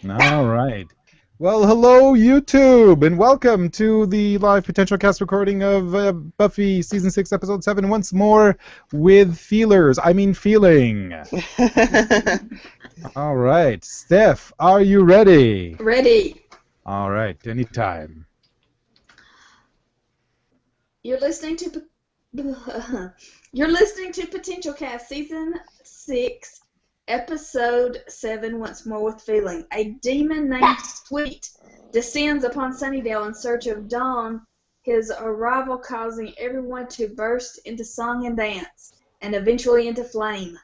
All right. Well, hello, YouTube, and welcome to the live potential cast recording of Buffy Season 6, Episode 7, once more with feelers. I mean feeling. All right. Steph, are you ready? Ready. All right. Anytime. You're listening to You're listening to Potential Cast Season 6, Episode 7, Once More with Feeling. A demon named Sweet descends upon Sunnydale in search of Dawn, his arrival causing everyone to burst into song and dance, and eventually into flame.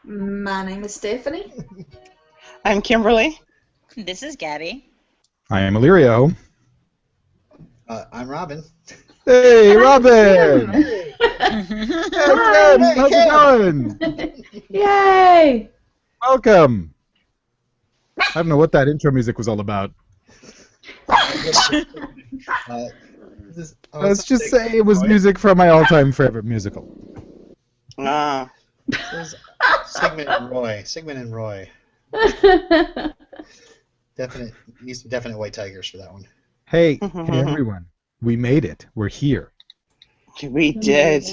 My name is Stephanie. I'm Kimberly. This is Gabby. I am Illyrio. I'm Robin. Hey, Robin! Hey, Kim! How's it going? Yay! Welcome! I don't know what that intro music was all about. Let's just say it was music from my all-time favorite musical. Sigmund and Roy. Sigmund and Roy. Need some definite white tigers for that one. Hey, everyone. We made it. We're here. We did.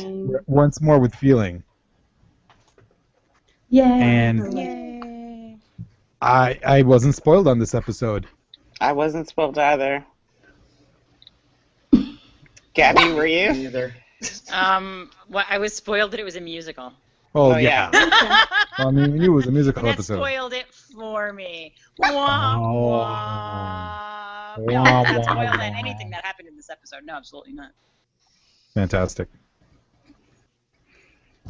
Once more with feeling. Yeah. And Yay. I wasn't spoiled on this episode. I wasn't spoiled either. Gabby, were you? Neither. Well, I was spoiled that it was a musical. Oh, Oh, yeah. yeah. Well, I mean, we knew it was a musical And that episode. spoiled it for me. Wah, Oh. wah. No, Wah, that's not wah, spoiled wah. in anything that happened in this episode. No, absolutely not. Fantastic.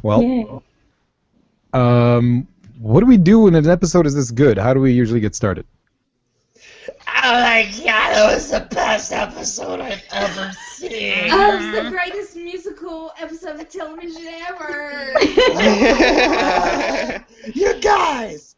Well, Yay. what do we do when an episode is this good? How do we usually get started? Oh my god, that was the best episode I've ever seen. It's the greatest musical episode of television ever. You guys!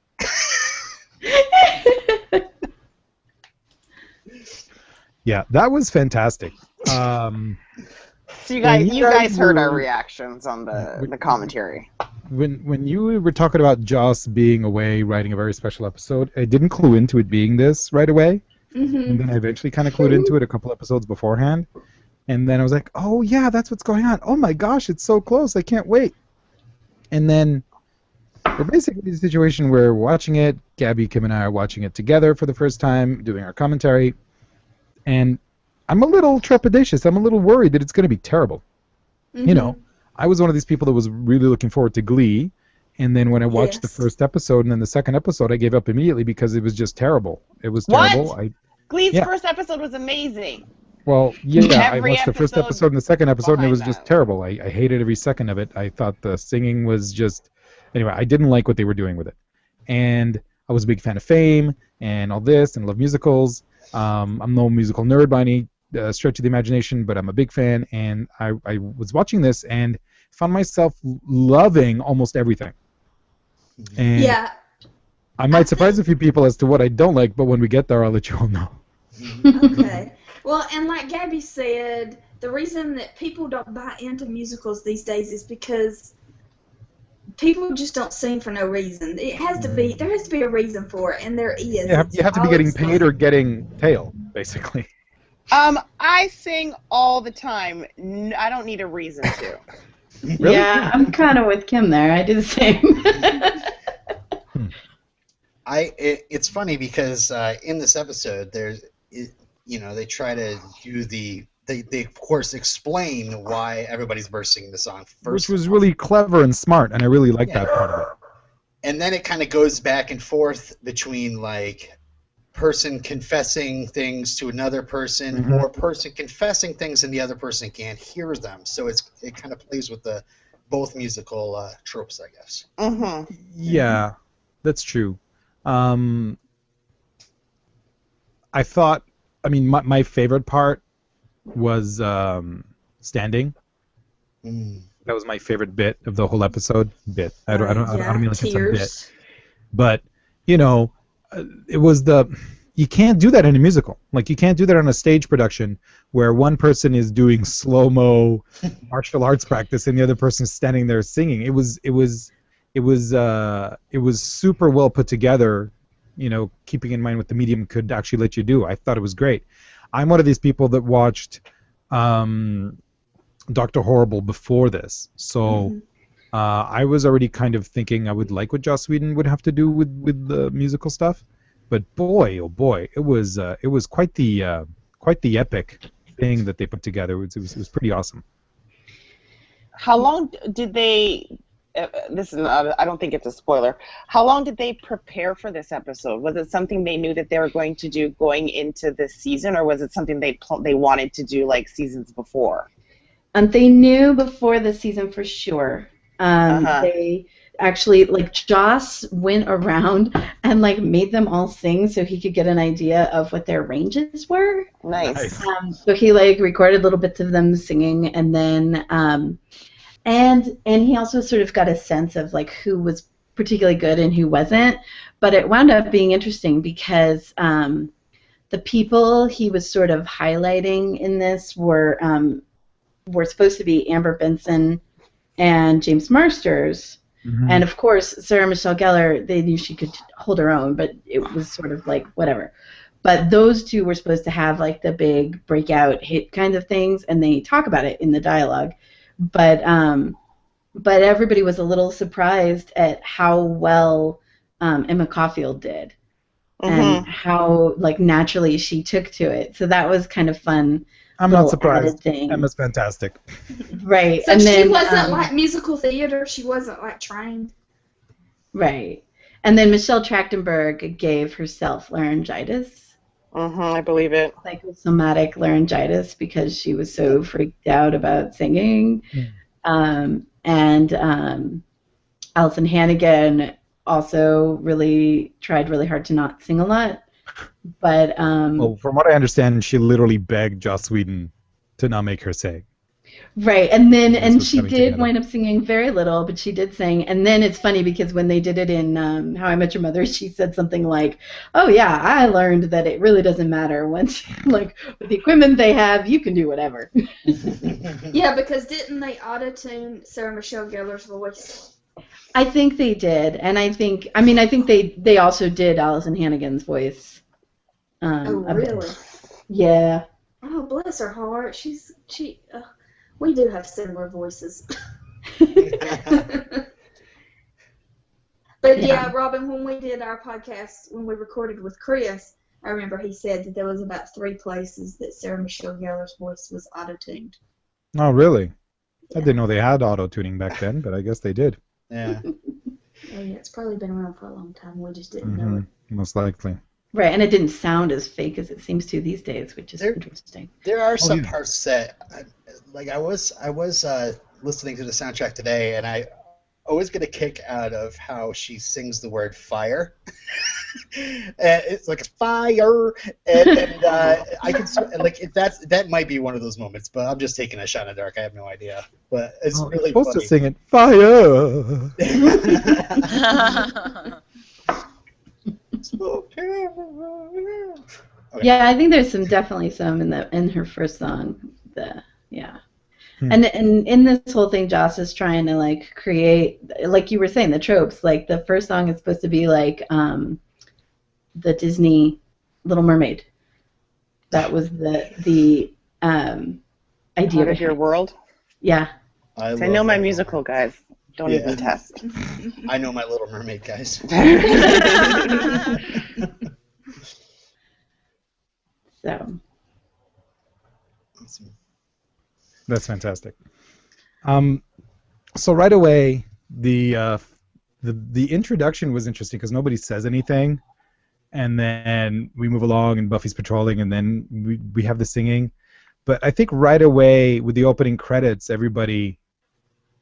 Yeah, that was fantastic. So you When guys, you guys heard were- our reactions on the commentary. When you were talking about Joss being away writing a very special episode, I didn't clue into it being this right away. And then I eventually kind of clued into it a couple episodes beforehand. And then I was like, oh, yeah, that's what's going on. Oh, my gosh, it's so close. I can't wait. And then we're basically in a situation where we're watching it. Gabby, Kim, and I are watching it together for the first time, doing our commentary. And I'm a little trepidatious. I'm a little worried that it's going to be terrible. You know, I was one of these people that was really looking forward to Glee. And then when I watched the Yes. first episode and then the second episode, I gave up immediately because it was just terrible. It was What? terrible. Glee's Yeah. first episode was amazing. Well, yeah, I Every watched the first episode episode and the second episode, and it was behind just that. terrible. I hated every second of it. I thought the singing was just... Anyway, I didn't like what they were doing with it. And I was a big fan of Fame and all this and love musicals. I'm no musical nerd by any stretch of the imagination, but I'm a big fan, and I was watching this and found myself loving almost everything. And Yeah. I might surprise a few people as to what I don't like, but when we get there, I'll let you all know. Okay. Well, and like Gabby said, the reason that people don't buy into musicals these days is because people just don't sing for no reason. There has to be a reason for it, and there is. You have to be getting paid or getting tail, basically. I sing all the time. I don't need a reason to. Really? Yeah, I'm kind of with Kim there. I do the same. It's funny because in this episode, they try to do they of course explain why everybody's bursting the song first, Which was really clever and smart, and I really liked that part of it. and then it kind of goes back and forth between like person confessing things to another person, or person confessing things and the other person can't hear them. So it kind of plays with the both musical tropes, I guess. Mm-hmm. Yeah, that's true. I thought I mean, my favorite part was standing. That was my favorite bit of the whole episode. I don't mean like it's a bit, but you know, it was you can't do that in a musical. Like you can't do that on a stage production where one person is doing slow-mo martial arts practice and the other person is standing there singing. It was super well put together, you know, keeping in mind what the medium could actually let you do. I thought it was great. I'm one of these people that watched Dr. Horrible before this, so I was already kind of thinking I would like what Joss Whedon would have to do with the musical stuff. But boy, oh boy, it was quite the epic thing that they put together. It was pretty awesome. How long did they? This is not, I don't think it's a spoiler. How long did they prepare for this episode? Was it something they knew that they were going to do going into this season, or was it something they wanted to do like seasons before? They knew before the season for sure. They actually, like, Joss went around and like made them all sing so he could get an idea of what their ranges were. Nice. So he like recorded little bits of them singing, and then and he also sort of got a sense of like who was particularly good and who wasn't. But it wound up being interesting because the people he was sort of highlighting in this were supposed to be Amber Benson and James Marsters. And of course, Sarah Michelle Gellar, they knew she could hold her own, but it was sort of like whatever. But those two were supposed to have like the big breakout hit kind of things, and they talk about it in the dialogue. But everybody was a little surprised at how well Emma Caulfield did, and how like naturally she took to it. So that was kind of fun. I'm not surprised. Emma's fantastic. Right. So and then, she wasn't like musical theater. She wasn't like trained. Right. And then Michelle Trachtenberg gave herself laryngitis. I believe it. Psychosomatic laryngitis because she was so freaked out about singing. And Alison Hannigan also really tried really hard to not sing a lot. But well, from what I understand, she literally begged Joss Whedon to not make her sing. Right, and she did wind up singing very little, but she did sing. And then it's funny because when they did it in How I Met Your Mother, she said something like, "Oh yeah, I learned that it really doesn't matter once, like with the equipment they have, you can do whatever." Yeah, because didn't they auto-tune Sarah Michelle Gellar's voice? I think they did, and I think they also did Alison Hannigan's voice. Oh, really? Yeah. Oh, bless her heart. We do have similar voices. But yeah, Robin, when we did our podcast, when we recorded with Chris, I remember he said that there was about 3 places that Sarah Michelle Gellar's voice was auto-tuned. Oh, really? Yeah. I didn't know they had auto-tuning back then, but I guess they did. Yeah. Oh, yeah, it's probably been around for a long time. We just didn't know it. Most likely. Right, and it didn't sound as fake as it seems to these days, which is interesting. There are some parts that, like I was listening to the soundtrack today, and I always get a kick out of how she sings the word fire. And it's like a fire, and I can like that might be one of those moments, but I'm just taking a shot in the dark. I have no idea, but it's really supposed funny. to sing it fire. Okay. Yeah, I think there's definitely some in her first song. And in this whole thing, Joss is trying to like create, like you were saying, the tropes. Like the first song is supposed to be like the Disney Little Mermaid. That was the idea of your world. Yeah. I know my musical, guys. Don't even test. I know my Little Mermaid, guys. So. That's fantastic. So right away, the introduction was interesting because nobody says anything, and then we move along, and Buffy's patrolling, and then we have the singing. But I think right away with the opening credits, everybody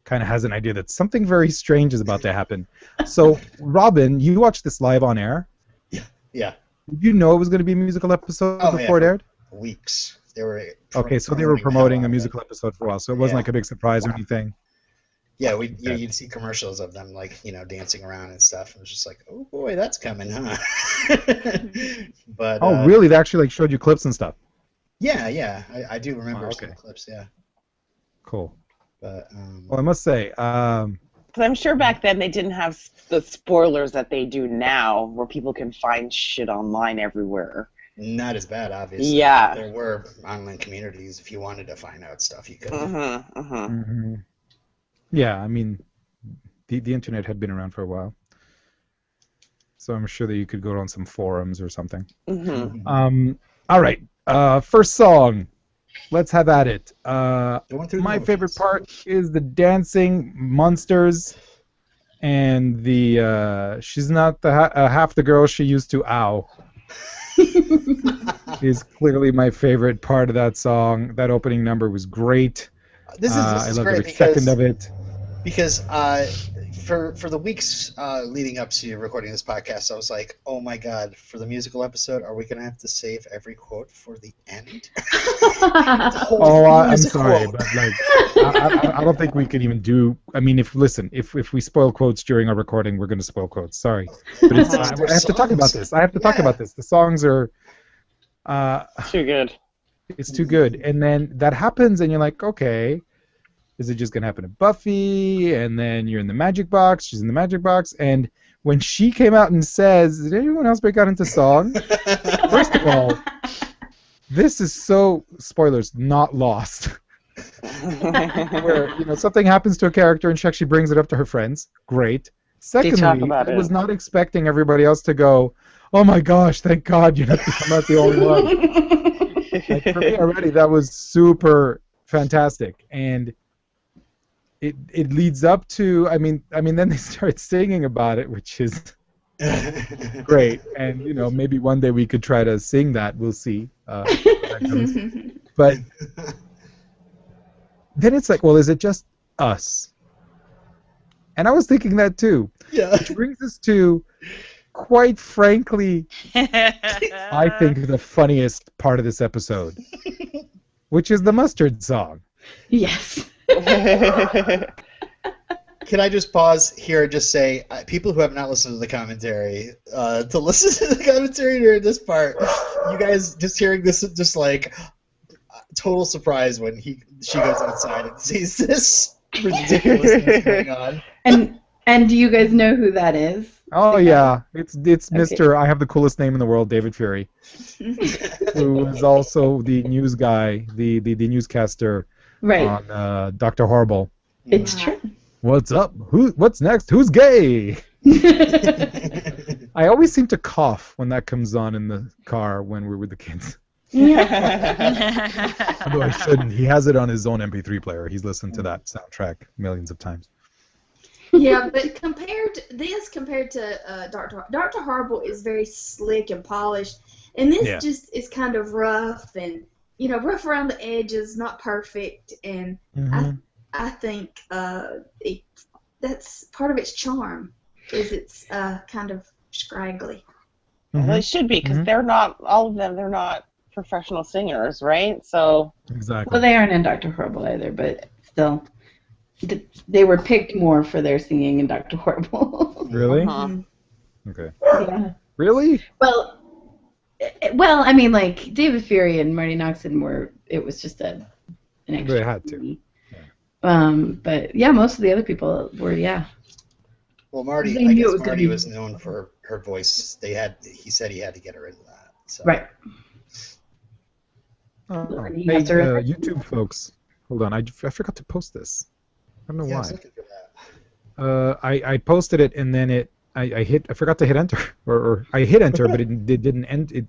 kind of has an idea that something very strange is about to happen. So, Robin, you watched this live on air? Yeah. Did you know it was going to be a musical episode before it aired? weeks. They were Okay, so they were the hell promoting out a of it. musical episode for a while, so it wasn't Yeah. like a big surprise or anything. Yeah, Okay. you'd see commercials of them like dancing around and stuff. It was just like, oh boy, that's coming, huh? But Oh, really? They actually like showed you clips and stuff. yeah, I do remember Oh, some okay. clips. Yeah, Cool. but Well, I must say, Because I'm sure back then they didn't have the spoilers that they do now, where people can find shit online everywhere. not as bad, obviously. Yeah. There were online communities. If you wanted to find out stuff, you could. yeah, I mean, the internet had been around for a while, so I'm sure that you could go on some forums or something. All right, first song. Let's have at it. Going through the My motions. favorite part is the dancing monsters, and the she's not the half the girl she used to. Ow. Is clearly my favorite part of that song. That opening number was great. This I is loved great every second of it. because for the weeks leading up to recording this podcast, I was like, oh my god, for the musical episode, are we gonna have to save every quote for the end? Oh, I'm Here's a sorry, quote. but like, I don't think we can even do. I mean, if we spoil quotes during our recording, we're going to spoil quotes. Sorry, but it's, I have to talk about this. I have to talk about this. The songs are, Too good. it's too good, and then that happens, and you're like, okay, is it just going to happen to Buffy? And then you're in the magic box. She's in the magic box, and when she came out and says, "Did anyone else break out into song?" First of all, this is so, spoilers, not Lost. Where something happens to a character and she actually brings it up to her friends. Great. Secondly, about I it. was not expecting everybody else to go, "Oh my gosh, thank God I'm not the only one." Like, for me already, that was super fantastic, and it leads up to. I mean, then they start singing about it, which is great, and maybe one day we could try to sing that. We'll see. But then it's like, well, is it just us? And I was thinking that too. Yeah. Which brings us to, quite frankly, I think the funniest part of this episode, which is the mustard song. Yes. Can I just pause here and just say, people who have not listened to the commentary, to listen to the commentary during this part, you guys just hearing this, just like total surprise when she goes outside and sees this ridiculous thing going on. And do you guys know who that is? Oh yeah, it's Okay. Mr. I have the coolest name in the world, David Fury, who is also the news guy, the newscaster Right. on Dr. Horrible. It's true. What's up? What's next? Who's gay? I always seem to cough when that comes on in the car when we're with the kids. Although I shouldn't. He has it on his own MP3 player. He's listened to that soundtrack millions of times. Yeah, but compared to Dr. Horrible is very slick and polished, and this Yeah. just is kind of rough and rough around the edges, not perfect, and I think that's part of its charm is it's kind of scraggly. Well, it should be, because they're not, all of them, they're not professional singers, right? So Exactly. Well, they aren't in Dr. Horrible either, but still, they were picked more for their singing in Dr. Horrible. Really? Okay. Yeah. Really? Well, I mean, like David Fury and Marty Noxon were. It was just an extra. They had to. But yeah, most of the other people were. Yeah. Well, Marty, They I knew it guess was gonna Marty be- was known for her voice. He said he had to get her into that. So. Right. Oh, He hey, has to remember. YouTube folks, hold on. I forgot to post this. I don't know Yeah, I why. was looking for that. I posted it and then I forgot to hit enter, or I hit enter, but it didn't end. It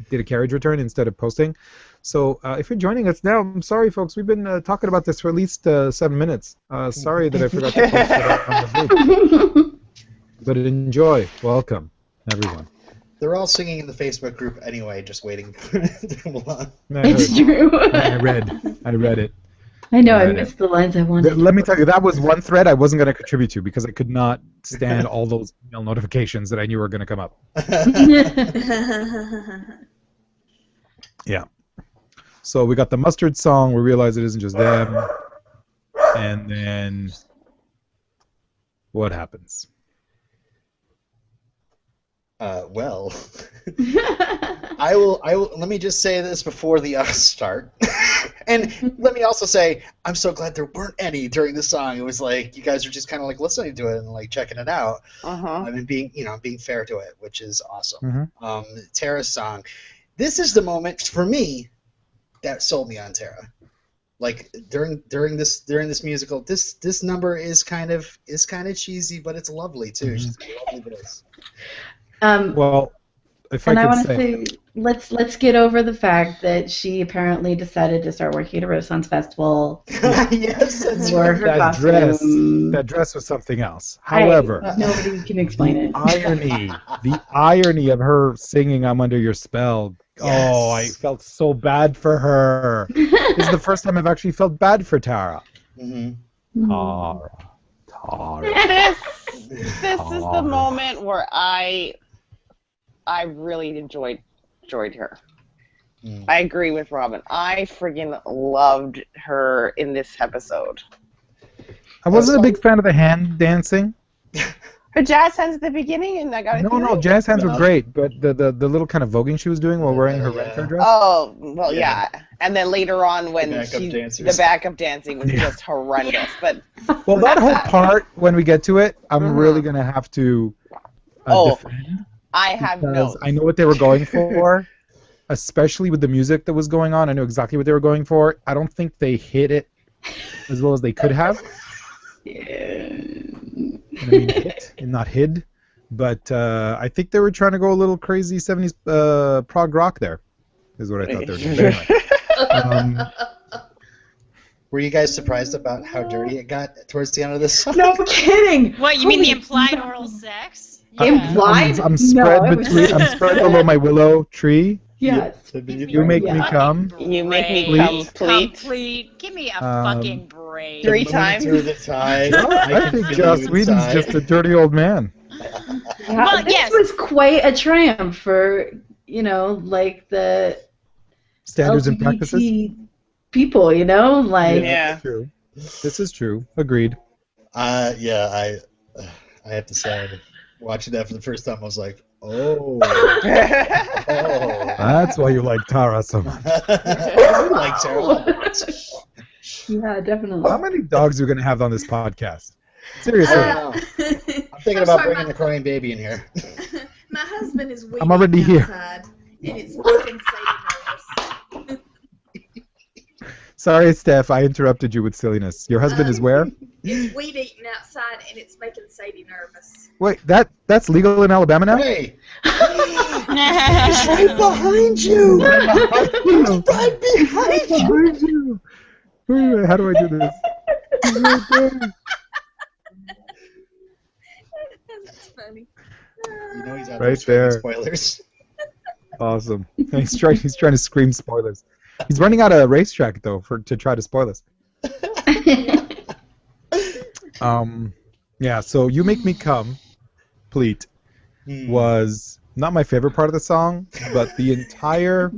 did a carriage return instead of posting. So if you're joining us now, I'm sorry, folks. We've been talking about this for at least 7 minutes. Sorry that I forgot to post it on the group. But enjoy. Welcome, everyone. They're all singing in the Facebook group anyway, just waiting for it to come along. It's true. I read it. I know. I Right. missed the lines I wanted. Let me tell you, that was one thread I wasn't going to contribute to because I could not stand all those email notifications that I knew were going to come up. Yeah. So we got the mustard song. We realize it isn't just them. And then what happens? Well, I will. Let me just say this before the start, and let me also say I'm so glad there weren't any during the song. It was like you guys were just kind of like listening to it and like checking it out. I mean, being fair to it, which is awesome. Tara's song. This is the moment for me that sold me on Tara. Like during this musical, this number is kind of cheesy, but it's lovely too. She's got a lovely voice. Well, if and I I could want to say, let's get over the fact that she apparently decided to start working at a Renaissance festival. Yes, that's for right. her costume. That dress was something else. However, nobody can explain it. The irony of her singing "I'm Under Your Spell." Yes. Oh, I felt so bad for her. This is the first time I've actually felt bad for Tara. Tara. This is the moment where I really enjoyed her. I agree with Robin. I friggin' loved her in this episode. I wasn't a big fan of the hand dancing. Her jazz hands at the beginning, and I got it. No, jazz hands were great, but the little kind of voguing she was doing while wearing her red hair dress. Oh, well, yeah. And then later on when the backup dancing was just horrendous. But well, that whole part, when we get to it, I'm really going to have to defend. I have notes. I know what they were going for, especially with the music that was going on. I know exactly what they were going for. I don't think they hit it as well as they could have. And I mean hit and not hid. But I think they were trying to go a little crazy 70s prog rock there, is what I thought they were doing. Anyway. Were you guys surprised about how dirty it got towards the end of this song? No kidding. What, you mean the implied oral sex? Implied? I'm spread below my willow tree. Yes. You make me come. You make me complete. Give me a fucking break. 3 times. Through the tide. I think Joss Whedon's just a dirty old man. Well, this was quite a triumph for, like the standards LGBT and practices people, like That's true. This is true. Agreed. I have to say, watching that for the first time, I was like, oh. That's why you like Tara so much. I like Tara. Yeah, definitely. How many dogs are we going to have on this podcast? Seriously. I'm thinking about bringing a crying baby in here. My husband is weeding I'm already here. outside, and it's making Sadie nervous. Sorry, Steph, I interrupted you with silliness. Your husband is where? It's weed eating outside, and it's making Sadie nervous. Wait, that's legal in Alabama now? Hey! He's right behind you! He's right behind you! Wait, how do I do this? He's right there. That's funny. You know he's out Right there. there. Spoilers. Awesome. He's trying to scream spoilers. He's running out of a racetrack though to try to spoil us. Yeah. So "You Make Me Come," Pleat, was not my favorite part of the song, but the entire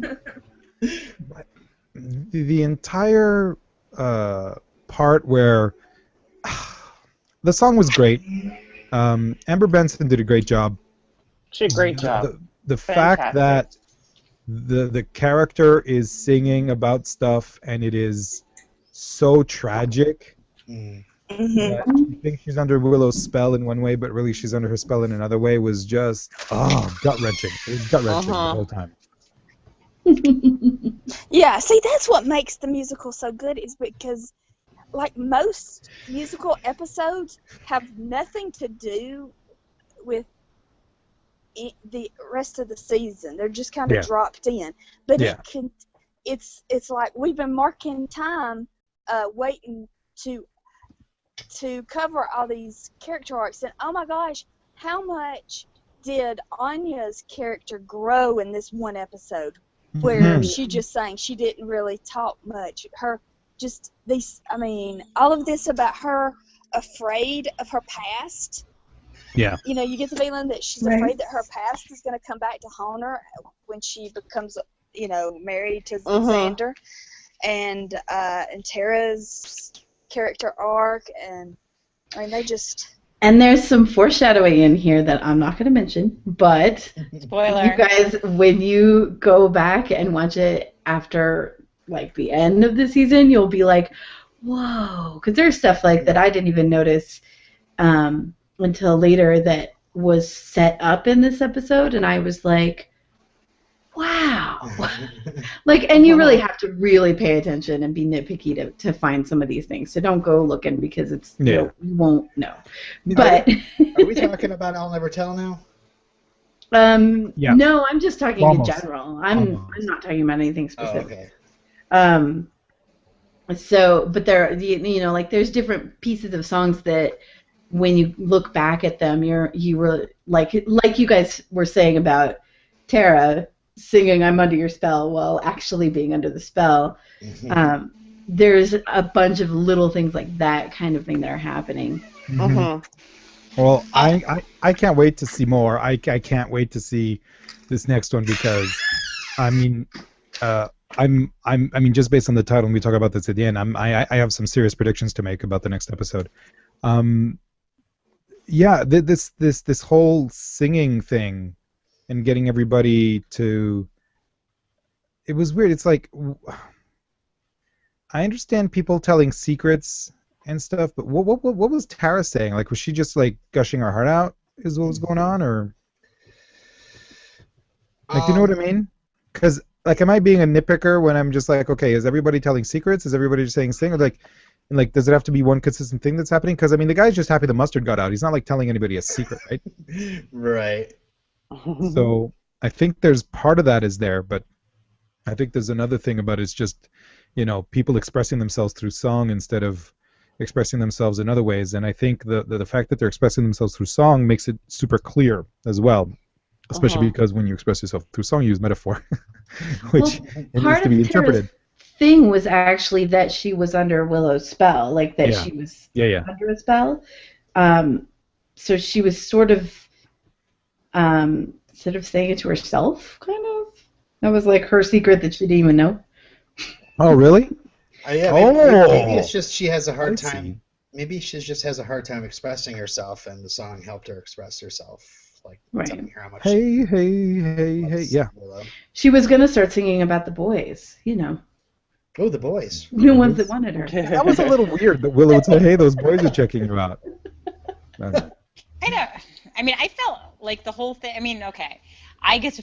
part where the song was great. Amber Benson did a great job. She did a great job. The fact that the character is singing about stuff and it is so tragic that she thinks she's under Willow's spell in one way, but really she's under her spell in another way was just gut-wrenching. It was gut-wrenching the whole time. Yeah, see, that's what makes the musical so good is because, like, most musical episodes have nothing to do with the rest of the season. They're just kind of dropped in. But it's like we've been marking time waiting to cover all these character arcs, and oh my gosh, how much did Anya's character grow in this one episode where she just sang, she didn't really talk much. All of this about her afraid of her past. Yeah. You get the feeling that she's afraid that her past is going to come back to haunt her when she becomes married to Xander, and Tara's character arc, and I mean they just. And there's some foreshadowing in here that I'm not going to mention, but Spoiler. you guys, when you go back and watch it after like the end of the season, you'll be like, whoa, because there's stuff like that I didn't even notice until later that was set up in this episode, and I was like, wow. And you really have to really pay attention and be nitpicky to find some of these things. So don't go looking because you won't know. But are we talking about I'll Never Tell now? Yeah. No, I'm just talking Almost. in general. I'm not talking about anything specific. Oh, okay. So, but there, there's different pieces of songs that when you look back at them, you were like you guys were saying about Tara singing "I'm Under Your Spell" while actually being under the spell. There's a bunch of little things like that kind of thing that are happening. Well, I can't wait to see more. I can't wait to see this next one because, I mean, just based on the title, and we talk about this at the end. I have some serious predictions to make about the next episode. This whole singing thing and getting everybody to. It was weird. It's like I understand people telling secrets and stuff, but what was Tara saying? Like, was she just like gushing her heart out? Is what was going on, or like, do you know what I mean? Because like, am I being a nitpicker when I'm just like, okay, is everybody telling secrets? Is everybody just saying things? Or does it have to be one consistent thing that's happening? Because I mean, the guy's just happy the mustard got out. He's not like telling anybody a secret, right? Right. So I think there's part of that is there, but I think there's another thing about it's just, people expressing themselves through song instead of expressing themselves in other ways. And I think the fact that they're expressing themselves through song makes it super clear as well, especially because when you express yourself through song, you use metaphor, which it needs to be interpreted. Thing was actually that she was under Willow's spell, like that she was under a spell. So she was sort of saying it to herself, kind of. That was like her secret that she didn't even know. Oh, really? Maybe it's just she has a hard time. Maybe she just has a hard time expressing herself, and the song helped her express herself. Like, telling her how much. Hey, yeah. Willow. She was gonna start singing about the boys, Oh, the boys. The ones that wanted her. That was a little weird that Willow would say, hey, those boys are checking you out. I know. I mean, I felt like the whole thing. I mean, okay. I guess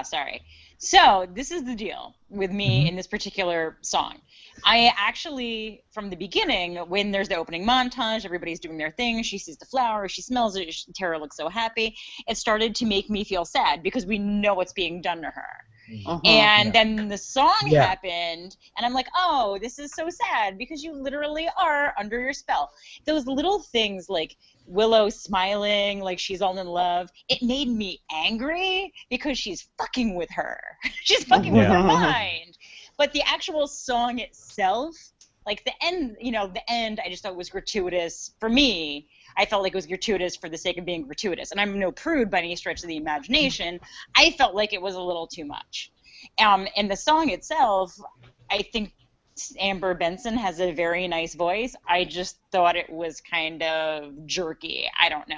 sorry. So this is the deal with me in this particular song. I actually, from the beginning, when there's the opening montage, everybody's doing their thing. She sees the flower, she smells it. Tara looks so happy. It started to make me feel sad because we know what's being done to her. And then the song happened, and I'm like, oh, this is so sad because you literally are under your spell. Those little things like Willow smiling like she's all in love, it made me angry because she's fucking with her. She's fucking with her mind. But the actual song itself, like the end, I just thought was gratuitous for me. I felt like it was gratuitous for the sake of being gratuitous. And I'm no prude by any stretch of the imagination. I felt like it was a little too much. And the song itself, I think Amber Benson has a very nice voice. I just thought it was kind of jerky. I don't know.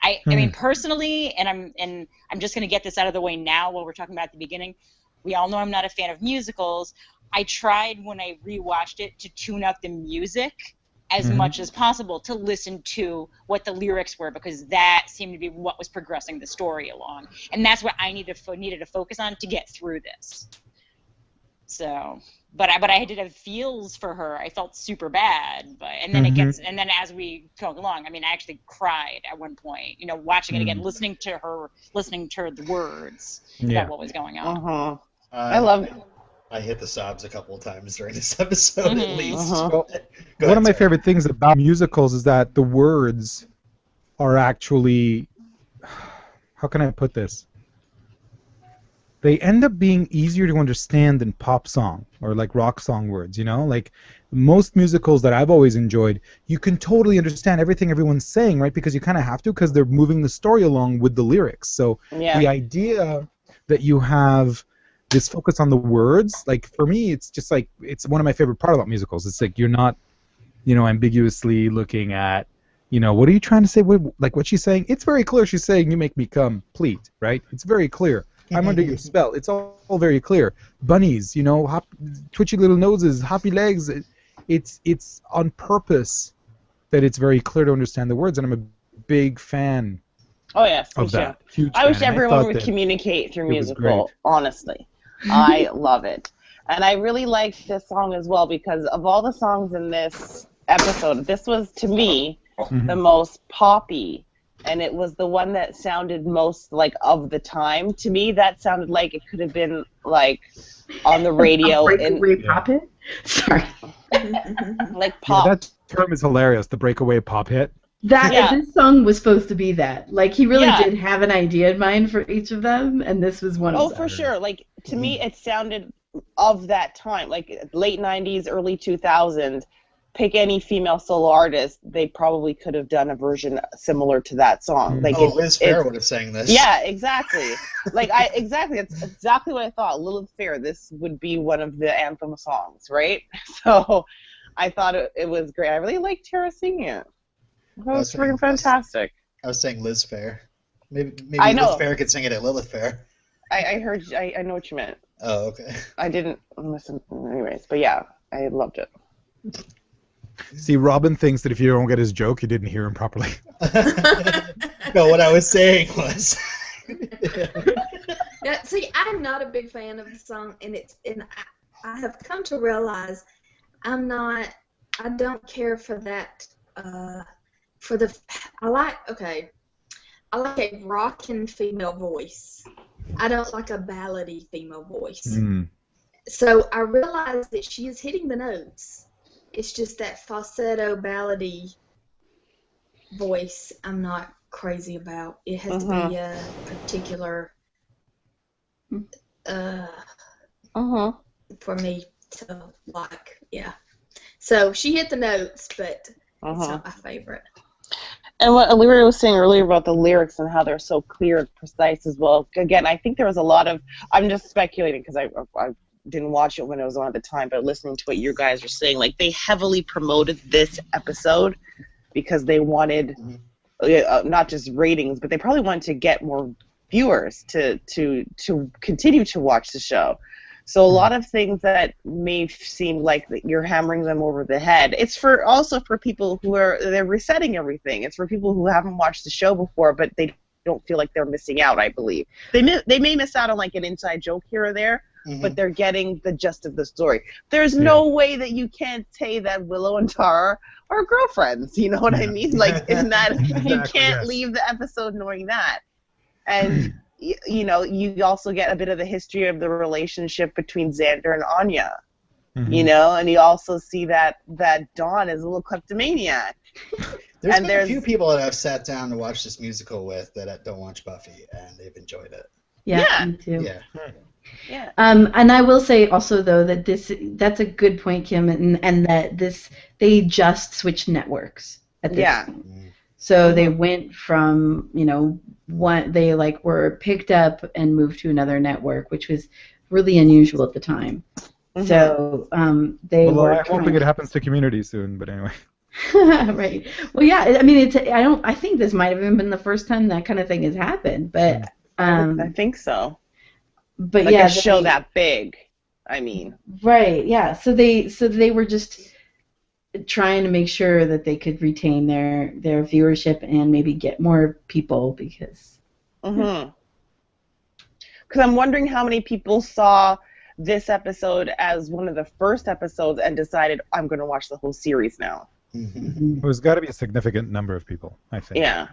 I mean, personally, and I'm just going to get this out of the way now while we're talking about the beginning. We all know I'm not a fan of musicals. I tried when I rewatched it to tune up the music as much as possible to listen to what the lyrics were, because that seemed to be what was progressing the story along, and that's what I needed to focus on to get through this. So, but I did have feels for her. I felt super bad, and then as we talk along, I mean, I actually cried at one point. Watching it again, listening to the words about what was going on. I love it. I hit the sobs a couple of times during this episode, at least. Well, one of my favorite things about musicals is that the words are actually, how can I put this? They end up being easier to understand than pop song or like rock song words, Like most musicals that I've always enjoyed, you can totally understand everything everyone's saying, right? Because you kind of have to, because they're moving the story along with the lyrics. So the idea that you have this focus on the words. Like for me, it's just like it's one of my favorite part about musicals. It's like you're not, ambiguously looking at, what are you trying to say? Like what she's saying? It's very clear. She's saying you make me complete, right? It's very clear. I'm under your spell. It's all very clear. Bunnies, twitchy little noses, hoppy legs. It's on purpose that it's very clear to understand the words, and I'm a big fan. Oh yes, of that. I wish everyone would communicate through musical. Honestly, I love it, and I really liked this song as well because of all the songs in this episode, this was to me the most poppy. And it was the one that sounded most like of the time. To me, that sounded like it could have been like on the radio. Breakaway pop hit? Sorry. Like pop. Yeah, that term is hilarious, the breakaway pop hit. This song was supposed to be that. Like, he really did have an idea in mind for each of them, and this was one of them. Oh, for sure. Like, to me, it sounded of that time. Like, late 90s, early 2000s. Pick any female solo artist, they probably could have done a version similar to that song. Like, Liz Phair would have sang this. Yeah, exactly. That's exactly what I thought. Lilith Fair, this would be one of the anthem songs, right? So I thought it was great. I really liked Tara singing it. That was freaking fantastic. I was saying Liz Phair. Maybe Liz Phair could sing it at Lilith Fair. I heard. I know what you meant. Oh, okay. I didn't listen, anyways. But yeah, I loved it. See, Robin thinks that if you don't get his joke, you didn't hear him properly. No, what I was saying was. Yeah, see, I'm not a big fan of the song, and I have come to realize I don't care for that. I like a rockin' female voice. I don't like a ballady female voice. So I realized that she is hitting the notes. It's just that falsetto ballady voice I'm not crazy about. It has to be a particular for me to like. Yeah. So she hit the notes, but it's not my favorite. And what Illyria was saying earlier about the lyrics and how they're so clear and precise as well. Again, I think there was a lot of. I'm just speculating because I didn't watch it when it was on at the time, but listening to what you guys were saying, like they heavily promoted this episode because they wanted not just ratings, but they probably wanted to get more viewers to continue to watch the show. So a lot of things that may seem like that you're hammering them over the head. It's also for people who they're resetting everything. It's for people who haven't watched the show before, but they don't feel like they're missing out. I believe they may miss out on like an inside joke here or there. But they're getting the gist of the story. There's no way that you can't say that Willow and Tara are girlfriends. You know what I mean? Like, in that exactly, you can't leave the episode knowing that. And, you also get a bit of the history of the relationship between Xander and Anya. And you also see that Dawn is a little kleptomaniac. There's been a few people that I've sat down to watch this musical with that don't watch Buffy, and they've enjoyed it. Yeah. Me too. Yeah. Yeah. And I will say also though that that's a good point, Kim, and that they just switched networks at this point. So they went from they were picked up and moved to another network, which was really unusual at the time. So they were. I don't think it happens to Community soon, but anyway. Right. Well, yeah. I mean, I think this might have even been the first time that kind of thing has happened, but I think so. But like a show that big, I mean. Right, yeah. So they were just trying to make sure that they could retain their viewership and maybe get more people because. Because I'm wondering how many people saw this episode as one of the first episodes and decided I'm going to watch the whole series now. There's got to be a significant number of people, I think. Yeah.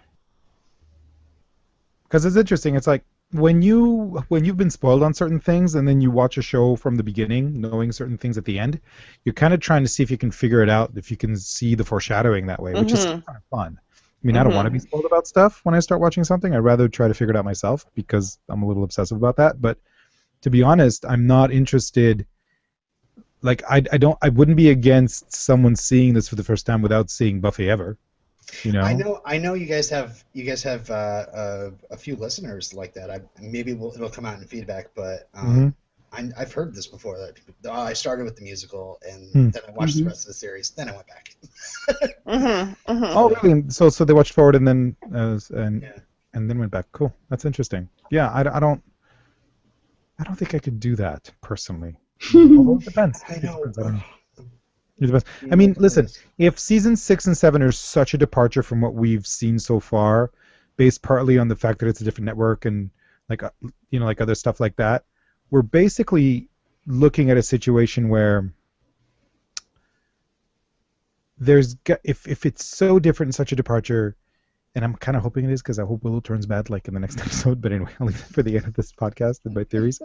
Because it's interesting. It's like. When you've been spoiled on certain things and then you watch a show from the beginning knowing certain things at the end, you're kind of trying to see if you can figure it out, if you can see the foreshadowing that way, which is kind of fun. I mean, I don't want to be spoiled about stuff when I start watching something. I'd rather try to figure it out myself because I'm a little obsessive about that. But to be honest, I'm not interested. Like, I wouldn't be against someone seeing this for the first time without seeing Buffy ever. You know. I know. You guys have a few listeners like that. Maybe it'll come out in feedback, but I've heard this before. That I started with the musical and then I watched the rest of the series. Then I went back. Oh, really? So they watched forward and then and then went back. Cool. That's interesting. Yeah, I don't think I could do that personally. Although it depends. I know. It depends. It depends. I mean, listen, if season 6 and 7 are such a departure from what we've seen so far, based partly on the fact that it's a different network and like like other stuff like that, we're basically looking at a situation where if it's so different and such a departure, and I'm kind of hoping it is because I hope Willow turns bad like in the next episode, but anyway, I'll leave it for the end of this podcast and my theories.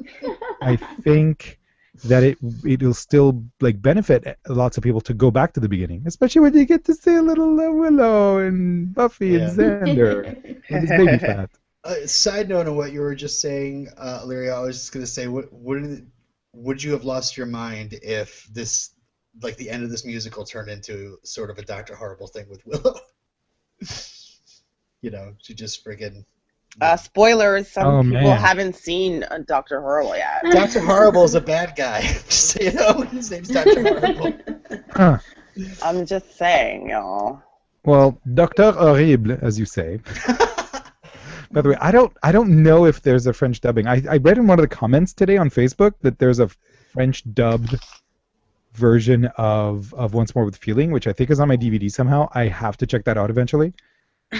I think that it'll still like benefit lots of people to go back to the beginning, especially when you get to see a little Willow and Buffy and Xander with his baby fat. Side note on what you were just saying, Lyria, I was just going to say, would you have lost your mind if this, like the end of this musical, turned into sort of a Dr. Horrible thing with Willow? She just friggin'... Spoilers, some people haven't seen Dr. Horrible yet. Dr. Horrible is a bad guy. Just so you know, his name's Dr. Horrible. Huh. I'm just saying, y'all. Well, Dr. Horrible, as you say. By the way, I don't know if there's a French dubbing. I read in one of the comments today on Facebook that there's a French dubbed version of Once More with Feeling, which I think is on my DVD somehow. I have to check that out eventually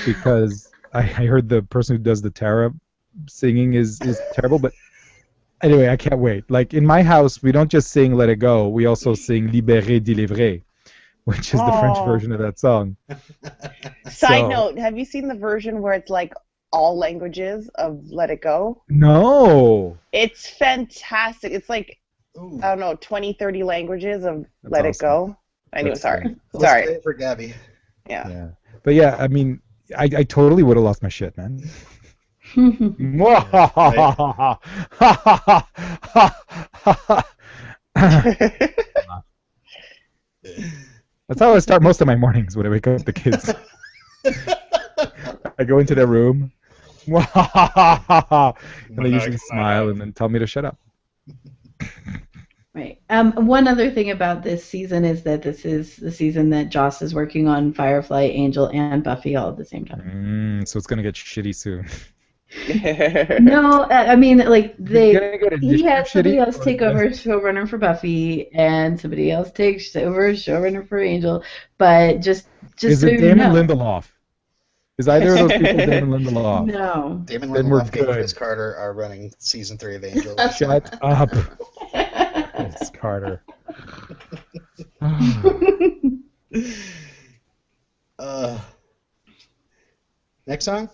because I heard the person who does the Tara singing is terrible. But anyway, I can't wait. Like in my house, we don't just sing Let It Go. We also sing Libéré, délivré, which is the French version of that song. Side note, have you seen the version where it's like all languages of Let It Go? No. It's fantastic. It's like, I don't know, 20, 30 languages of Let It Go. Anyway, sorry. Let's play it for Gabby. Yeah. But yeah, I mean, I totally would have lost my shit, man. That's how I start most of my mornings when I wake up with the kids. I go into their room, and they usually smile and then tell me to shut up. Right. One other thing about this season is that this is the season that Joss is working on Firefly, Angel, and Buffy all at the same time. So it's gonna get shitty soon. No, I mean like he has somebody else shitty, take over showrunner for Buffy, and somebody else takes over showrunner for Angel. But just is so it you Damon know. Lindelof? Is either of those people Damon Lindelof? No. Damon Then we're Lindelof and good. Chris Carter are running season 3 of Angel. Shut up. Chris Carter. Next song?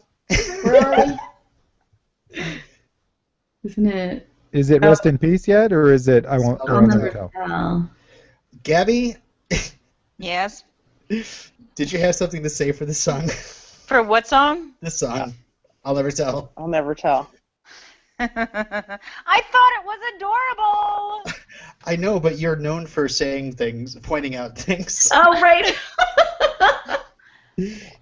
Isn't it? Is it Rest in Peace yet, or is it I Won't I'll never Tell? tell. Gabby, Yes. did you have something to say for this song? For what song? This song. I'll never tell. I'll never tell. I thought it was adorable. I know, but you're known for saying things, pointing out things. Oh, right.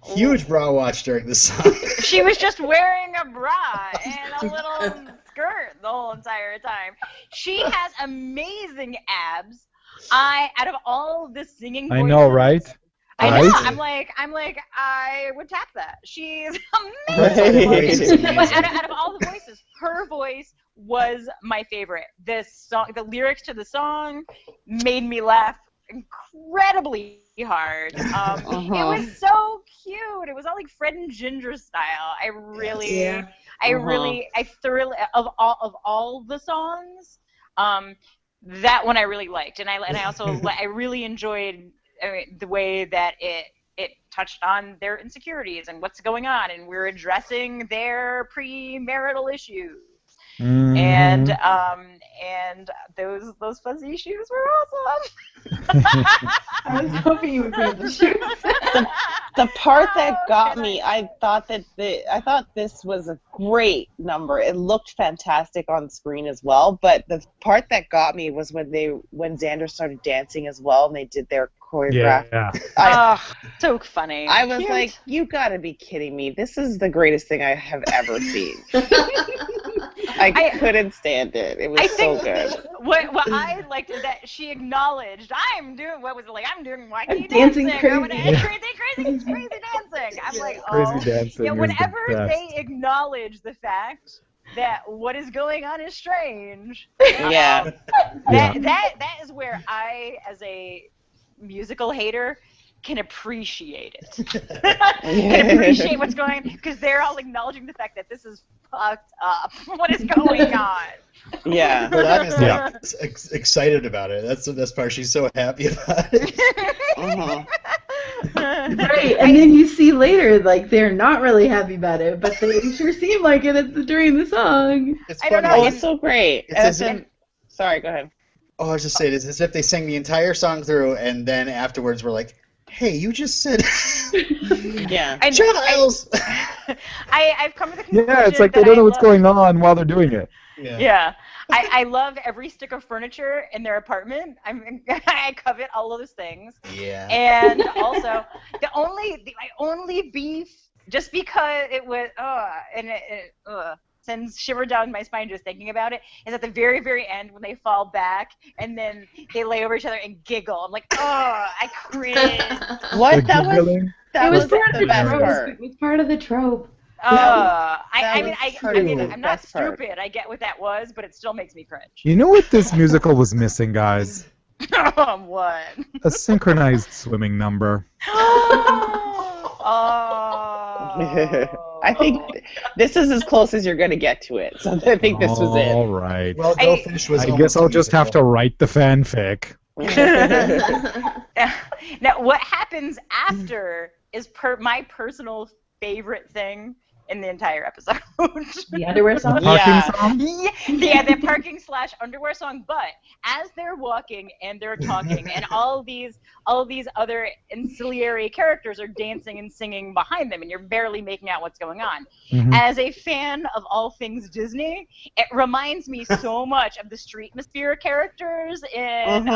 Huge bra watch during this song. She was just wearing a bra and a little skirt the whole entire time. She has amazing abs. Out of all the singing voices, I know, right? I know. Right? I'm like, I would tap that. She's amazing. But out of all the voices, her voice was my favorite. This song, the lyrics to the song, made me laugh incredibly hard. It was so cute. It was all like Fred and Ginger style. I thoroughly of all the songs, that one I really liked, and I also I really enjoyed the way that it touched on their insecurities and what's going on, and we're addressing their premarital issues. Mm-hmm. And those fuzzy shoes were awesome. I was hoping you would grab the shoes. The part that got me, I thought this was a great number. It looked fantastic on screen as well, but the part that got me was when Xander started dancing as well, and they did their choreographed. Yeah. So funny. I was like, you gotta be kidding me. This is the greatest thing I have ever seen. I couldn't stand it. It was so good. What I liked is that she acknowledged, I'm doing wacky dancing dancing. crazy. I'm gonna crazy dancing. I'm like, Crazy dancing. yeah, is whenever the best. they acknowledge the fact that what is going on is strange. Yeah. That is where I, as a musical hater, can appreciate it. Can appreciate what's going on because they're all acknowledging the fact that this is fucked up. What is going on? Yeah. But I'm excited about it. That's the best part. She's so happy about it. Right, and then you see later, like, they're not really happy about it, but they sure seem like it during the song. It's I don't funny. know. Oh, it's so great. Sorry, go ahead. Oh, I was just saying, it's as if they sang the entire song through, and then afterwards we're like, hey, you just said Yeah. Giles! I've come to the conclusion Yeah, it's like they don't know what's going on while they're doing it. Yeah. I love every stick of furniture in their apartment. I covet all of those things. Yeah. And also, my only beef, just because it was, sends shiver down my spine just thinking about it, is at the very, very end when they fall back and then they lay over each other and giggle. I'm like, I cringe. What? The That was giggling. that It was was part of the the best trope. part. It was part of the trope. I'm not best part. stupid. I get what that was, but it still makes me cringe. You know what this musical was missing, guys? What? A synchronized swimming number. I think this is as close as you're going to get to it. So I think this was it. All right. Well, Goldfish was I almost guess I'll a just have to musical. write the fanfic. Now, what happens after is my personal favorite thing in the entire episode. The underwear song? Parking Yeah. song? Yeah, the parking / underwear song. But as they're walking and they're talking, and all these other ancillary characters are dancing and singing behind them, and you're barely making out what's going on. Mhm. As a fan of all things Disney, it reminds me so much of the Streetmosphere characters in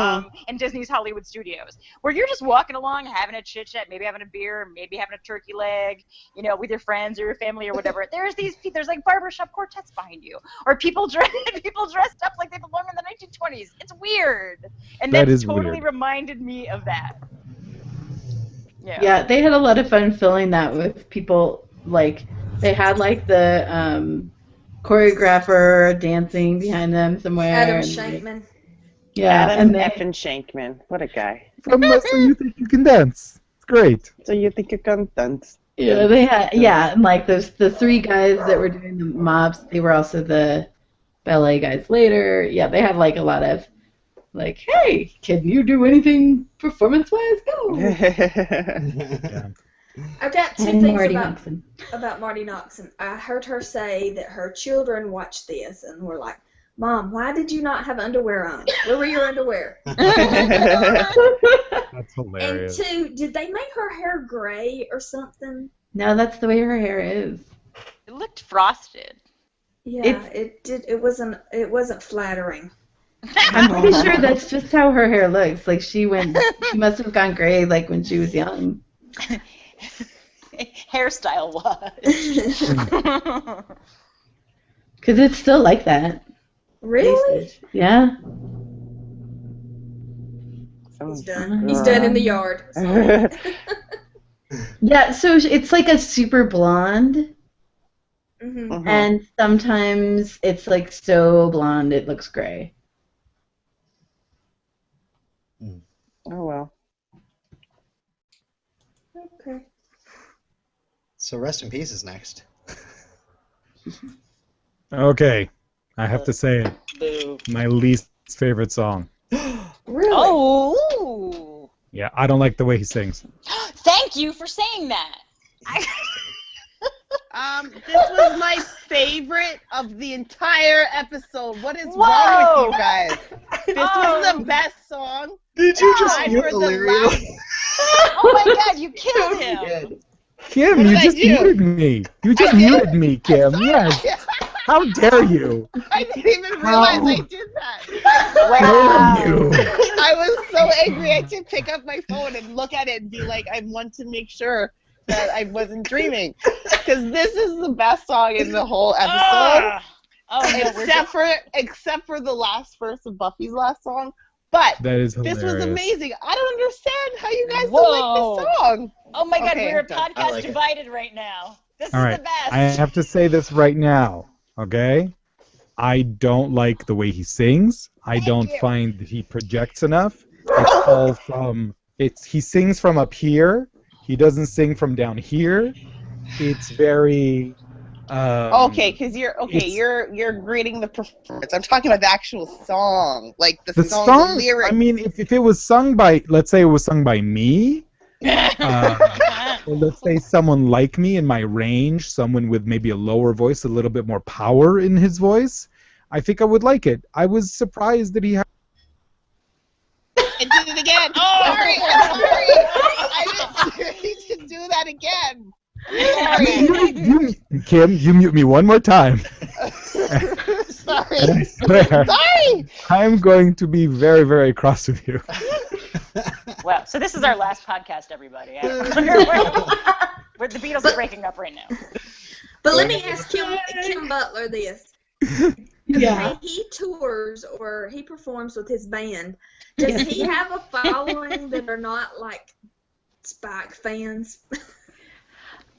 Disney's Hollywood Studios, where you're just walking along, having a chit chat, maybe having a beer, maybe having a turkey leg, with your friends or your family or whatever. There's like barbershop quartets behind you, or people dressed up like they belong in the 1920s. It's weird, and That that is totally weird. reminded me of that. Yeah, they had a lot of fun filling that with people. Like, they had like the choreographer dancing behind them somewhere. Adam and Shankman. Yeah, Adam and then effing Shankman. What a guy. So you think you can dance? It's great. So you think you can dance? yeah, they had and like the three guys that were doing the mobs, they were also the ballet guys later. Yeah, they had like a lot of like, hey, can you do anything performance-wise? Go. Yeah. I've got two And things Marty about Noxon. Marty Noxon. I heard her say that her children watched this and were like, Mom, why did you not have underwear on? Where were your underwear? That's hilarious. And two, did they make her hair gray or something? No, that's the way her hair is. It looked frosted. Yeah, it did. It wasn't flattering. I'm pretty sure that's just how her hair looks. Like she must have gone gray like when she was young. Hairstyle was. Because it's still like that. Really? Yeah. He's done. He's done in the yard. Yeah, so it's like a super blonde, Mm-hmm. and sometimes it's like so blonde it looks gray. Oh, well. Okay. So Rest in Peace is next. Okay, I have to say it. Boo. My least favorite song. Really? Oh. Yeah, I don't like the way he sings. Thank you for saying that. This was my favorite of the entire episode. What is wrong Whoa! with you guys? This was the best song. Did you just I've mute heard the Illyrio? last- Oh my God, you killed him. Kim, What you did I just do? muted me. You just muted me, Kim. Yes. How dare you? I didn't even realize I did that. Wow. Damn you. I was so angry I had to pick up my phone and look at it and be like, I want to make sure that I wasn't dreaming. Because this is the best song in the whole episode. Except for the last verse of Buffy's last song. But That is this hilarious. was amazing. I don't understand how you guys don't like this song. Oh my God, Okay, we're I'm done. podcast like it. divided right now. This All is right, the best. I have to say this right now, okay? I don't like the way he sings. I don't find that he projects enough. It's all from he sings from up here. He doesn't sing from down here. It's very Okay, because you're grading the performance. I'm talking about the actual song, like the song, the lyrics. I mean, if it was sung by, let's say it was sung by me, or let's say someone like me in my range, someone with maybe a lower voice, a little bit more power in his voice, I think I would like it. I was surprised that he had. It did it again. Oh! Sorry, I'm sorry. I didn't need to do that again. Kim, you mute me one more time. Sorry. And I swear, Sorry. I'm going to be very, very cross with you. Wow, so this is our last podcast, everybody. I wonder where the Beatles are breaking up right now. But let me ask Kim Butler this. Yeah. When he tours or he performs with his band, does he have a following that are not like Spike fans?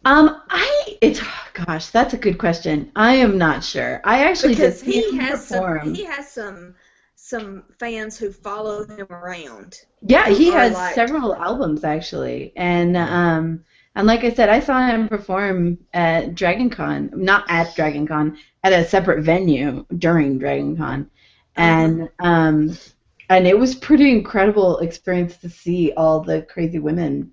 Gosh, that's a good question. I am not sure. I actually Because did see him perform. he has some fans who follow him around. Yeah, he Or has like- several albums actually, and like I said, I saw him perform at DragonCon, not at DragonCon, at a separate venue during DragonCon, and it was pretty incredible experience to see all the crazy women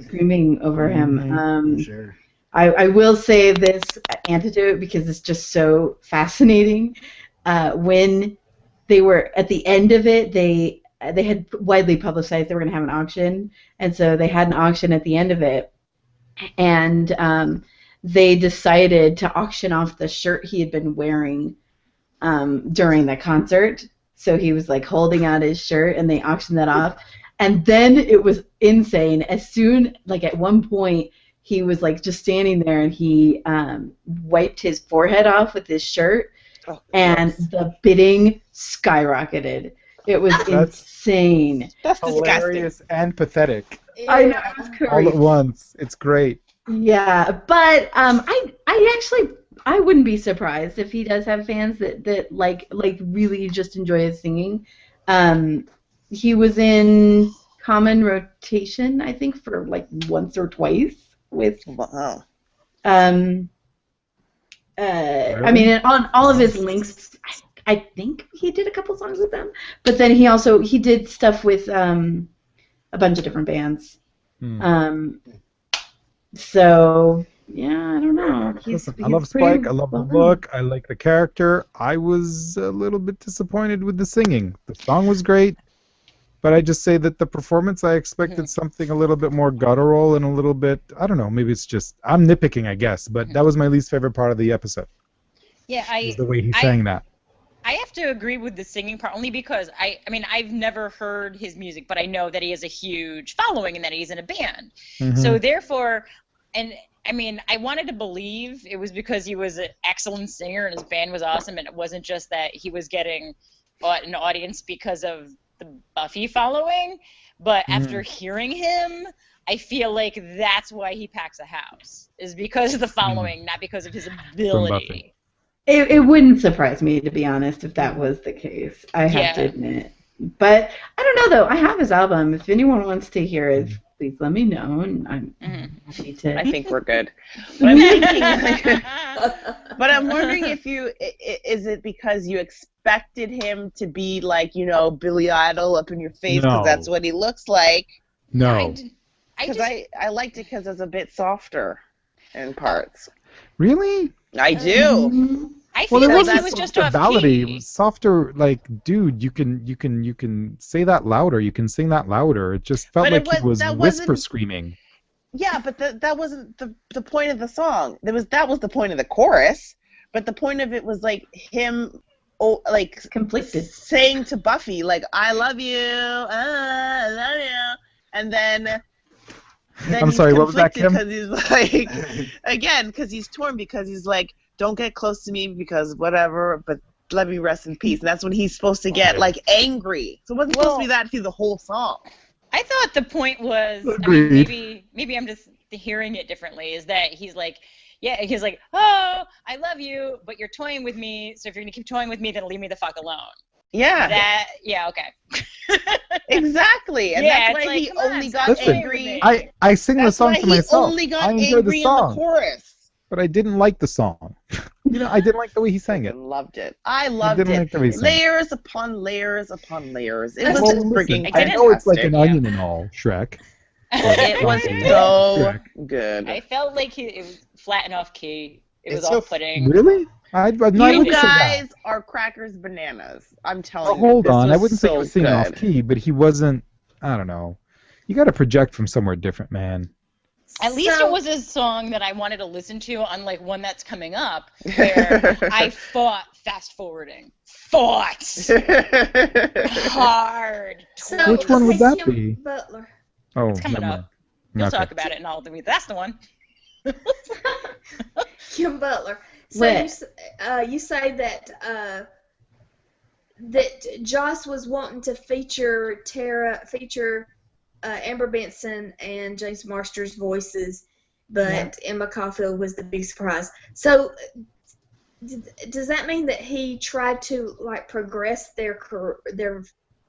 screaming over him. Sure. I will say this anecdote because it's just so fascinating. When they were at the end of it, they had widely publicized they were going to have an auction, and so they had an auction at the end of it, and they decided to auction off the shirt he had been wearing during the concert. So he was like holding out his shirt, and they auctioned that off. And then it was insane. As soon, like at one point, he was like just standing there, and he wiped his forehead off with his shirt, and the bidding skyrocketed. It was insane. That's disgusting. Hilarious and pathetic I know, it was all at crazy. once. It's great. Yeah, but I wouldn't be surprised if he does have fans that like really just enjoy his singing. He was in Common Rotation, I think, for like once or twice with. Wow. I mean, on all of his links, I think he did a couple songs with them. But then he did stuff with a bunch of different bands. So yeah, I don't know. Listen, I love Spike. I love the look. I like the character. I was a little bit disappointed with the singing. The song was great, but I just say that the performance, I expected something a little bit more guttural and a little bit, I don't know, maybe it's just, I'm nitpicking, I guess, but that was my least favorite part of the episode. Yeah, is the way he sang that. I have to agree with the singing part only because I mean I've never heard his music, but I know that he has a huge following and that he's in a band. So therefore, and I mean I wanted to believe it was because he was an excellent singer and his band was awesome, and it wasn't just that he was getting an audience because of the Buffy following. But after hearing him, I feel like that's why he packs a house, is because of the following, not because of his ability. It wouldn't surprise me, to be honest, if that was the case. I have to admit. But I don't know, though. I have his album. If anyone wants to hear it, please let me know, and I'm happy to. I think we're good. But I'm thinking, but I'm wondering if is it because you expected him to be like, you know, Billy Idol up in your face because that's what he looks like? No. Because I liked it because it's a bit softer in parts. Really? I do. I feel like he was just off key. It key. was softer, like, dude, you can say that louder. You can sing that louder. It just felt like he was whisper screaming. Yeah, but that wasn't the point of the song. That was the point of the chorus. But the point of it was like him conflicted, saying to Buffy like, "I love you, I love you," and then I'm he's sorry, what was that, conflicted Kim? because he's like, again, because he's torn because he's like, "Don't get close to me because whatever, but let me rest in peace." And that's when he's supposed to get like angry. So it wasn't supposed to be that through the whole song. I thought the point was, Agreed. I mean, maybe I'm just hearing it differently, is that he's like, oh, I love you, but you're toying with me, so if you're going to keep toying with me, then leave me the fuck alone. Yeah. Okay. Exactly. And Yeah, that's it's why like, he come on, only stop got playing angry. with me. I sing the That's song why to he myself. only got I enjoy the angry in the song, chorus. but I didn't like the song. I didn't like the way he sang it. Loved it. I loved didn't it. like the way he sang it. Layers upon layers upon layers. It Well, was Well, freaking listen, I fantastic. know it's like an Yeah. onion and all, Shrek. It was Donkey. so Shrek. good. I felt like it was flat and off key. It was It's so off-putting. Really? I wouldn't You say that. guys are crackers bananas. I'm Oh, telling you. hold This on. I was wouldn't say he so was singing off good. key, but he wasn't. I don't know. You got to project from somewhere different, man. At least So- it was a song that I wanted to listen to, unlike one that's coming up, where I fought fast-forwarding. Fought! Hard. So, Which one would that Kim be? Butler. Oh, It's coming never up. mind. We'll Okay. talk about it, and I'll do it. That's the one. Kim Butler. So What? you say that Joss was wanting to feature Amber Benson and James Marsters' voices, but Emma Caulfield was the big surprise. So does that mean that he tried to like progress their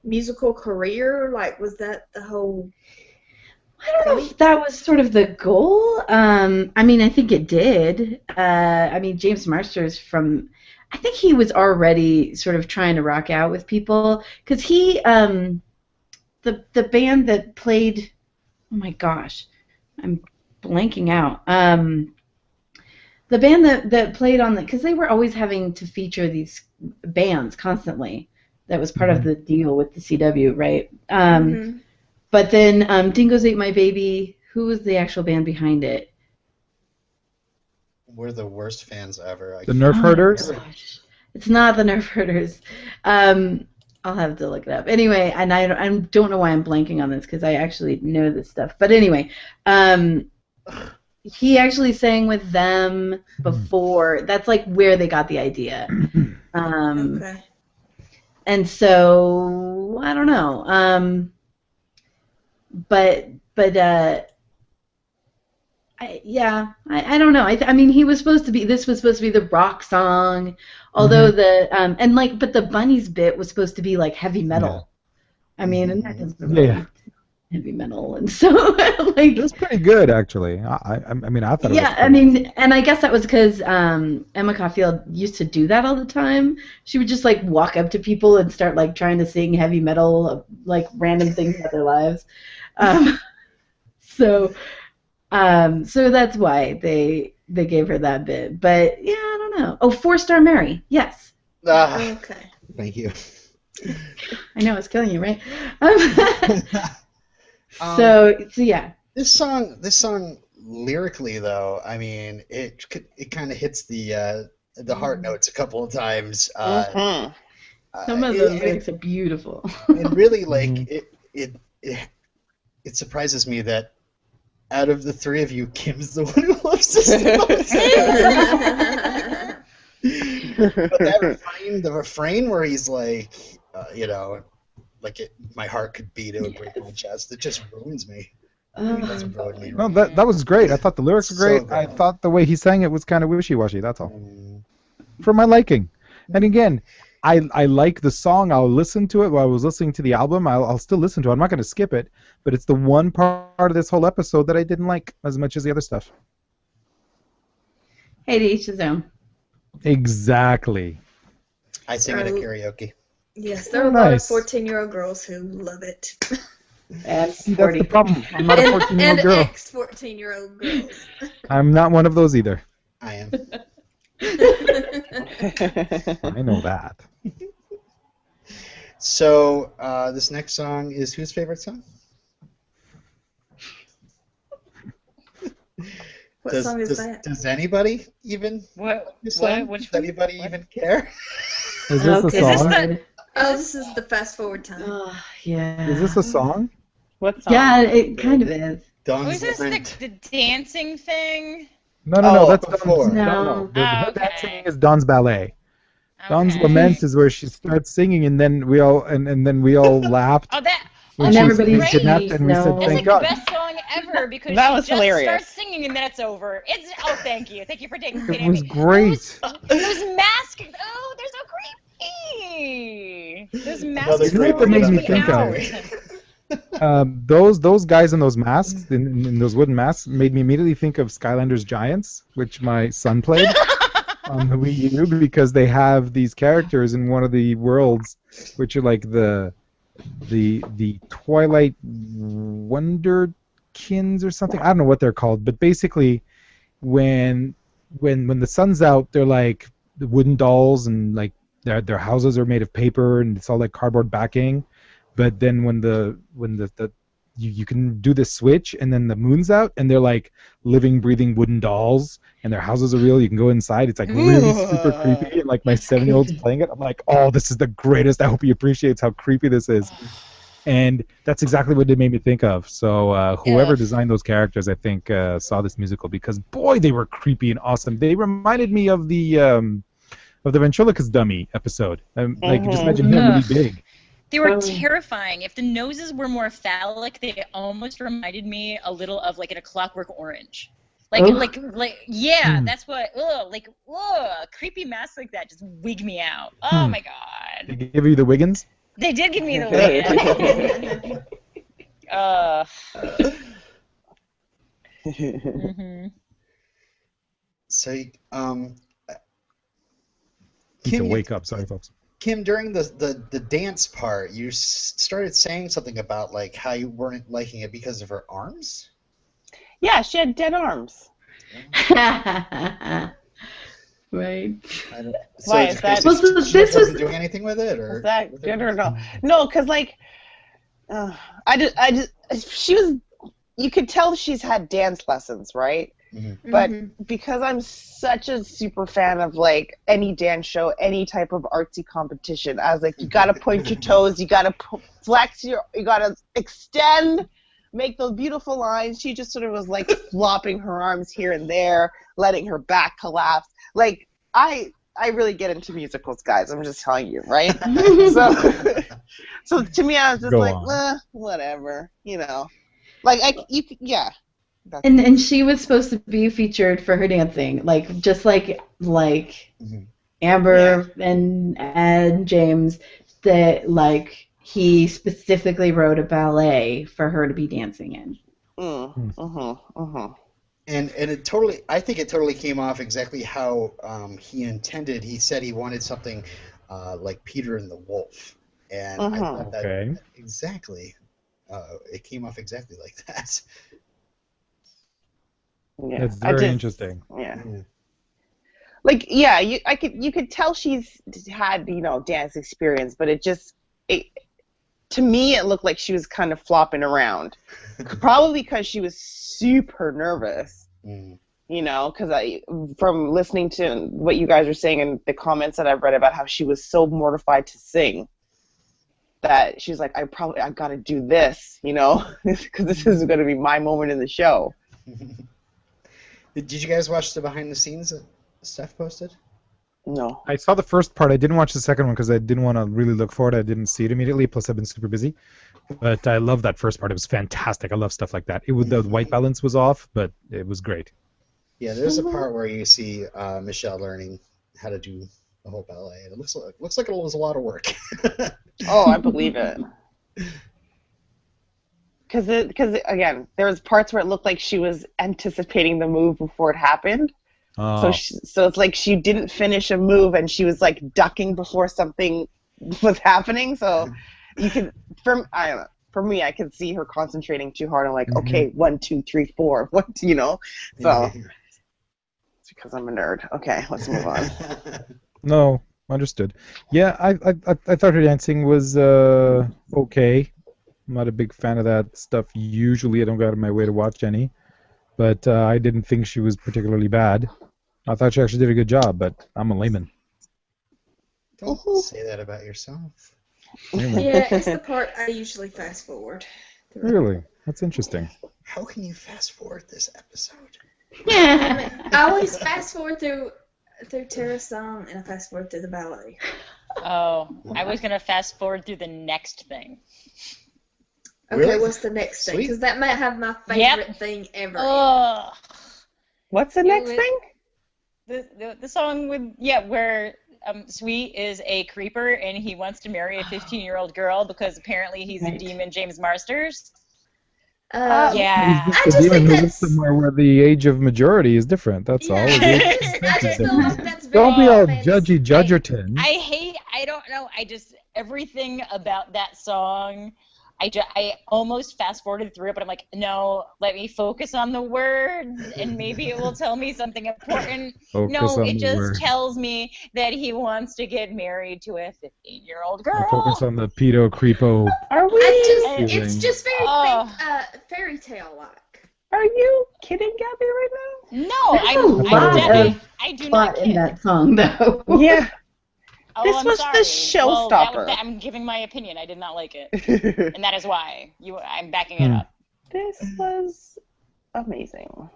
musical career? Like, was that the whole? I don't know if that was sort of the goal. I mean, I think it did. I mean, James Marsters I think he was already sort of trying to rock out with people because he, the band that played, oh my gosh, I'm blanking out. The band that played on because they were always having to feature these bands constantly. That was part of the deal with the CW, right? But then Dingoes Ate My Baby. Who was the actual band behind it? We're the worst fans ever. The Nerf Herders? Gosh. It's not the Nerf Herders. I'll have to look it up. Anyway, and I don't know why I'm blanking on this because I actually know this stuff. But anyway, he actually sang with them before. That's like where they got the idea. Okay. And so I don't know. But I don't know. I mean, he was supposed to be. This was supposed to be the rock song, although but the bunnies bit was supposed to be like heavy metal. Yeah. I mean, and that doesn't really heavy metal, and so like it was pretty good actually. I mean, I thought. Yeah, I mean, and I guess that was because Emma Caulfield used to do that all the time. She would just like walk up to people and start like trying to sing heavy metal, like random things about their lives. So that's why they gave her that bit. But yeah, I don't know. Oh, 4-Star Mary. Yes. Okay. Thank you. I know it's killing you, right? So yeah. This song lyrically though, I mean, it kind of hits the heart notes a couple of times. Some of the lyrics are beautiful. And really, like it surprises me that out of the three of you, Kim's the one who loves this the most. But the refrain where he's like, my heart could beat, it would break my chest. It just ruins me. It doesn't ruin me. No, that was great. I thought the lyrics were great. So I good. thought the way he sang it was kind of wishy-washy. That's all. For my liking. And again, I like the song. I'll listen to it while I was listening to the album. I'll still listen to it. I'm not going to skip it. But it's the one part of this whole episode that I didn't like as much as the other stuff. Hey, to each his own. Exactly. I sing it at karaoke. Yes, there are a lot of Nice. 14-year-old girls who love it. That's See, that's the problem. I'm not a 14-year-old and girl. ex-14-year-old girls. I'm not one of those either. I am. I know that. So this next song is whose favorite song? What song is that? Does anybody even? What? This song? Which Does anybody even care? Is this a Okay, Is this song? the- Oh, this is the fast forward time. Oh, yeah. Is this a song? What song? Yeah, it kind of is. Dawn's Was this Lament. the dancing thing? No, Oh, that's before. No. The Oh, her okay. dancing is Dawn's ballet. Dawn's Okay. lament is where she starts singing, and then we all laughed Oh, that. when And she was everybody being kidnapped, and we said, knows. That's "Thank like God." the best song ever because That she was just hilarious. starts singing and then it's over. Thank you for taking pity It on was me. great. Those masks. Oh, they're so creepy. Those masks Another You know what that great made me bit think about of? Those guys in those masks, in those wooden masks, made me immediately think of Skylanders Giants, which my son played on the Wii U, because they have these characters in one of the worlds, which are like the Twilight Wonderkins or something. I don't know what they're called, but basically, when the sun's out, they're like the wooden dolls, and like their houses are made of paper, and it's all like cardboard backing. But then when you can do the switch, and then the moon's out, and they're like living, breathing wooden dolls, and their houses are real. You can go inside. It's like really super creepy, and like my 7-year-old's playing it. I'm like, oh, this is the greatest. I hope he appreciates how creepy this is. And that's exactly what it made me think of. So whoever Ugh. designed those characters, I think, saw this musical, because boy, they were creepy and awesome. They reminded me of the ventriloquist dummy episode. Like, just imagine him really big. They were Totally. terrifying. If the noses were more phallic, they almost reminded me a little of like in A Clockwork Orange. Like, yeah, that's what. Creepy masks like that just wig me out. Oh my god. They give you the Wiggins? They did give me the wig. Mhm. So, Need to Kim, wake up. Sorry, folks. Kim, during the dance part, you started saying something about like how you weren't liking it because of her arms. Yeah, she had dead arms. Right. I don't, Why is that? Well, so She this wasn't was- doing anything with it, or Is that good or no? No, because like, she was. You could tell she's had dance lessons, right? Mhm. But because I'm such a super fan of like any dance show, any type of artsy competition, I was like, you gotta point your toes, you gotta flex you gotta extend, make those beautiful lines. She just sort of was like flopping her arms here and there, letting her back collapse. Like I really get into musicals, guys. I'm just telling you, right? So to me, I was just Go like, on. whatever, you know. Like yeah. And she was supposed to be featured for her dancing, like just like Mhm. Amber and James, that like he specifically wrote a ballet for her to be dancing in. And it totally, I think it totally came off exactly how he intended. He said he wanted something like Peter and the Wolf, and I thought that Okay. exactly. It came off exactly like that. Yeah. That's very interesting. Yeah. Yeah. Like yeah, you could tell she's had dance experience, but to me it looked like she was kind of flopping around, probably because she was super nervous. Mm. Because from listening to what you guys were saying and the comments that I've read about how she was so mortified to sing that she's like, I've got to do this, because this is going to be my moment in the show. Did you guys watch the behind the scenes that Steph posted? No. I saw the first part. I didn't watch the second one because I didn't want to really look for it. I didn't see it immediately. Plus, I've been super busy. But I love that first part. It was fantastic. I love stuff like that. The white balance was off, but it was great. Yeah, there's a part where you see Michelle learning how to do the whole ballet, and it looks like it was a lot of work. Oh, I believe it. Because again, there was parts where it looked like she was anticipating the move before it happened. Oh. So it's like she didn't finish a move and she was like ducking before something was happening. So you could, I don't know. For me, I could see her concentrating too hard on like, okay, 1, 2, 3, 4, what, So it's because I'm a nerd. Okay, let's move on. No, understood. Yeah, I thought her dancing was okay. I'm not a big fan of that stuff. Usually, I don't go out of my way to watch any, but I didn't think she was particularly bad. I thought she actually did a good job, but I'm a layman. Don't say that about yourself. Yeah, it's the part I usually fast forward. Really? That's interesting. How can you fast forward this episode? I always fast forward through Tara's song, and I fast forward through the ballet. Oh, I was gonna fast forward through the next thing. Okay, Really? what's the next thing? Sweet. Because that might have my favorite thing ever. Oh, What's the next thing? the song with where Sweet is a creeper and he wants to marry a 15-year-old girl because apparently he's a demon, James Marsters. Yeah. He's I just a just demon think who lives that's. somewhere where the age of majority is different. That's all. Yeah, The I age just is feel like different. that's very. Don't be all fantasy. judgy, I don't know. Everything about that song, I almost fast forwarded through it, but I'm like, no, let me focus on the words, and maybe it will tell me something important. Focus on It the just words. tells me that he wants to get married to a 15-year-old girl. Focus on the pedo creepo. Are we? It's just very Oh. fairy tale like. Are you kidding, Gabby, right now? No, There's a lot I do not Plot in kid. that song, though. Yeah. Oh, This I'm was sorry. the showstopper. I'm giving my opinion. I did not like it, and that is why I'm backing it up. This was amazing.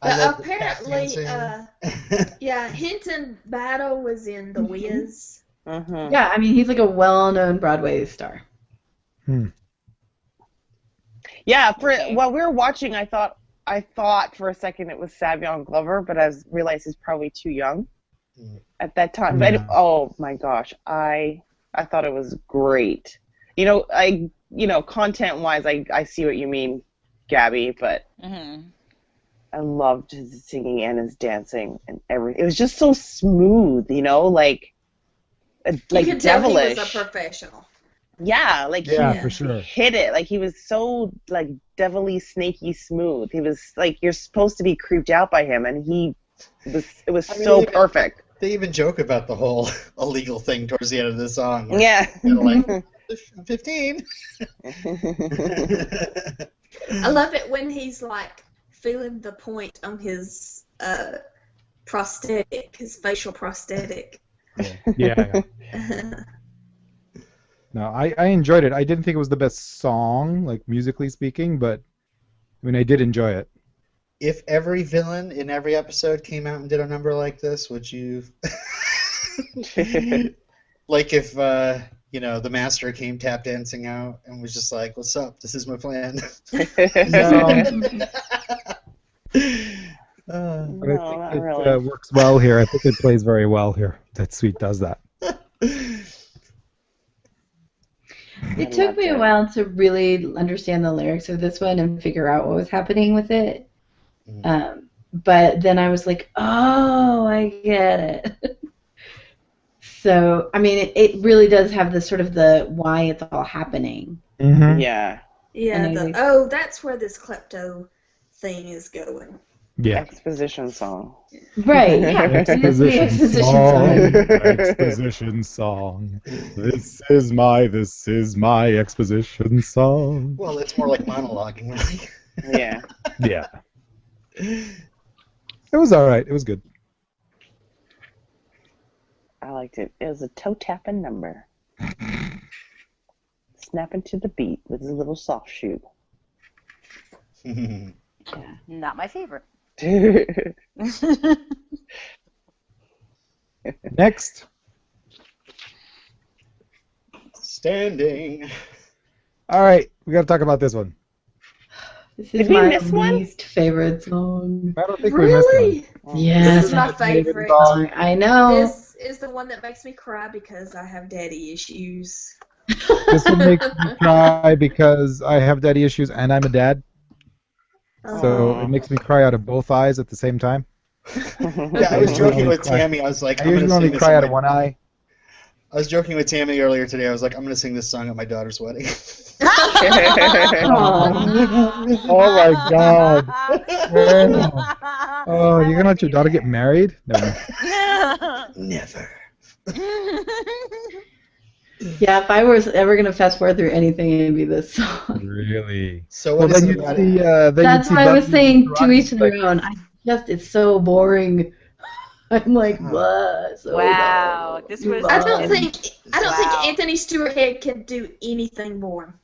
I love the tap Apparently, dancing. Hinton Battle was in The Wiz. Mm-hmm. Yeah, I mean, he's like a well-known Broadway star. Yeah, Okay. while we were watching, I thought for a second it was Savion Glover, but I realized he's probably too young at that time. Yeah. But oh my gosh, I thought it was great. Content-wise, I see what you mean, Gabby, but Mm-hmm. I loved his singing and his dancing and everything. It was just so smooth, like You could tell devilish. he was a professional. Yeah, like Yeah, he for sure. hit it. Like he was so like devilly, snaky smooth. He was like you're supposed to be creeped out by him, and it was so perfect. They even joke about the whole illegal thing towards the end of the song. where Yeah. they're like, 15. I love it when he's like feeling the point on his prosthetic, his facial prosthetic. Yeah. No, I enjoyed it. I didn't think it was the best song, like musically speaking, but I mean, I did enjoy it. If every villain in every episode came out and did a number like this, would you? Like if the master came tap dancing out and was just like, "What's up? This is my plan." But No, I not think really. it works well here. I think it plays very well here. That Sweet does that. It took me a while to really understand the lyrics of this one and figure out what was happening with it. But then I was like, oh, I get it. So, I mean, it really does have the sort of the why it's all happening. Mm-hmm. Yeah. Yeah, that's where this klepto thing is going. Yeah. Exposition song. Right, yeah. It is the exposition song. Exposition song. This is my exposition song. Well, it's more like monologuing, really. Yeah. Yeah. It was all right. It was good. I liked it. It was a toe-tapping number. Snapping to the beat with his little soft shoe. Not my favorite. Next. Standing. All right. We got to talk about this one. This Did is we my miss one? least favorite song. I don't think Really? we missed one. Yes, This is my favorite. song. I know. This is the one that makes me cry because I have daddy issues. This one makes me cry because I have daddy issues and I'm a dad. So it makes me cry out of both eyes at the same time. Yeah, I was joking with Tammy. I was like, I I'm usually gonna only sing this cry at out of my- one eye. I was joking with Tammy earlier today. I was like, I'm going to sing this song at my daughter's wedding. Oh my god. Oh, you're gonna let your daughter get married? No. Never. Yeah, if I was ever going to fast forward through anything, it'd be this song. Really? So Well, what is then it you'd about see. it? Then That's you'd see why I was Buffy saying to Rocky, each their own. It's so boring. I'm like, what? So Wow, no. this was. I don't think Wow. Anthony Stewart Head could do anything more.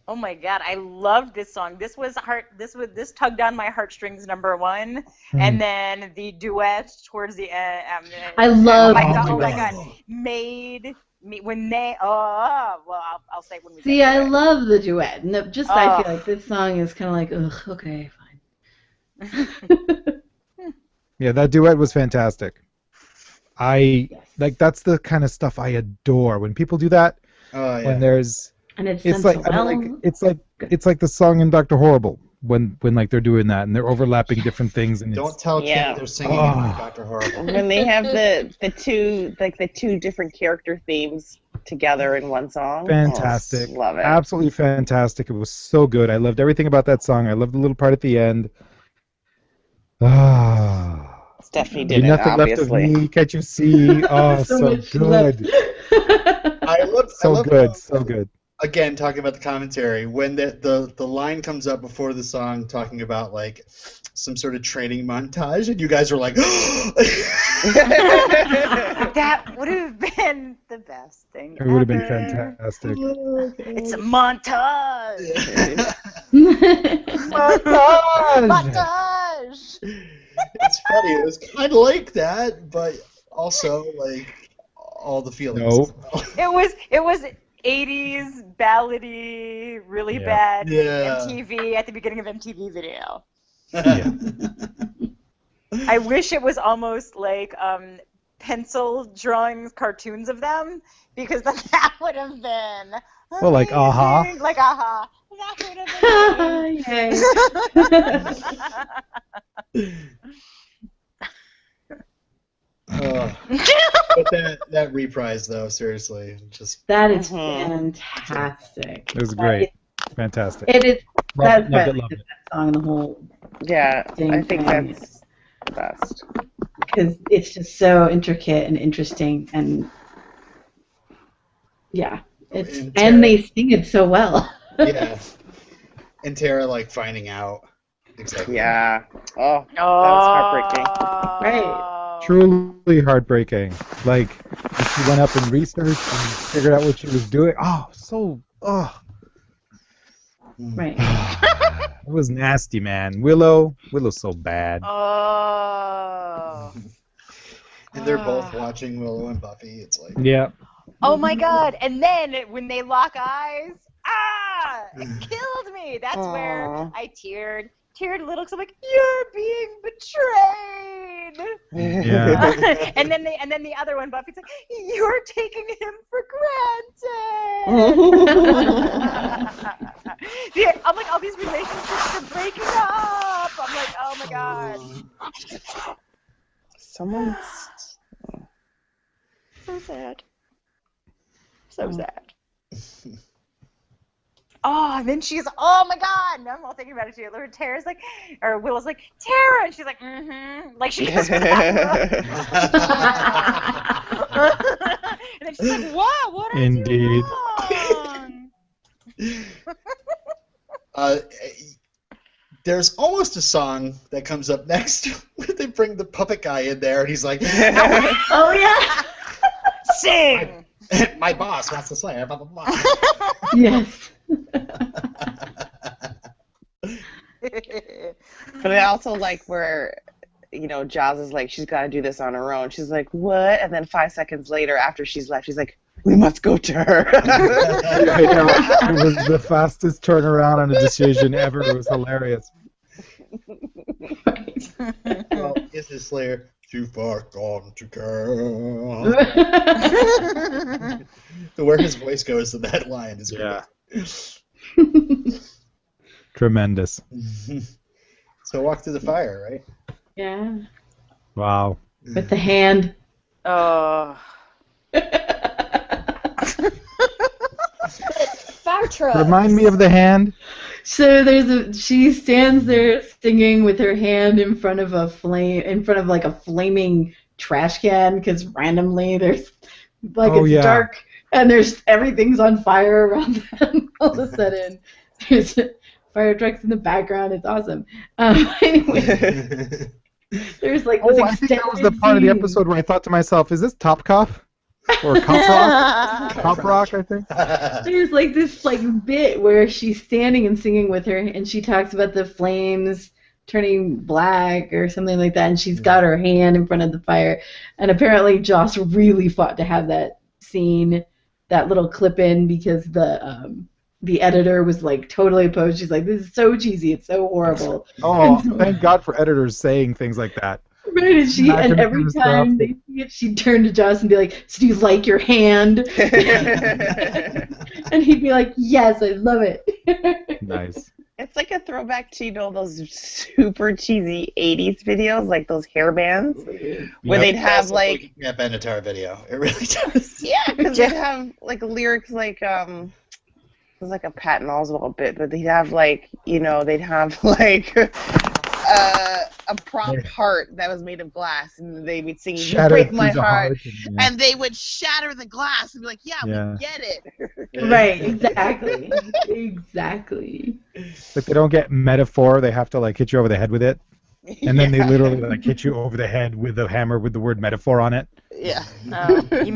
Oh my God, I loved this song. This was this tugged on my heartstrings, number one, and then the duet towards the end. I Oh love my the God! Oh my duet. God! Made me when they. Oh well, I'll say it when we See, get to I it. love the duet. And I Oh. feel like this song is kind of like, ugh, okay, fine. Yeah, that duet was fantastic. Yes. That's the kind of stuff I adore when people do that. Oh yeah. When there's And it's it's done like so well. it's like the song in Dr. Horrible when like they're doing that and they're overlapping different things and Don't it's tell Yeah. Tim they're singing Oh. in Dr. Horrible. When they have the two different character themes together in one song. fantastic. Oh, love it. Absolutely fantastic. It was so good. I loved everything about that song. I loved the little part at the end. Ah. Stephanie Be did it, nothing obviously. left of me, can't you see? Oh, So so much left. good. I love So good. Again, talking about the commentary, when the line comes up before the song talking about like some sort of training montage, and you guys were like, That would have been the best thing. It would have been ever. fantastic. It's a montage. Montage! Montage. It's funny. It was kind of like that, but also like all the feelings. No. It was 80s ballady, really Yeah. bad Yeah. MTV at the beginning of MTV Video. Yeah. I wish it was almost like pencil drawings, cartoons of them, because then that would have been Well, like Aha. amazing. Like Aha. That would have been But that reprise though, seriously, just That is Mhm. fantastic. It was great. Fantastic. It is. That's Loved probably the it. best song in the whole Yeah, thing. I think that's the best. Because it's just so intricate and interesting, and yeah, and they sing it so well. yeah. And Tara like finding out exactly. Yeah. Oh, that was heartbreaking. Right. Truly heartbreaking. Like, she went up and researched and figured out what she was doing. Right. It was nasty, man. Willow's so bad. Oh. And they're both watching Willow and Buffy. It's like Yeah. Oh my God! And then when they lock eyes, it killed me. That's where Aw. I teared a little because I'm like, you're being betrayed. Yeah. and then the other one, Buffy's like, you're taking him for granted. Yeah, I'm like, all these relationships are breaking up. I'm like, oh my God. Someone's. So sad. So sad. Oh, and then she's, oh my God. Now I'm all thinking about it too. Tara's like, or Willow's like, Tara. And she's like, mm-hmm. Like she just and then she's like, what? What did Indeed. I do wrong? there's almost a song that comes up next where they bring the puppet guy in there, and he's like, Oh yeah. Sing. my boss wants to say blah blah blah. Yes. But I also like where, Jaws is like, she's got to do this on her own. She's like, what? And then 5 seconds later, after she's left, she's like, we must go to her. I know. It was the fastest turnaround on a decision ever. It was hilarious. Well, is this Slayer too far gone to go? Where his voice goes in that line is great. Yeah. Tremendous. So walk through the fire, right? Yeah. Wow. With the hand. Oh. Fire truck. Remind me of the hand. So she stands there singing with her hand in front of like a flaming trash can, because randomly there's it's dark and everything's on fire around them. All of a sudden there's fire trucks in the background. It's awesome. Anyway, There's like this Oh, I think that was the part of the episode where I thought to myself, is this Top Cop? Or Cop Rock? Cop Rock, I think. There's like this like bit where she's standing and singing with her, and she talks about the flames turning black or something like that, and she's got her hand in front of the fire. And apparently Joss really fought to have that scene, that little clip in, because the editor was like totally opposed. She's like, this is so cheesy, it's so horrible. Oh, thank God for editors saying things like that. Right, and every time they see it, she'd turn to Joss and be like, so do you like your hand? And he'd be like, yes, I love it. Nice. It's like a throwback to, those super cheesy 80s videos, like those hair bands, where they'd have like... Yeah, Benatar video. It really does. Yeah, because they'd have like lyrics like, it was like a Patton Oswalt bit, but they'd have like, they'd have like... a prop heart that was made of glass, and they would sing "You Break My Heart," and they would shatter the glass and be like, "Yeah, we get it." Right, exactly, exactly. Like they don't get metaphor; they have to like hit you over the head with it, and then they literally like hit you over the head with a hammer with the word metaphor on it. Yeah. You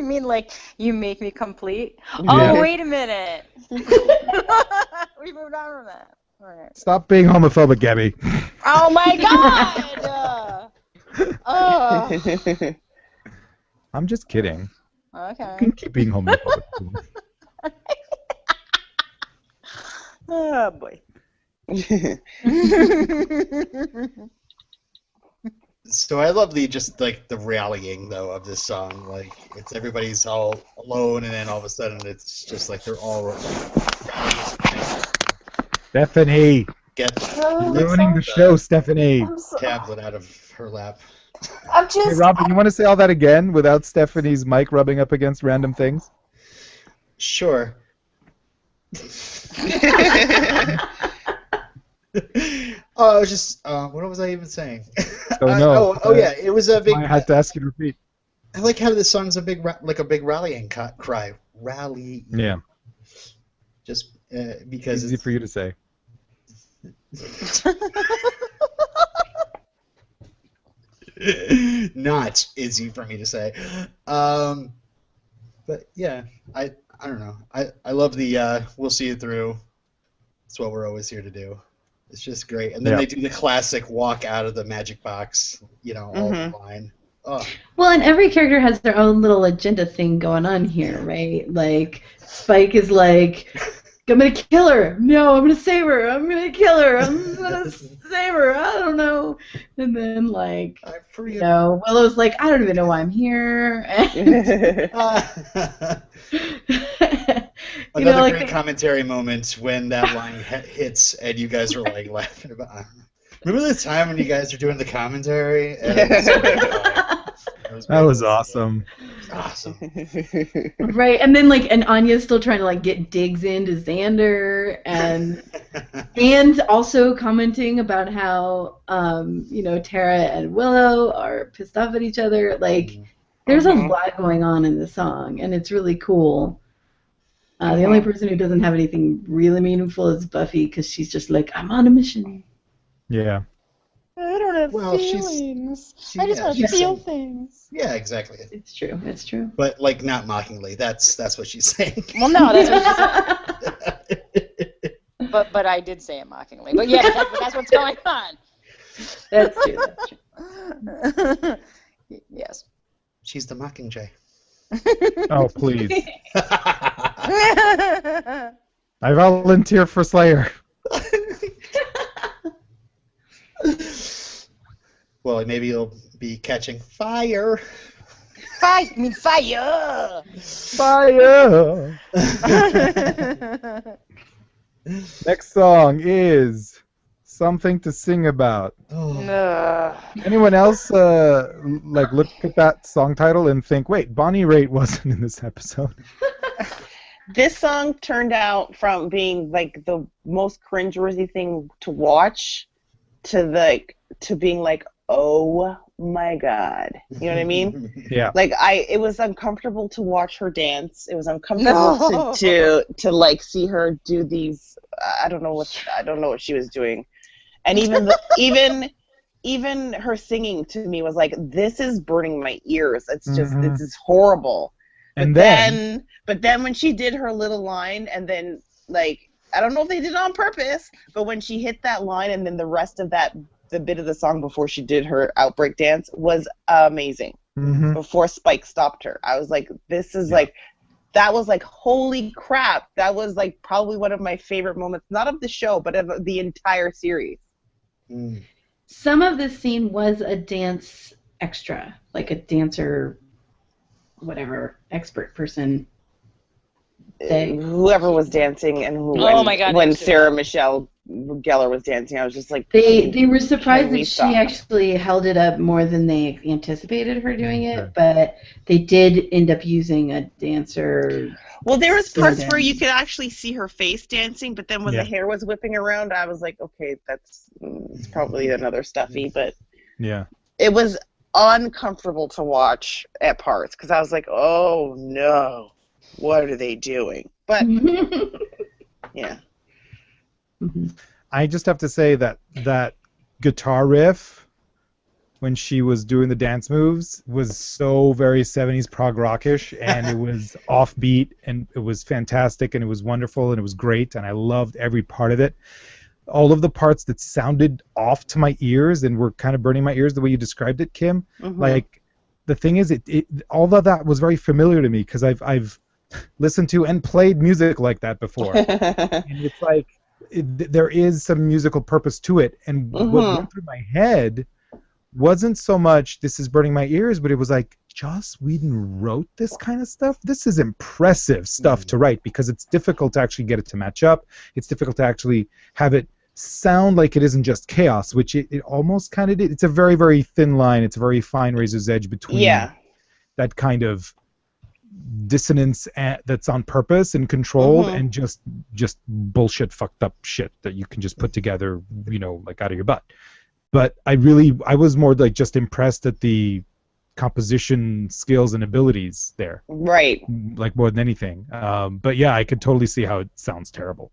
mean like you make me complete? Oh, wait a minute. We moved on from that. Right. Stop being homophobic, Gabby. Oh my God! I'm just kidding. Okay. You can keep being homophobic. Oh boy. So I love the rallying though of this song. Like it's everybody's all alone, and then all of a sudden it's just like they're all. Stephanie! Ruining the show, Stephanie! Tablet out of her lap. I'm just. Hey, Robin, you want to say all that again without Stephanie's mic rubbing up against random things? Sure. I was just. What was I even saying? Oh no! Yeah, it was a big. I had to ask you to repeat. I like how this song's a big rallying cry. Rally. Yeah. Just because easy for you to say. Not easy for me to say. But yeah, I don't know. I love the we'll see it through. It's what we're always here to do. It's just great. And then they do the classic walk out of the magic box, all the line. Oh. Well, and every character has their own little agenda thing going on here, right? Like, Spike is like, I'm going to kill her. No, I'm going to save her. I'm going to kill her. I'm going to save her. I don't know. And then, like, Willow's like, I don't even know why I'm here. Another great commentary moment when that line hits and you guys were like laughing about. Remember the time when you guys were doing the commentary? That was awesome. Awesome. Right, and then and Anya's still trying to get digs into Xander, and also commenting about how Tara and Willow are pissed off at each other. There's a lot going on in the song, and it's really cool. The only person who doesn't have anything really meaningful is Buffy, because she's just like, I'm on a mission. Yeah. I don't have feelings. I just want to feel things. Yeah, exactly. It's true. It's true. But not mockingly. That's what she's saying. Well, no, that's what she said. But I did say it mockingly. But yeah, that's what's going on. That's true. That's true. Yes. She's the Mockingjay. Oh, please. I volunteer for Slayer. Well, maybe he'll be catching fire. Fire! I mean fire! Fire! Next song is Something to Sing About. Oh. Anyone else look at that song title and think, wait, Bonnie Raitt wasn't in this episode? This song turned out from being the most cringeworthy thing to watch to being oh my God. You know what I mean? Yeah. It was uncomfortable to watch her dance. It was uncomfortable to see her do these I don't know what she was doing. And even her singing to me was like, this is burning my ears. It's just this is horrible. And but then when she did her little line, and then like I don't know if they did it on purpose, but when she hit that line and then the rest of the bit of the song before she did her outbreak dance was amazing. Before Spike stopped her, I was like, this is like, that was like, holy crap. That was like probably one of my favorite moments, not of the show, but of the entire series. Some of this scene was a dance extra, like a dancer, whatever, expert person. Whoever was dancing and when Sarah Michelle Gellar was dancing, I was just like, they were surprised that she actually held it up more than they anticipated her doing it, but they did end up using a dancer. Well, there was parts where you could actually see her face dancing, but then when the hair was whipping around, I was like, okay, it's probably another stuffy, but it was uncomfortable to watch at parts because I was like, oh no. What are they doing? But yeah. I just have to say that guitar riff when she was doing the dance moves was so very 70s prog rockish, and it was offbeat, and it was fantastic, and it was wonderful, and it was great, and I loved every part of it. All of the parts that sounded off to my ears and were kind of burning my ears the way you described it, Kim, like the thing is, all of that was very familiar to me because I've listened to and played music like that before. And it's like there is some musical purpose to it, and what went through my head wasn't so much this is burning my ears, but it was like Joss Whedon wrote this kind of stuff. This is impressive stuff to write because it's difficult to actually get it to match up. It's difficult to actually have it sound like it isn't just chaos, which it almost kind of did. It's a very, very thin line. It's a very fine razor's edge between that kind of dissonance that's on purpose and controlled and just bullshit fucked up shit that you can just put together, like out of your butt. But I was more like just impressed at the composition skills and abilities there, right? Like more than anything. But yeah, I could totally see how it sounds terrible,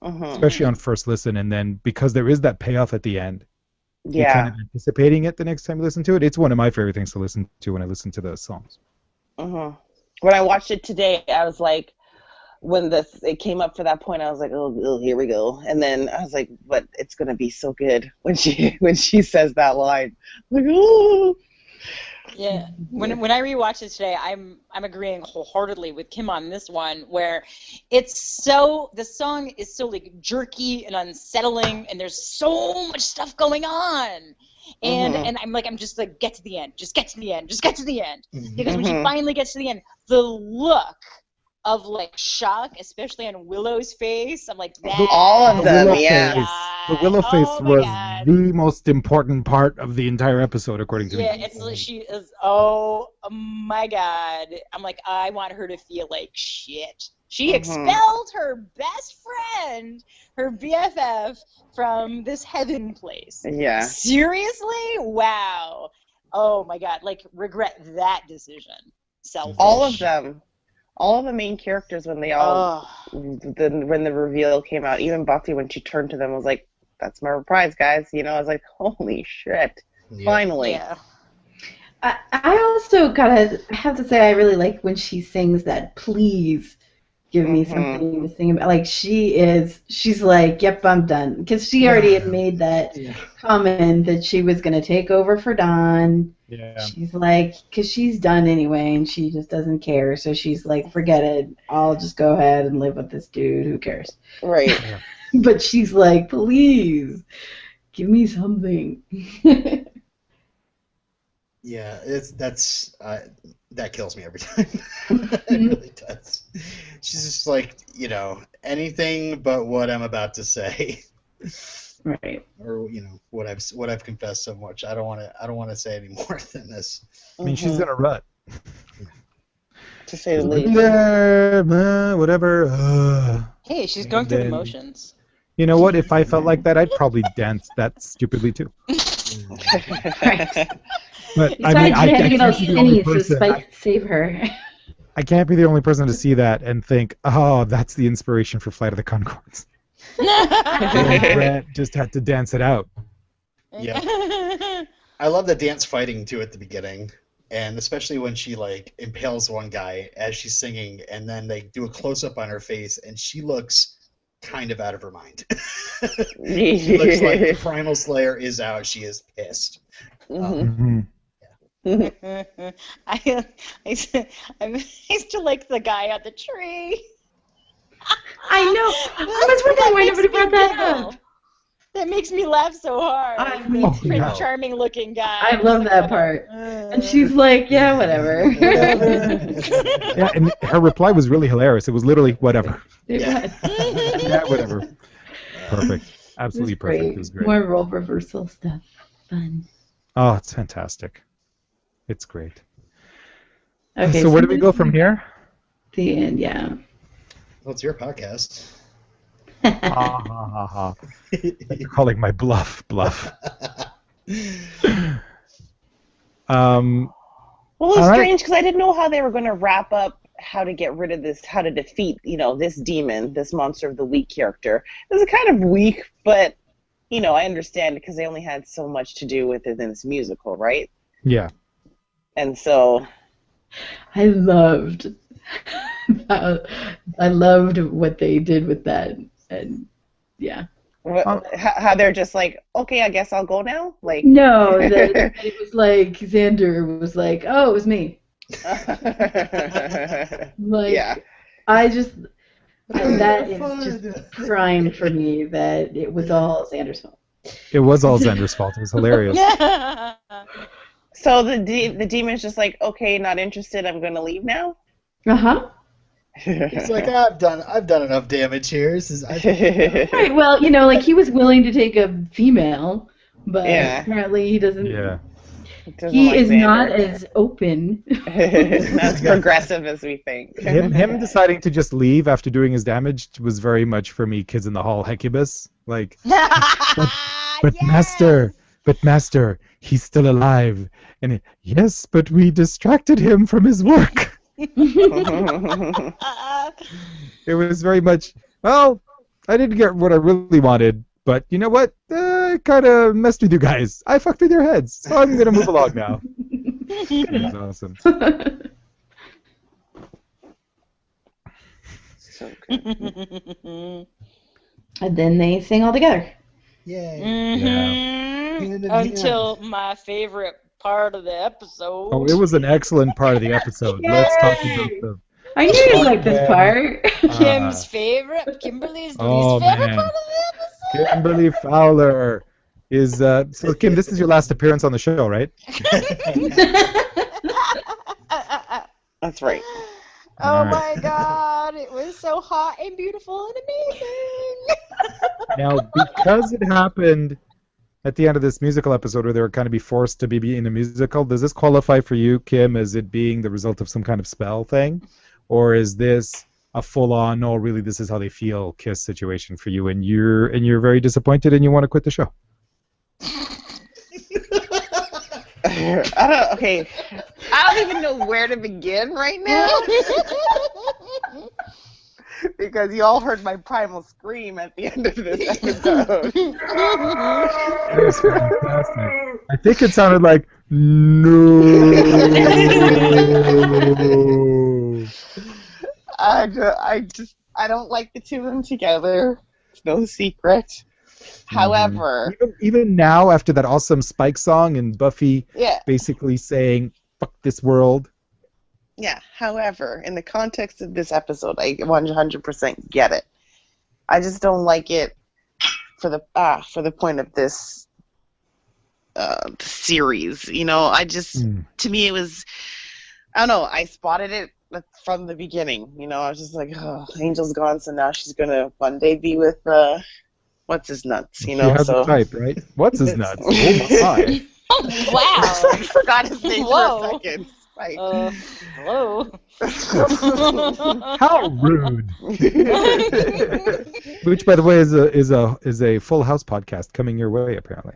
especially on first listen, and then because there is that payoff at the end. You're kind of anticipating it the next time you listen to it. It's one of my favorite things to listen to when I listen to the songs. When I watched it today, I was like, when it came up for that point, I was like, oh, here we go. And then I was like, but it's gonna be so good when she says that line. I'm like, oh. Yeah. When I rewatched it today, I'm agreeing wholeheartedly with Kim on this one, where the song is so like jerky and unsettling, and there's so much stuff going on. And I'm just like, get to the end, just get to the end, just get to the end. Because when she finally gets to the end, the look of like shock, especially on Willow's face, I'm like, that. All of them, The Willow face was the most important part of the entire episode, according to me. Yeah, she is. Oh my God! I'm like, I want her to feel like shit. She expelled her best friend, her BFF, from this heaven place. Yeah. Seriously? Wow. Oh my God! Like, regret that decision. Selfish. All of them. All of the main characters, when when the reveal came out, even Buffy, when she turned to them, was like, that's my reprise, guys. I was like, holy shit. Finally. Yeah. I also have to say I really like when she sings that please give me something to sing about. Like she's like, yep, I'm done. Because she already had made that comment that she was going to take over for Dawn. Yeah. She's like, because she's done anyway, and she just doesn't care. So she's like, forget it. I'll just go ahead and live with this dude. Who cares? Right. But she's like, please, give me something. Yeah, that kills me every time. It really does. She's just like, anything but what I'm about to say. Right. Or what I've confessed so much. I don't want to say any more than this. I mean, she's in a rut. To say the least. Whatever. Hey, she's going through the motions. You know what? If I felt like that, I'd probably dance that stupidly too. Right. But I mean, I can't be the only person. Save her. I can't be the only person to see that and think, oh, that's the inspiration for Flight of the Conchords. Brett just had to dance it out. Yeah. I love the dance fighting too at the beginning, and especially when she like impales one guy as she's singing, and then they do a close up on her face, and she looks kind of out of her mind. She looks like the Primal Slayer is out. She is pissed. I used to like the guy at the tree. I know. I was wondering why nobody brought that up. That makes me laugh so hard. Me too. Prince Charming looking guy. I love that part. And she's like, yeah, whatever. Yeah, and her reply was really hilarious. It was literally whatever. Yeah. Yeah, whatever. Perfect. Absolutely perfect. It was great. More role reversal stuff. Fun. Oh, it's fantastic. It's great. Okay, so where do we go from here? The end, yeah. Well, it's your podcast. Ha ha ha ha. You're calling my bluff. Well, it was All right. strange because I didn't know how they were going to wrap up how to get rid of this, how to defeat, this demon, this monster of the week character. It was kind of weak, but, I understand because they only had so much to do with it in this musical, right? Yeah. And so... I loved what they did with that. And, yeah. How they're just like, okay, I guess I'll go now? Like No, it was like Xander was like, oh, it was me. Like, yeah. That is just prime for me that it was all Xander's fault. It was all Xander's fault. It was hilarious. So the demon's just like, okay, not interested, I'm going to leave now? Uh-huh. It's like I've done enough damage here. Right, well, like he was willing to take a female, but apparently he doesn't. Yeah. He like is Xander. not as open. Not as progressive as we think. Him deciding to just leave after doing his damage was very much for me, Kids in the Hall Hecubus. Like, but Master, he's still alive. And yes, but we distracted him from his work. It was very much, well, I didn't get what I really wanted, but you know what? I kind of messed with you guys. I fucked with your heads, so I'm going to move along now. It was awesome. So good. And then they sing all together. Yay. Until my favorite part of the episode. Oh, it was an excellent part of the episode. Let's talk about the... I knew you liked this part. Kim's favorite, Kimberly's Oh, least favorite man. part of the episode. Kimberly Fowler is... so, Kim, this is your last appearance on the show, right? That's right. Oh All right. my God! It was so hot and beautiful and amazing. Now, because it happened at the end of this musical episode where they were kind of be forced to be in a musical, does this qualify for you, Kim, as it being the result of some kind of spell thing? Or is this a full-on, no, really, this is how they feel kiss situation for you, and you're very disappointed and you want to quit the show? I don't even know where to begin right now. Because you all heard my primal scream at the end of this episode. That was fantastic. I think it sounded like, no. I don't like the two of them together. It's no secret. However, even now, after that awesome Spike song and Buffy basically saying, fuck this world. Yeah, however, in the context of this episode, I 100% get it. I just don't like it for the point of this series. To me it was, I don't know, I spotted it from the beginning. I was just like, oh, Angel's gone, so now she's going to one day be with, what's his nuts, She has a type, right? What's his nuts? Oh my. Wow. I forgot his name for a second. Like, hello. How rude! Which, by the way, is a Full House podcast coming your way, apparently.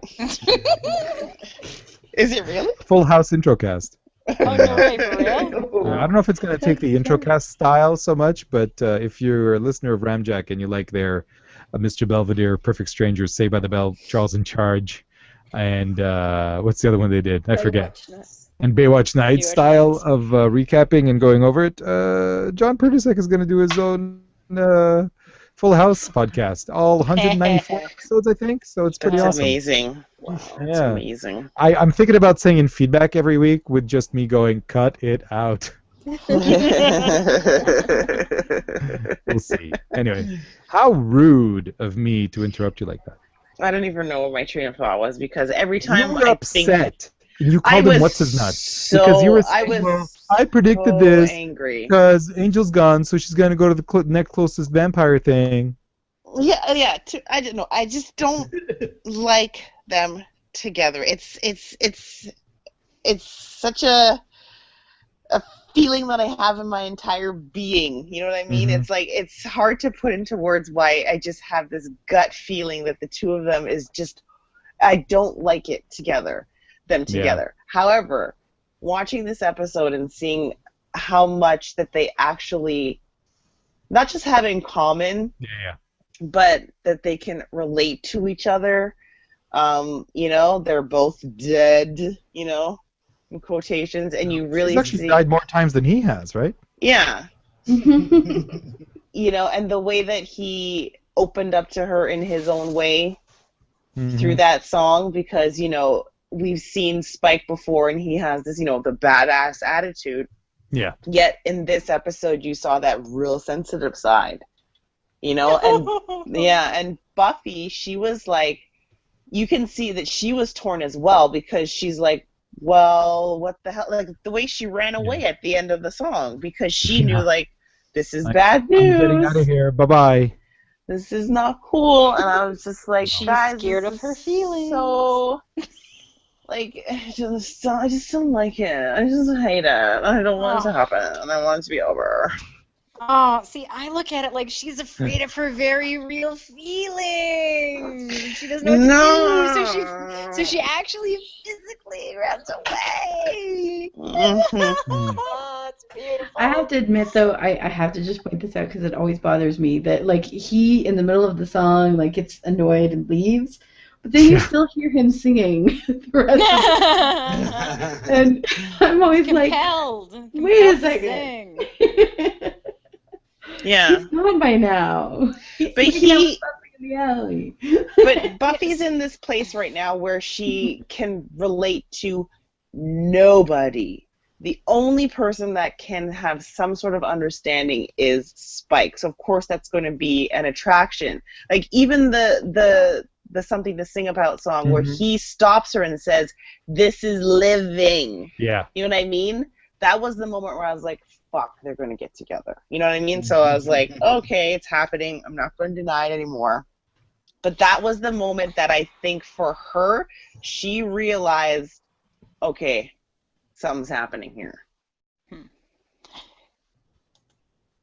Is it really? Full House introcast. Oh, no way, for real? I don't know if it's going to take the introcast style so much, but if you're a listener of Ramjack and you like their Mr. Belvedere, Perfect Strangers, Saved by the Bell, Charles in Charge, and what's the other one they did? I forget. Baywatch. And Baywatch Nights Baywatch style Nights. of recapping and going over it. John Pertusek is going to do his own Full House podcast, all 194 episodes, I think. So it's pretty That's awesome. amazing. Wow, that's Yeah. amazing. I'm thinking about sending feedback every week with just me going, cut it out. We'll see. Anyway, how rude of me to interrupt you like that. I don't even know what my train of thought was because every You time were I upset. think And you I called him was what's his nuts. so Because you were I saying, was well, I predicted so this angry. because Angel's gone, so she's going to go to the next closest vampire thing. Yeah. I don't know. I just don't like them together. It's such a feeling that I have in my entire being. You know what I mean? Mhm. It's like it's hard to put into words why I just have this gut feeling that the two of them is just I don't like it them together. However, watching this episode and seeing how much that they actually not just have in common, Yeah. but that they can relate to each other. They're both dead, in quotations, and you really He's actually see, died more times than he has, right? yeah, and the way that he opened up to her in his own way through that song, because we've seen Spike before, and he has this, the badass attitude. Yeah. Yet in this episode, you saw that real sensitive side, and and Buffy, she was like, you can see that she was torn as well because she's like, well, what the hell? Like the way she ran away at the end of the song because she knew like this is bad news. I'm getting out of here. Bye-bye. This is not cool, and I was just like, She's guys, scared this of her is feelings. So, like, I just don't like it. I just hate it. I don't want it to happen, and I want it to be over. Oh, see, I look at it like she's afraid of her very real feelings. She doesn't know what to do, so she actually physically runs away. It's beautiful. I have to admit, though, I have to just point this out because it always bothers me that, like, he, in the middle of the song, like, gets annoyed and leaves, but then you still hear him singing the rest of it. And I'm always compelled. wait a to second. sing. Yeah. He's gone by now. But He was something in the alley. But Buffy's in this place right now where she can relate to nobody. The only person that can have some sort of understanding is Spike. So of course that's going to be an attraction. Like even the Something to Sing About song where he stops her and says, "This is living." Yeah. You know what I mean? That was the moment where I was like, fuck, they're going to get together. You know what I mean? So I was like, okay, it's happening. I'm not going to deny it anymore. But that was the moment that I think for her, she realized, okay, something's happening here.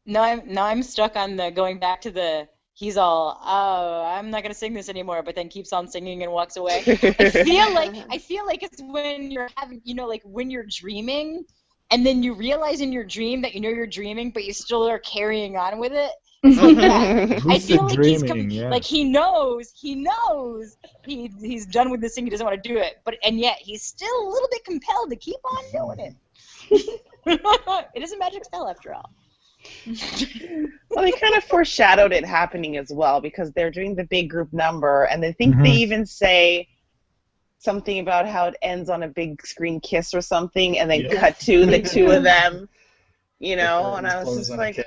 Now I'm stuck on the going back to the he's all, oh, I'm not gonna sing this anymore, but then keeps on singing and walks away. I feel like it's when you're having, like when you're dreaming, and then you realize in your dream that you're dreaming, but you still are carrying on with it. It's like that. I feel like like he knows he's done with this thing. He doesn't want to do it, and yet he's still a little bit compelled to keep on doing it. It is a magic spell after all. Well, they kind of foreshadowed it happening as well because they're doing the big group number, and I think they even say something about how it ends on a big screen kiss or something, and then cut to the two of them, and I was just like,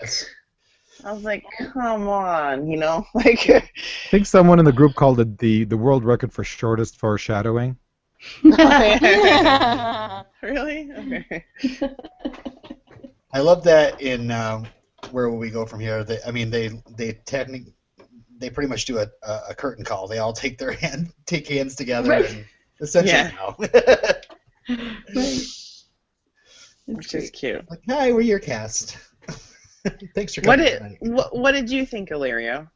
come on, like. I think someone in the group called it the world record for shortest foreshadowing. Really? Okay. I love that in Where Will We Go From Here? They pretty much do a curtain call. They all take hands together and essentially now. Which is cute. Like, hi, we're your cast. Thanks for coming. What did you think, Illyrio?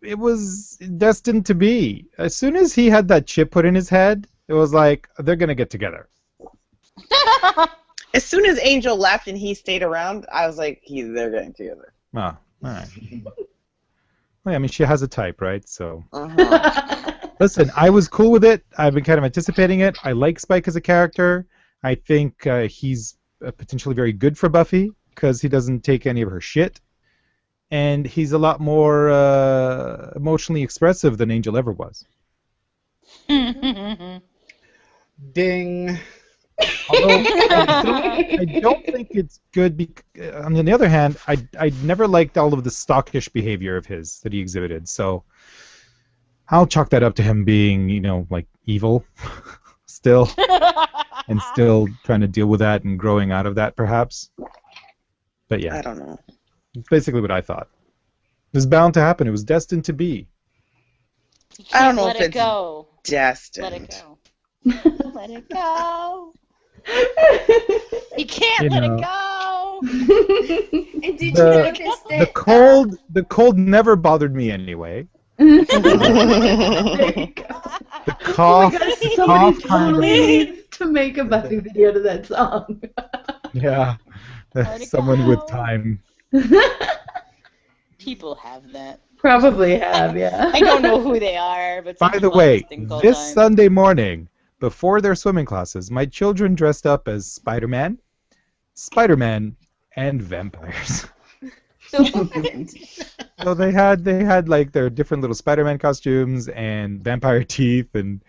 It was destined to be. As soon as he had that chip put in his head, it was like they're gonna get together. As soon as Angel left and he stayed around, I was like, they're getting together. Oh, All right. Well, I mean, she has a type, right? So. Uh-huh. Listen, I was cool with it. I've been kind of anticipating it. I like Spike as a character. I think he's potentially very good for Buffy because he doesn't take any of her shit. And he's a lot more emotionally expressive than Angel ever was. Ding. Although I don't think it's good. On the other hand, I never liked all of the stockish behavior of his that he exhibited. So I'll chalk that up to him being, like evil still, and still trying to deal with that and growing out of that, perhaps. But yeah, I don't know. it's basically what I thought. It was bound to happen. It was destined to be. I don't know let if it it's go. destined. Let it go. Let it go. You can't You let know. it go. And did you notice that? The cold never bothered me anyway. There you go. The Oh cough, my gosh, the somebody cough kind of. totally needs to make a Buffy video to that song. Yeah, Let it someone with go. time. People have that. Probably have, yeah. I don't know who they are, but some By the people have way, this thing called this time. Sunday morning, before their swimming classes, my children dressed up as Spider-Man, and vampires. So they had like their different little Spider-Man costumes and vampire teeth, and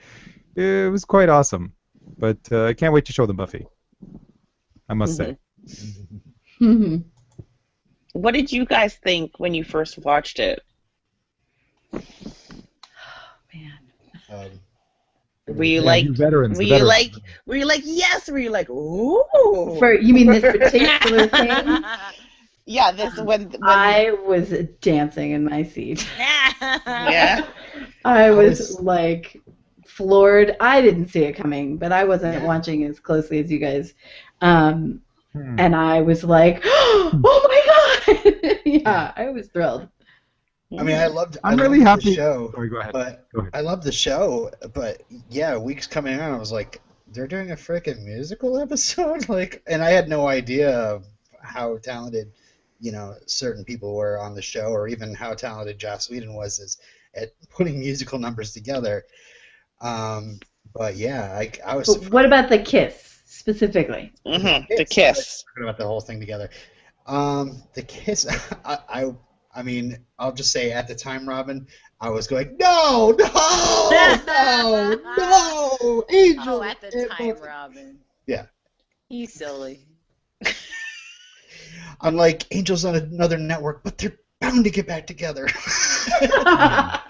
it was quite awesome. But I can't wait to show them Buffy. I must say. Mhm. What did you guys think when you first watched it? Man. Were you Yeah, like, you veterans, were the you veterans. like, were you like yes? Were you like ooh? You mean this particular thing? Yeah, this when I was dancing in my seat. yeah. I was like floored. I didn't see it coming, but I wasn't watching as closely as you guys. And I was like, oh my god! Yeah, I was thrilled. I mean, I'm really happy. The show. Sorry, go ahead. But Go ahead. I love the show, but yeah, weeks coming on, I was like, they're doing a freaking musical episode, like, and I had no idea how talented, certain people were on the show, or even how talented Joss Whedon was at putting musical numbers together. But yeah, I was. But what about the kiss specifically? The kiss. Talking about the whole thing together. The kiss. I mean, I'll just say at the time, Robin, I was going, no, Angel. Oh, at the time, Robin. Yeah. He's silly. I'm like, Angel's on another network, but they're bound to get back together.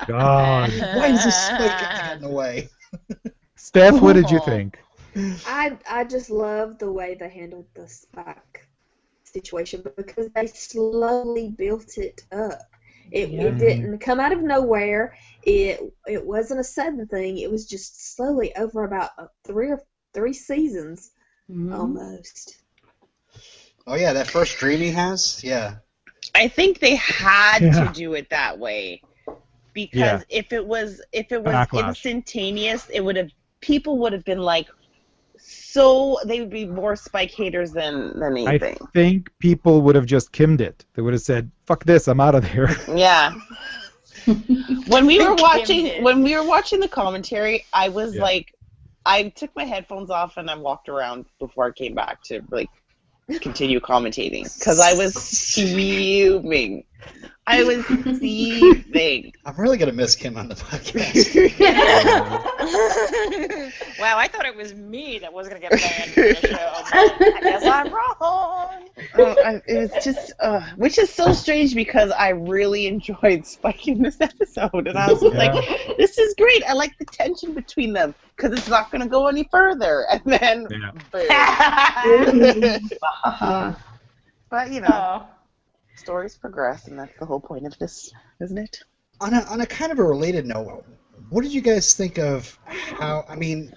God. Why is this Spike getting in the way? Steph, what did you think? I just love the way they handled the Spike situation because they slowly built it up. It didn't come out of nowhere. It wasn't a sudden thing. It was just slowly over about three seasons almost. Oh yeah, that first dream he has. Yeah. I think they had to do it that way because if it was Backlash. instantaneous, people would have been like, they would be more Spike haters than anything. I think people would have just kimmed it. They would have said, "Fuck this, I'm out of here." Yeah. When we were watching the commentary, I was like, I took my headphones off and I walked around before I came back to like continue commentating because I was fuming. I was seething. I'm really gonna miss Kim on the podcast. Wow, I thought it was me that was going to get banned from the show. I guess I'm wrong. It was just, which is so strange because I really enjoyed Spike in this episode, and I was just like, "This is great. I like the tension between them because it's not going to go any further." And then, but stories progress, and that's the whole point of this, isn't it? On a kind of a related note, what did you guys think of how? I mean,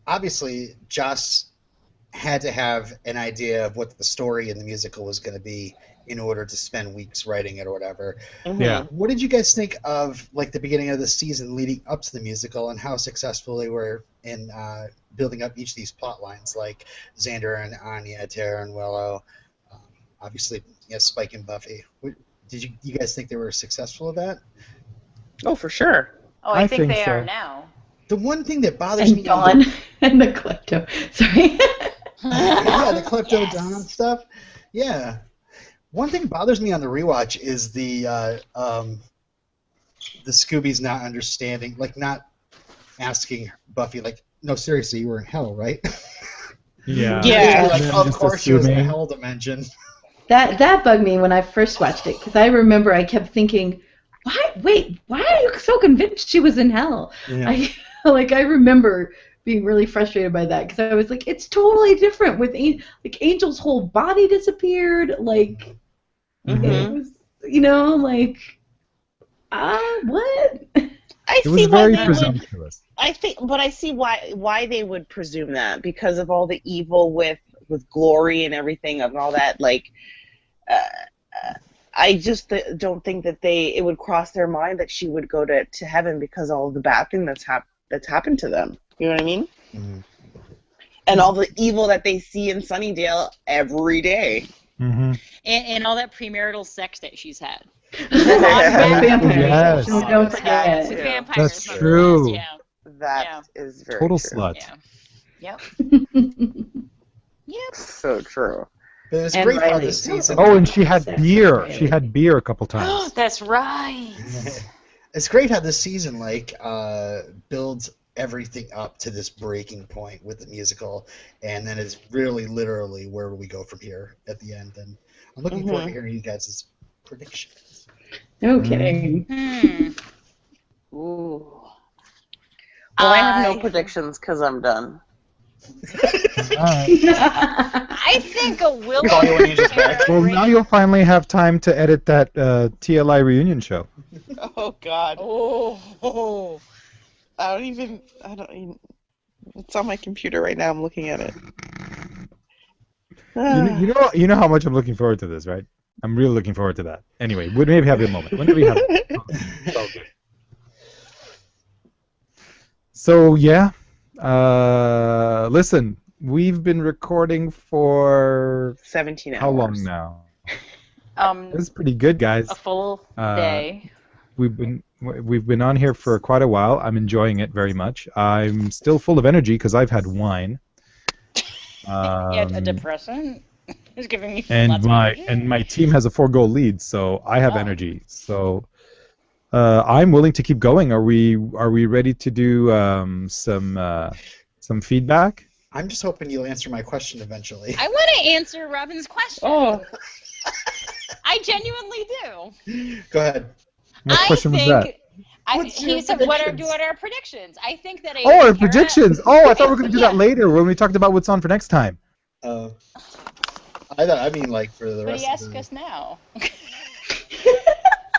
obviously, Joss had to have an idea of what the story in the musical was going to be in order to spend weeks writing it or whatever. Yeah. What did you guys think of like the beginning of the season leading up to the musical and how successful they were in building up each of these plot lines, like Xander and Anya, Tara and Willow, obviously, Spike and Buffy. Did you guys think they were successful at that? Oh, for sure. Oh, I think think they so. are now. The one thing that bothers me And Dawn and the klepto. Sorry. yeah, the Klepto Yes. Dawn stuff. Yeah. One thing bothers me on the rewatch is the Scooby's not understanding, like not asking Buffy, like, no, seriously, you were in hell, right? Yeah. Yeah. Like, And of just course she was in the assuming- hell dimension. That bugged me when I first watched it because I remember I kept thinking, why are you so convinced she was in hell? Yeah. I remember being really frustrated by that because I was like, it's totally different with Angel's whole body disappeared, like it was, what? I It was see why very they would. presumptuous. I see why they would presume that because of all the evil with Glory and everything and all that. Like, I just don't think that it would cross their mind that she would go to heaven because of all the bad thing that's happened to them. You know what I mean? Mm-hmm. And all the evil that they see in Sunnydale every day. Mm-hmm. And all that premarital sex that she's had. Vampires. Yes. Don't forget. With vampires. That's nonetheless, true. Yeah. That is very Total true. slut. Yeah. Yep. So true. But it was And great how Riley. this season. Oh, and she had beer. She had beer a couple times. That's right. It's great how this season builds everything up to this breaking point with the musical, and then it's really literally where do we go from here at the end. And I'm looking forward to hearing you guys' predictions. No kidding. Ooh. Well, I have no predictions because I'm done. I think a Willow. Call you when you just back. Well, now you'll finally have time to edit that TLI reunion show. Oh God. Oh. I don't even. It's on my computer right now. I'm looking at it. You know how much I'm looking forward to this, right? I'm really looking forward to that. Anyway, we'd maybe have a moment. When do we have it? Oh, okay. So yeah, listen, we've been recording for 17 hours. how long now? This is pretty good, guys. A full day. We've been on here for quite a while. I'm enjoying it very much. I'm still full of energy because I've had wine. Yeah, a depressant is giving me And lots of energy. my team has a 4-goal lead, so I have energy. So I'm willing to keep going. Are we ready to do some feedback? I'm just hoping you'll answer my question eventually. I want to answer Robin's question. Oh. I genuinely do. Go ahead. What question was that? He said, what are our predictions? I think that Oh, our predictions! Oh, I thought we were going to do that later when we talked about what's on for next time. I mean, like, for the But rest he of asked the... us now.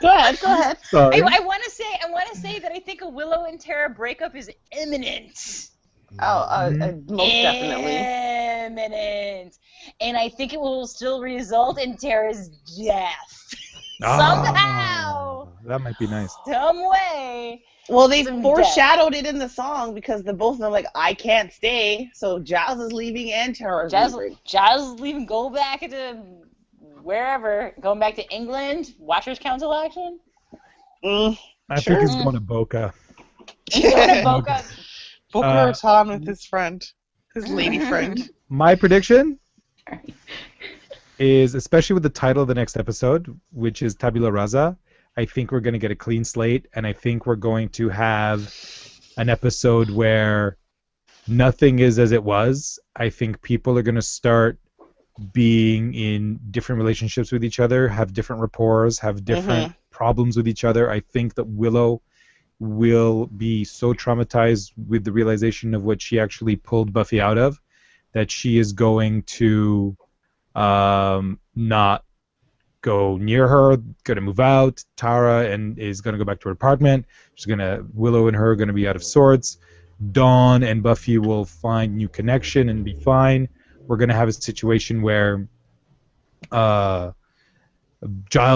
Go ahead. Sorry. I want to say that I think a Willow and Tara breakup is imminent. Most definitely. Imminent. And I think it will still result in Tara's death. Somehow. That might be nice. Some way. Well, they Some foreshadowed it in the song because the both of them are like, I can't stay. So Giles is leaving and Tara's leaving. Giles is leaving, go back to wherever, going back to England, Watchers Council action. I think he's going to Boca. He's going to Boca. Boca Raton with his friend, his lady friend. My prediction is, especially with the title of the next episode, which is Tabula Rasa, I think we're going to get a clean slate, and I think we're going to have an episode where nothing is as it was. I think people are going to start being in different relationships with each other, have different rapports, have different problems with each other. I think that Willow will be so traumatized with the realization of what she actually pulled Buffy out of that she is going to not go near her, going to move out. Tara is going to go back to her apartment. Willow and her are going to be out of sorts. Dawn and Buffy will find new connection and be fine. We're going to have a situation where Giles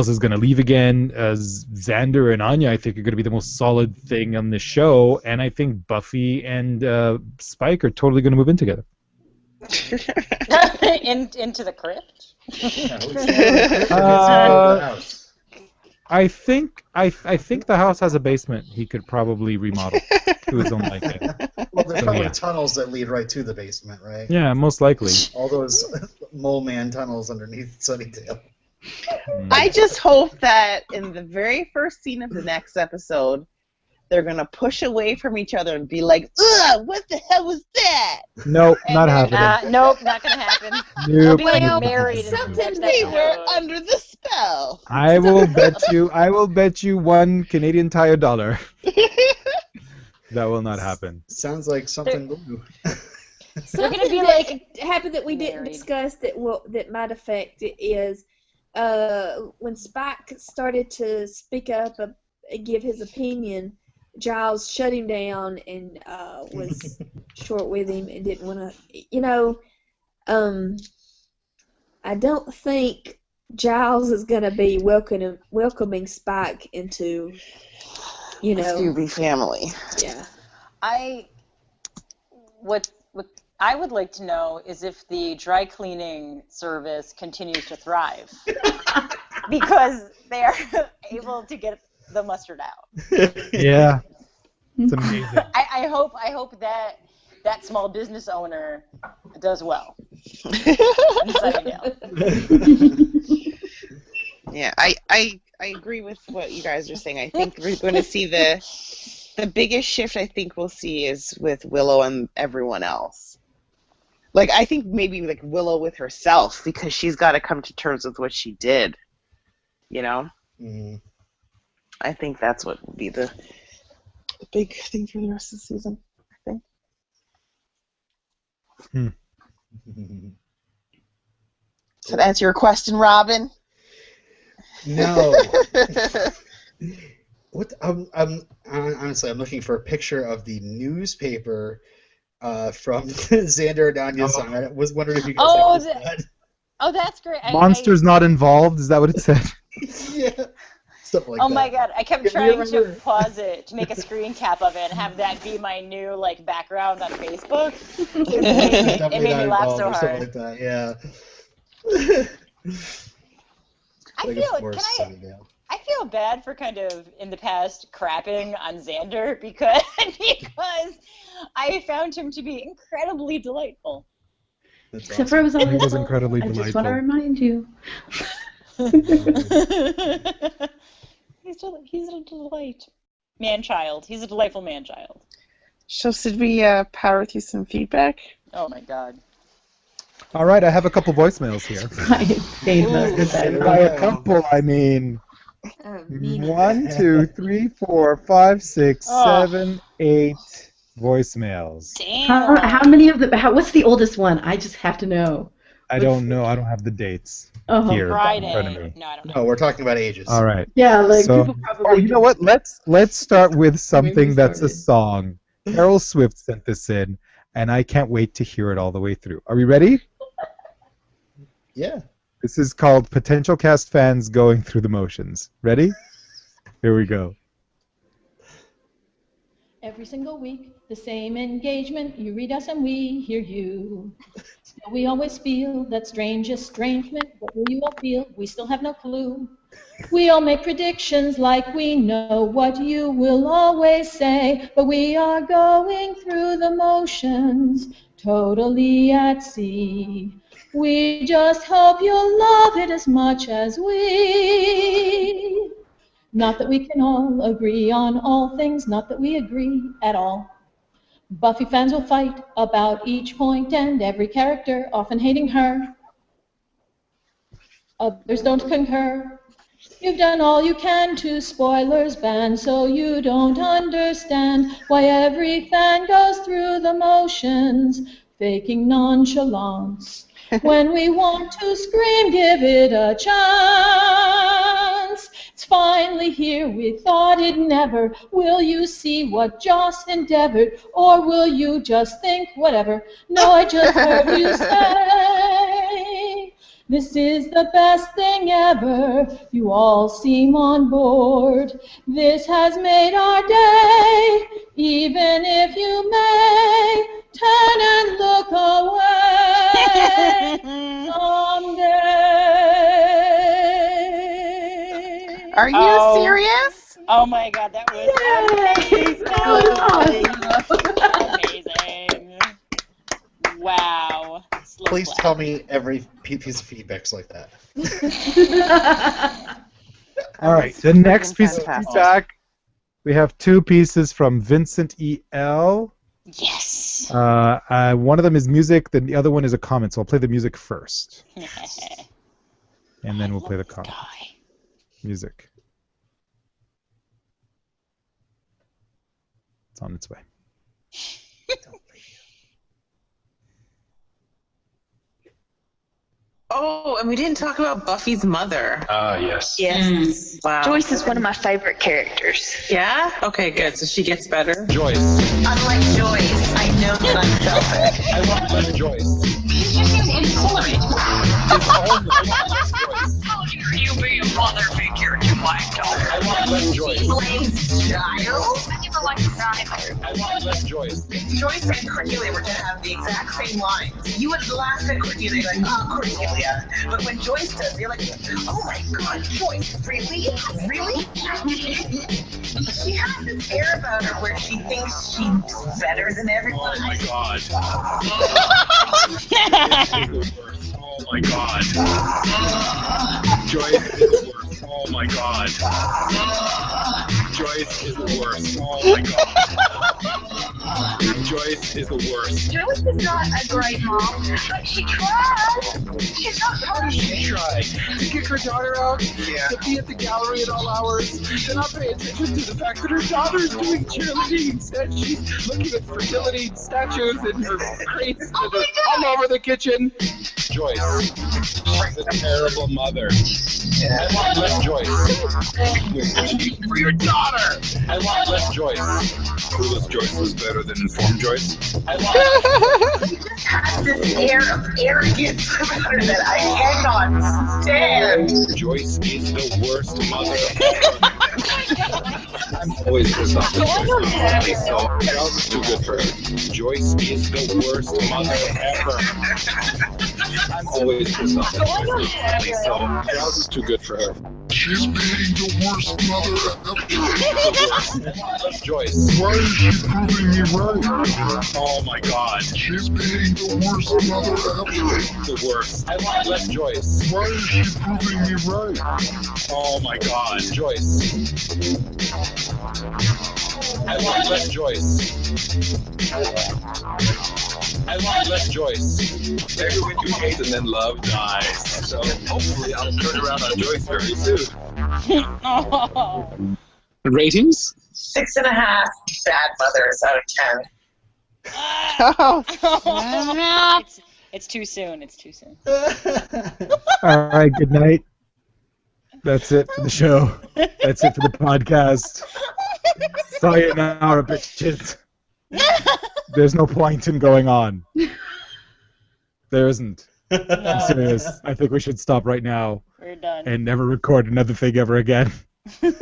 is going to leave again, as Xander and Anya, I think, are going to be the most solid thing on this show, and I think Buffy and Spike are totally going to move in together. Into the crypt? I think the house has a basement he could probably remodel to his own liking. Well, there's So, probably yeah. tunnels that lead right to the basement, right? Yeah, most likely. All those mole man tunnels underneath Sunnydale. I just hope that in the very first scene of the next episode, they're going to push away from each other and be like, ugh, what the hell was that? Nope, not happening. Nope, not gonna happen. They'll Nope. be like Well, married. something We that- were under the spell. I will bet you $1 Canadian Tire dollar. That will not happen. Sounds like something blue. They're gonna be Something like that happened that we didn't married. discuss that might affect it is when Spike started to speak up and give his opinion, Giles shut him down and was short with him and didn't want to. I don't think Giles is going to be welcoming Spike into, Scooby family. yeah. What I would like to know is if the dry cleaning service continues to thrive because they are able to get the mustard out. Yeah, it's amazing. I hope that small business owner does well. In Sunnydale. Yeah, I agree with what you guys are saying. I think we're going to see the biggest shift I think we'll see is with Willow and everyone else. Like, I think maybe like Willow with herself because she's got to come to terms with what she did. Mm. I think that's what will be the big thing for the rest of the season, I think. Does that answer your question, Robin? No. What? Honestly, I'm looking for a picture of the newspaper from Xander and Anya's song. I was wondering if you guys Oh, had that. Oh, that's great. Monsters not involved. Is that what it said? Yeah. Stuff like Oh that. my god, I kept Can you trying to remember? pause it to make a screen cap of it and have that be my new background on Facebook. It made me laugh so Or hard. something like that. Yeah. I feel bad for kind of in the past crapping on Xander because I found him to be incredibly delightful. That's Except for it was always He was incredibly I just want to delightful. remind you. He's a delight. Man-child. He's a delightful man-child. So should we power through some feedback? Oh my god. All right, I have a couple voicemails here. And by a couple, I mean Mina. 1, 2, 3, 4, 5, 6, Oh. 7, 8 voicemails. Damn. How many of what's the oldest one? I just have to know. I don't know. I don't have the dates Oh, here in front of Friday. me. No, I don't know. No, we're talking about ages. All right. yeah, like So- people probably. Oh, you know what? Let's start with something that's a started. song. Carol Swift sent this in, and I can't wait to hear it all the way through. Are we ready? Yeah. This is called Potential Cast Fans Going Through the Motions. Ready? Here we go. Every single week, the same engagement. You read us and we hear you. Still, we always feel that strange estrangement. What will you all feel? We still have no clue. We all make predictions like we know what you will always say, but we are going through the motions, totally at sea. We just hope you'll love it as much as we. Not that we can all agree on all things, not that we agree at all. Buffy fans will fight about each point and every character, often hating her. Others don't concur. You've done all you can to spoilers ban, so you don't understand why every fan goes through the motions, faking nonchalance. When we want to scream, give it a chance. It's finally here, we thought it never. Will you see what Joss endeavored, or will you just think whatever? No, I just heard you say this is the best thing ever. You all seem on board. This has made our day, even if you may turn and look away someday. Are you serious? Oh my god, that was amazing. Wow. Slow Please clap. tell me every piece of feedback's like that. All right, the next piece of Fantastic. feedback, we have 2 pieces from Vincent E.L. Yes. One of them is music, then the other one is a comment, so I'll play the music first. And then we'll play the comment. Music. It's on its way. Oh, and we didn't talk about Buffy's mother. Yes. Yes. Wow. Joyce is one of my favorite characters. Yeah? Okay, good. So she gets better. Joyce. Unlike Joyce, I know that I'm selfish. I want less Joyce. He's just seems intolerant. You be a mother figure to my daughter. I want less Joyce. Blame's child? I never liked Ronnie. I want less Joyce. Joyce and Cordelia were to have the exact same lines. You would laugh at Cordelia like, oh, Cordelia. But when Joyce does, you're like, oh my god, Joyce, really? Really? She has this air about her where she thinks she's better than everyone. Oh my god. Oh my god. Joyce is the worst. Oh my god. Joyce is the worst. Oh my god. Joyce is the worst. Joyce is not a great mom, but she tries. She's not perfect. She tried to kick her daughter out, to be at the gallery at all hours, to not pay attention to the fact that her daughter's doing cheerleading. Instead, she's looking at fertility statues in her crates that are all over the kitchen. Joyce, she's a terrible mother. I want less Joyce. For your daughter. I want less Joyce. Clueless Joyce was better than informed Joyce. I want. She just has this air of arrogance about her that I cannot stand. Joyce is the worst mother ever. I'm always pissed off with Joyce. So Giles is too good for her. Joyce is the worst mother ever. I'm always pissed off with Joyce. So Giles is too good for her. She's being the worst mother ever. Joyce. Why is she proving me right? Oh my god. She's being the worst mother ever. The worst. I want less Joyce. Why is she proving me right? Oh my god. Joyce. I want less Joyce. I want less Joyce. Maybe when you hate and then love dies. So hopefully I'll turn around on Joyce very soon. Ratings? 6.5 bad mothers out of 10. It's too soon. It's too soon. All right, good night. That's it for the show. That's it for the podcast. Sayonara, bitches. There's no point in going on. There isn't. I'm serious. I think we should stop right now. We're done. And never record another thing ever again. I'm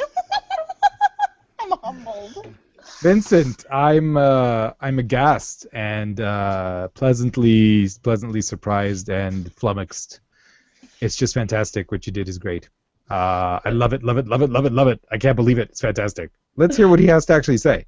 humbled. Vincent, I'm aghast and pleasantly surprised and flummoxed. It's just fantastic. What you did is great. I love it, love it, love it, love it, love it. I can't believe it. It's fantastic. Let's hear what he has to actually say.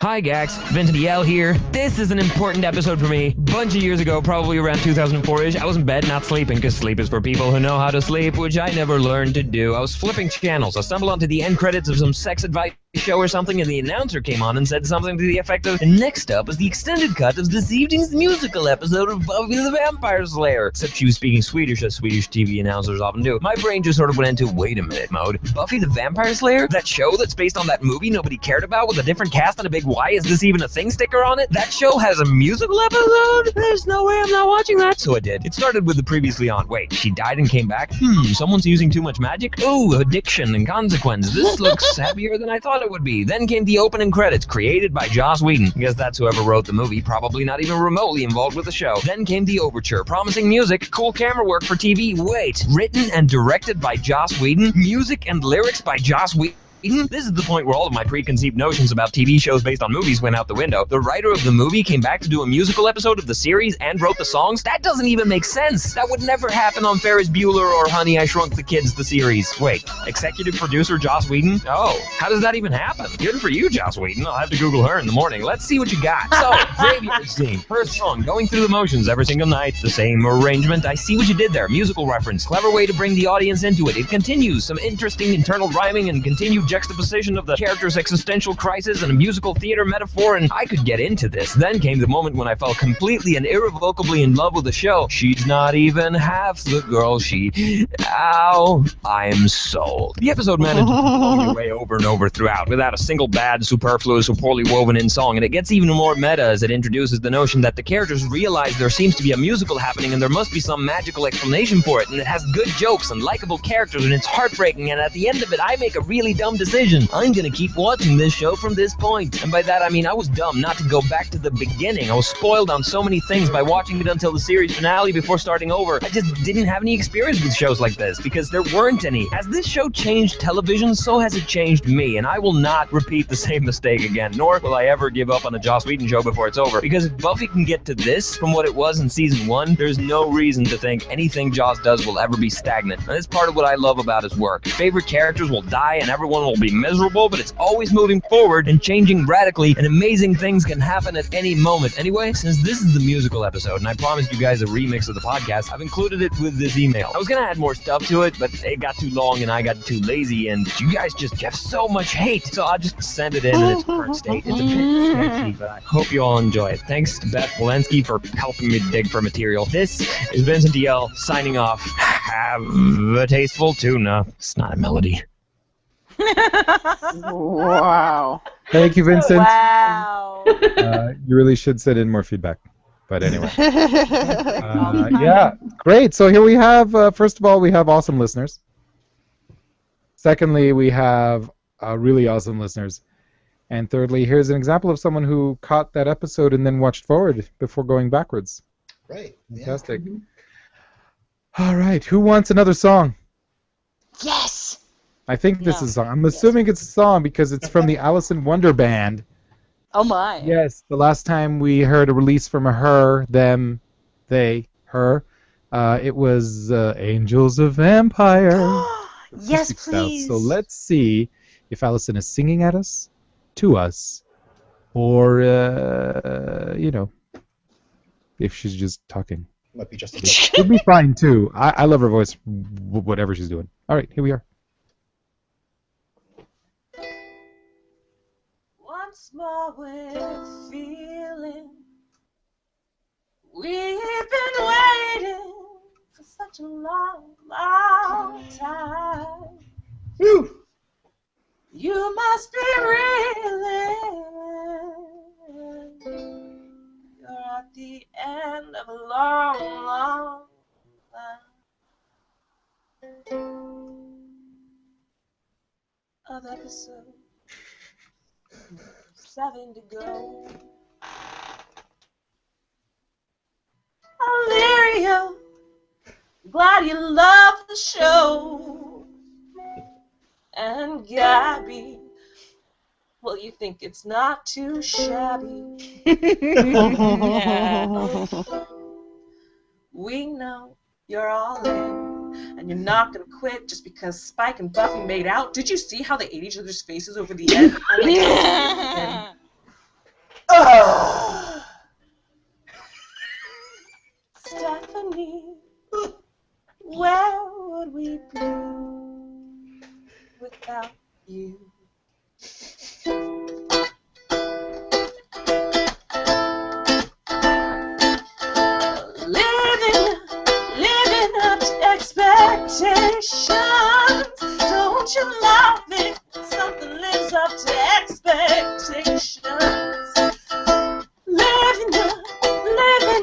Hi Gax, Vincent E.L. here. This is an important episode for me. Bunch of years ago, probably around 2004-ish, I was in bed not sleeping, because sleep is for people who know how to sleep, which I never learned to do. I was flipping channels. I stumbled onto the end credits of some sex advice show or something, and the announcer came on and said something to the effect of, and next up is the extended cut of this evening's musical episode of Buffy the Vampire Slayer. Except she was speaking Swedish, as Swedish TV announcers often do. My brain just sort of went into wait a minute mode. Buffy the Vampire Slayer? That show that's based on that movie nobody cared about with a different cast and a big why is this even a thing sticker on it? That show has a musical episode? There's no way I'm not watching that. So I did. It started with the previously on. Wait, she died and came back? Someone's using too much magic? Ooh, addiction and consequence. This looks happier than I thought it would be. Then came the opening credits, created by Joss Whedon. I guess that's whoever wrote the movie, probably not even remotely involved with the show. Then came the overture, promising music, cool camera work for TV. Wait, written and directed by Joss Whedon? Music and lyrics by Joss Whedon? This is the point where all of my preconceived notions about TV shows based on movies went out the window. The writer of the movie came back to do a musical episode of the series and wrote the songs? That doesn't even make sense. That would never happen on Ferris Bueller or Honey, I Shrunk the Kids, the series. Wait, executive producer Joss Whedon? Oh, how does that even happen? Good for you, Joss Whedon. I'll have to Google her in the morning. Let's see what you got. So, graveyard scene. First song, going through the motions every single night. The same arrangement. I see what you did there. Musical reference. Clever way to bring the audience into it. It continues. Some interesting internal rhyming and continued juxtaposition of the character's existential crisis and a musical theater metaphor, and I could get into this. Then came the moment when I fell completely and irrevocably in love with the show. She's not even half the girl she... Ow. I'm sold. The episode managed to blow me away over and over throughout, without a single bad, superfluous, or poorly woven in song, and it gets even more meta as it introduces the notion that the characters realize there seems to be a musical happening and there must be some magical explanation for it, and it has good jokes and likable characters, and it's heartbreaking, and at the end of it, I make a really dumb decision. I'm gonna keep watching this show from this point. And by that I mean I was dumb not to go back to the beginning. I was spoiled on so many things by watching it until the series finale before starting over. I just didn't have any experience with shows like this because there weren't any. As this show changed television, so has it changed me, and I will not repeat the same mistake again, nor will I ever give up on the Joss Whedon show before it's over. Because if Buffy can get to this from what it was in season 1, there's no reason to think anything Joss does will ever be stagnant. And that's part of what I love about his work. Favorite characters will die and everyone will be miserable, but it's always moving forward and changing radically, and amazing things can happen at any moment. Anyway, since this is the musical episode, and I promised you guys a remix of the podcast, I've included it with this email. I was gonna add more stuff to it, but it got too long and I got too lazy, and you guys just have so much hate, so I'll just send it in its current state. It's a bit sketchy, but I hope you all enjoy it. Thanks to Beth Walensky for helping me dig for material. This is Vincent DL signing off. Have a tasteful tuna. It's not a melody. Wow. Thank you, Vincent. Wow. You really should send in more feedback. But anyway. Yeah, great. So here we have, first of all, we have awesome listeners. Secondly, we have really awesome listeners. And thirdly, here's an example of someone who caught that episode and then watched forward before going backwards. Right. Fantastic. Yeah. All right. Who wants another song? Yes. I think this is a song. I'm assuming it's a song because it's from the Alice in Wonder Band. Oh my. Yes. The last time we heard a release from a her, them, they, her, it was Angels of Empire. Yes, please. So let's see if Allison is singing at us, to us, or, you know, if she's just talking. Might be just a She'll be fine, too. I love her voice, whatever she's doing. All right, here we are. Once more we're feeling we've been waiting for such a long, long time. Whew. You must be reeling. You're at the end of a long, long line of episode 7 to go. Illyria, glad you love the show. And Gabby, well, you think it's not too shabby. Yeah. We know you're all in, and you're not gonna quit just because Spike and Buffy made out. Did you see how they ate each other's faces over the end? Stephanie, where would we be without you? Living up to expectations. Don't you love it when something lives up to expectations? Living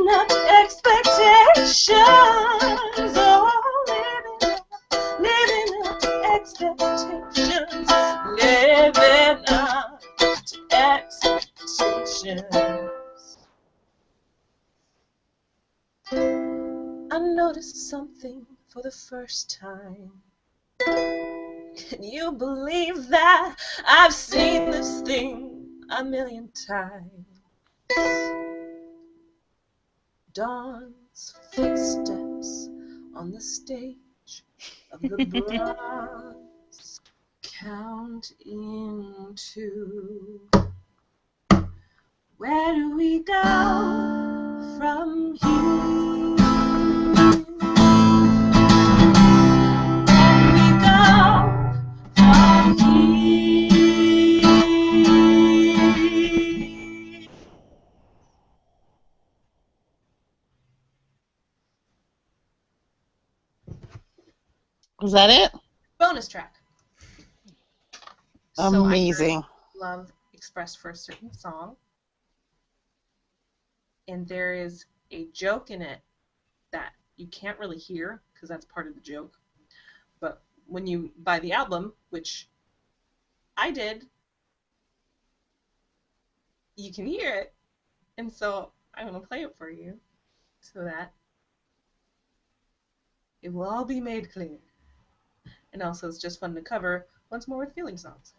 up to expectations. Oh, living up to expectations. Living up to expectations. I noticed something for the first time. Can you believe that? I've seen this thing a million times. Dawn's footsteps on the stage of the bronze count into. Where do we go from here? Where do we go from here? Was that it? Bonus track. Amazing. So love expressed for a certain song, and there is a joke in it that you can't really hear because that's part of the joke. But when you buy the album, which I did, you can hear it, and so I'm going to play it for you so that it will all be made clear. And also, it's just fun to cover Once More with Feeling songs.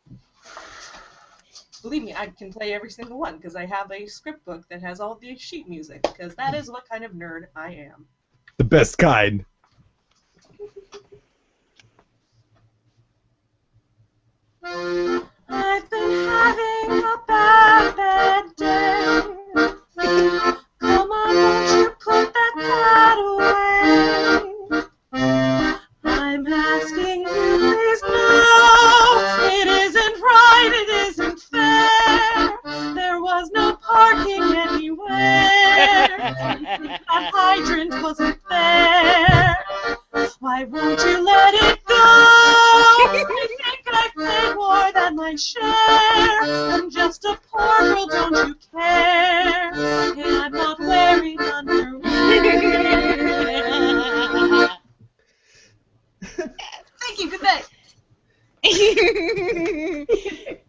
Believe me, I can play every single one because I have a script book that has all the sheet music, because that is what kind of nerd I am. The best kind. I've been having a bad day. Come on, won't you put that away? I'm asking you, please, no. It isn't right, it isn't fair. There was no parking anywhere. That hydrant wasn't there. Why won't you let it go? I think I've paid more than my share. I'm just a poor girl, don't you care? And I'm not wearing underwear. Thank you, good night.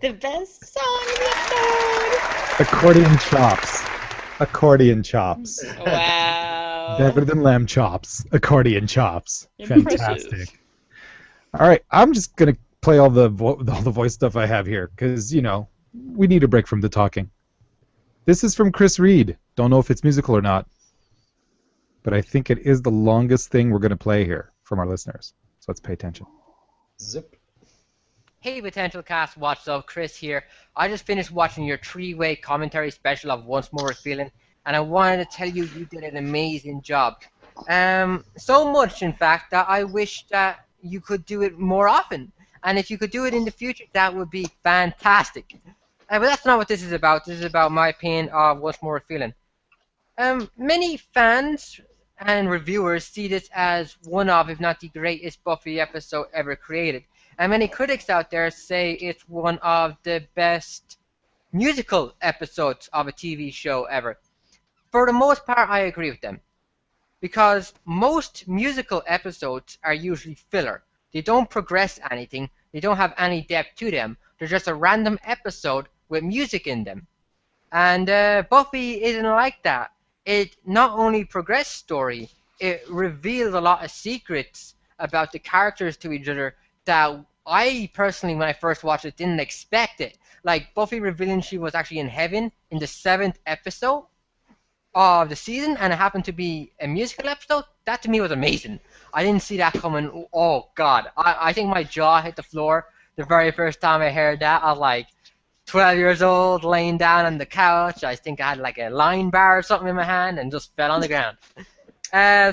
The best song in the episode. Accordion chops. Accordion chops. Wow. Better than lamb chops. Accordion chops. Impressive. Fantastic. All right, I'm just gonna play all the voice stuff I have here because we need a break from the talking. This is from Chris Reed. Don't know if it's musical or not, but I think it is the longest thing we're gonna play here from our listeners. So let's pay attention. Zip. Hey Potential Cast, what's up? Chris here. I just finished watching your 3-way commentary special of Once More with Feeling, and I wanted to tell you did an amazing job. So much, in fact, that I wish that you could do it more often. And if you could do it in the future, that would be fantastic. But that's not what this is about. This is about my opinion of Once More with Feeling. Many fans and reviewers see this as one of, if not the greatest Buffy episode ever created. And many critics out there say it's one of the best musical episodes of a TV show ever. For the most part, I agree with them. Because most musical episodes are usually filler. They don't progress anything. They don't have any depth to them. They're just a random episode with music in them. And Buffy isn't like that. It not only progresses story, it reveals a lot of secrets about the characters to each other that I personally, when I first watched it, didn't expect it. Like Buffy revealing she was actually in heaven in the 7th episode of the season, and it happened to be a musical episode. That to me was amazing. I didn't see that coming. Oh God, I think my jaw hit the floor the very first time I heard that. I was like 12 years old, laying down on the couch. I think I had like a line bar or something in my hand and just fell on the ground.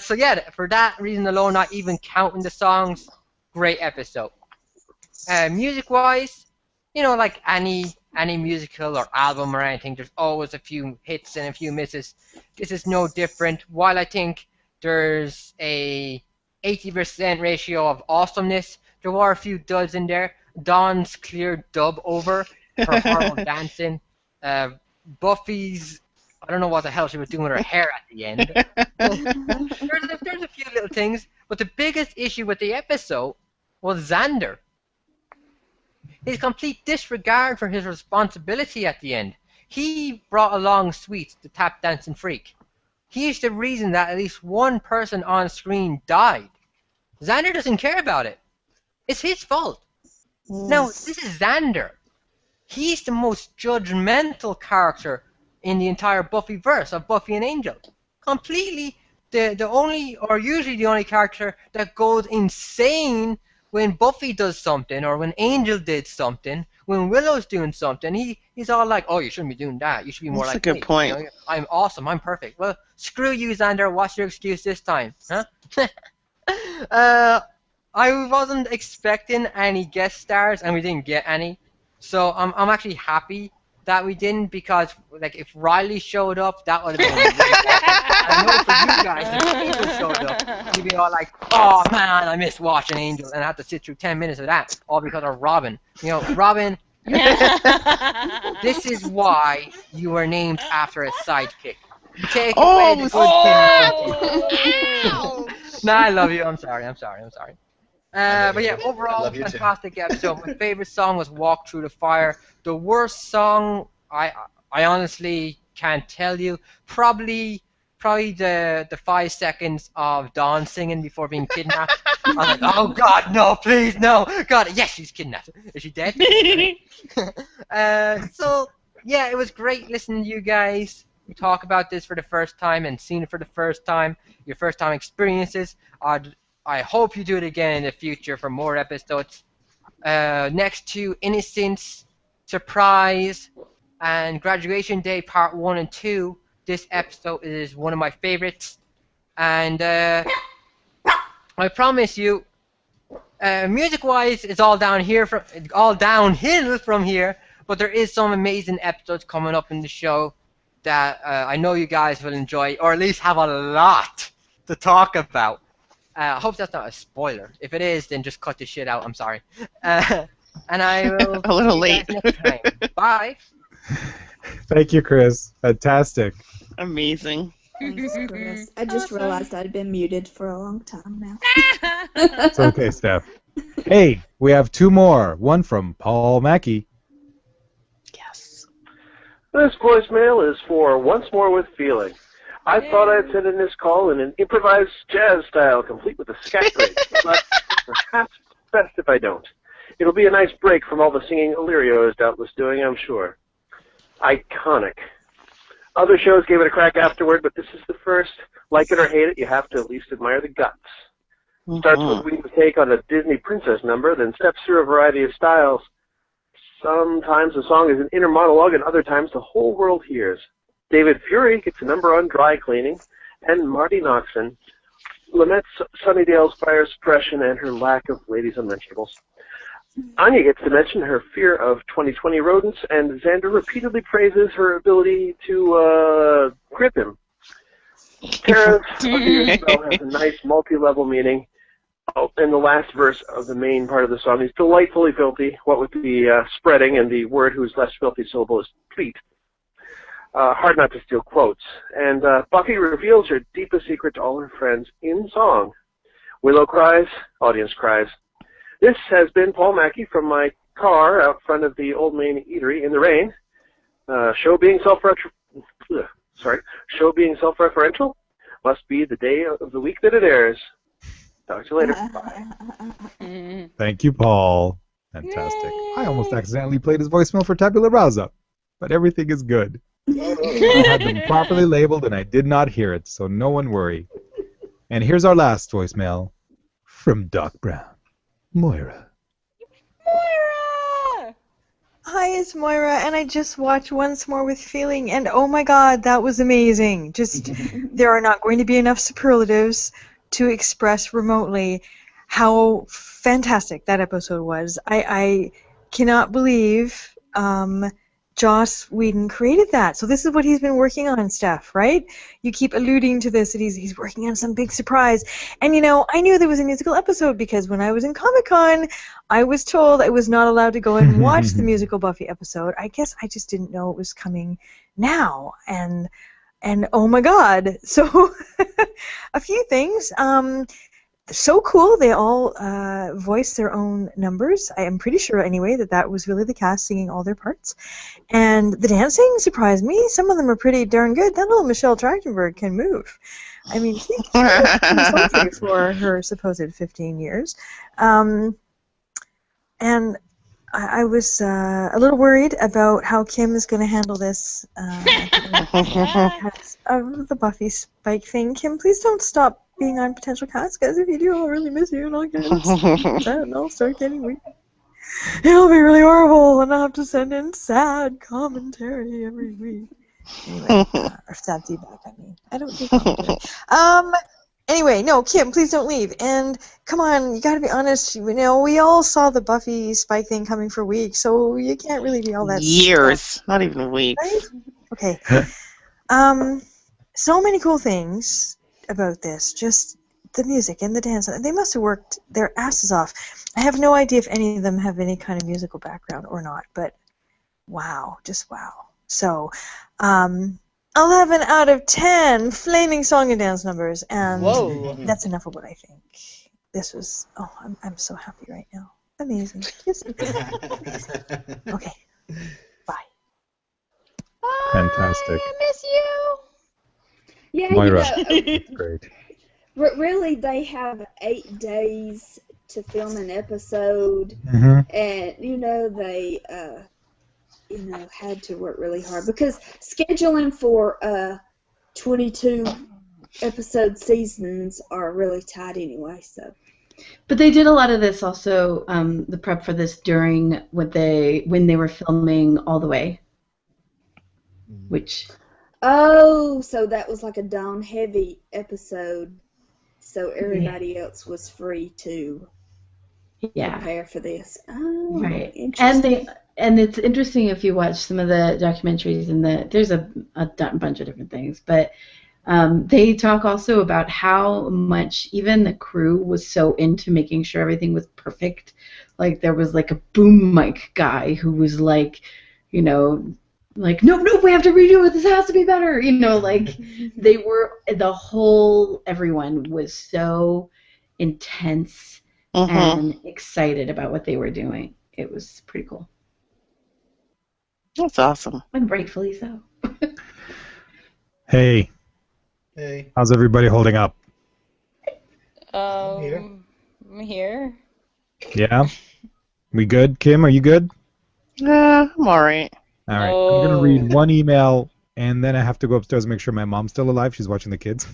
So yeah, for that reason alone, not even counting the songs, great episode. Music-wise, like any musical or album or anything, there's always a few hits and a few misses. This is no different. While I think there's a 80% ratio of awesomeness, there were a few duds in there. Dawn's clear dub over her horrible dancing. Buffy's, I don't know what the hell she was doing with her hair at the end. There's a few little things, but the biggest issue with the episode was Xander. His complete disregard for his responsibility at the end. He brought along Sweets, the tap dancing freak. He's the reason that at least one person on screen died. Xander doesn't care about it. It's his fault. Now, this is Xander. He's the most judgmental character in the entire Buffy verse of Buffy and Angel. Completely the only, or usually the only character that goes insane when Buffy does something, or when Angel did something, when Willow's doing something. He's all like, oh, you shouldn't be doing that. You should be more That's like a good me. point. You know, I'm awesome. I'm perfect. Well, screw you, Xander. What's your excuse this time? Huh? I wasn't expecting any guest stars, and we didn't get any. So I'm actually happy that we didn't, because like if Riley showed up, that would have been really awesome. I know for you guys, if Angel showed up, you'd be all like, oh man, I missed watching Angel, and I had to sit through 10 minutes of that, all because of Robin. You know, Robin, this is why you were named after a sidekick. You take away the good things. No, I love you. I'm sorry. But yeah, overall, fantastic episode. My favorite song was "Walk Through the Fire." The worst song, I honestly can't tell you. Probably the 5 seconds of Dawn singing before being kidnapped. I'm like, oh God, no, please, no, God, yes, she's kidnapped. Is she dead? So yeah, it was great listening to you guys talk about this for the first time and seeing it for the first time. Your first time experiences. I hope you do it again in the future for more episodes. Next to Innocence, Surprise, and Graduation Day Part 1 and 2, this episode is one of my favorites. And I promise you, music-wise, it's all downhill from here. But there is some amazing episodes coming up in the show that I know you guys will enjoy, or at least have a lot to talk about. I hope that's not a spoiler. If it is, then just cut this shit out. I'm sorry. And I will a little late. Next time. Bye. Thank you, Chris. Fantastic. Amazing. Thanks, Chris. I just realized I'd been muted for a long time now. It's okay, Steph. Hey, we have 2 more. One from Paul Mackey. Yes. This voicemail is for Once More with Feeling. I thought I'd send in this call in an improvised jazz style, complete with a scat break, but perhaps it's best if I don't. It'll be a nice break from all the singing Illyrio is doubtless doing, I'm sure. Iconic. Other shows gave it a crack afterward, but this is the first. Like it or hate it, you have to at least admire the guts. Starts with Whedon's take on a Disney princess number, then steps through a variety of styles. Sometimes the song is an inner monologue, and other times the whole world hears. David Fury gets a number on dry cleaning, and Marty Noxon laments Sunnydale's fire suppression and her lack of ladies on vegetables. Anya gets to mention her fear of 2020 rodents, and Xander repeatedly praises her ability to grip him. Tara's spell has a nice multi-level meaning. Oh, and the last verse of the main part of the song is delightfully filthy, what with the spreading and the word whose less filthy syllable is pleat. Hard not to steal quotes. And Buffy reveals her deepest secret to all her friends in song. Willow cries, audience cries. This has been Paul Mackey from my car out front of the Old Main Eatery in the rain. Show being self-referential must be the day of the week that it airs. Talk to you later. Bye. Thank you, Paul. Fantastic. I almost accidentally played his voicemail for Tabula Rasa, but everything is good. I had them properly labeled and I did not hear it, so no one worry. And here's our last voicemail from Doc Brown. Moira. Hi, it's Moira, and I just watched Once More with Feeling, and oh my god, that was amazing. Just, there are not going to be enough superlatives to express remotely how fantastic that episode was. I cannot believe Joss Whedon created that. So this is what he's been working on, Steph, right? You keep alluding to this, that he's working on some big surprise. And, you know, I knew there was a musical episode because when I was in Comic-Con, I was told I was not allowed to go and watch the musical Buffy episode. I guess I just didn't know it was coming now. And oh my god. So a few things. So cool. They all voiced their own numbers. I am pretty sure, anyway, that was really the cast singing all their parts. And the dancing surprised me. Some of them are pretty darn good. That little Michelle Trachtenberg can move. I mean, she's something for her supposed 15 years. And I was a little worried about how Kim is going to handle this because of the Buffy Spike thing. Kim, please don't stop being on Potential Cast, because if you do, I'll really miss you, and I'll get sad, and I'll start getting weak. It'll be really horrible, and I'll have to send in sad commentary every week. Anyway, or sad feedback, I mean. I don't do commentary. Anyway, no, Kim, please don't leave. And come on, you gotta be honest. You know, we all saw the Buffy Spike thing coming for weeks, so you can't really be all that Years, stuff, not even weeks. right? Okay. So many cool things about this. Just the music and the dance. They must have worked their asses off. I have no idea if any of them have any kind of musical background or not, but wow, just wow. So, 11 out of 10 flaming song and dance numbers, and that's enough of what I think. This was, I'm so happy right now. Amazing. Okay. Bye. Fantastic. I miss you. Yeah, Moira. Great. Really, they have 8 days to film an episode, and they had to work really hard because scheduling for 22 episode seasons are really tight anyway. So, but they did a lot of this also, the prep for this during when they were filming All the Way, which. Oh, so that was like a Dawn heavy episode, so everybody else was free to prepare for this. Oh, right. Interesting. And it's interesting if you watch some of the documentaries, and there's a bunch of different things, but they talk also about how much even the crew was so into making sure everything was perfect. Like there was like a boom mic guy who was like, like, no, we have to redo it. This has to be better. Like everyone was so intense and excited about what they were doing. It was pretty cool. That's awesome. And rightfully so. Hey. How's everybody holding up? I'm here. Yeah? We good? Kim, are you good? Yeah, I'm alright. All right. I'm going to read one email, and then I have to go upstairs and make sure my mom's still alive. She's watching the kids.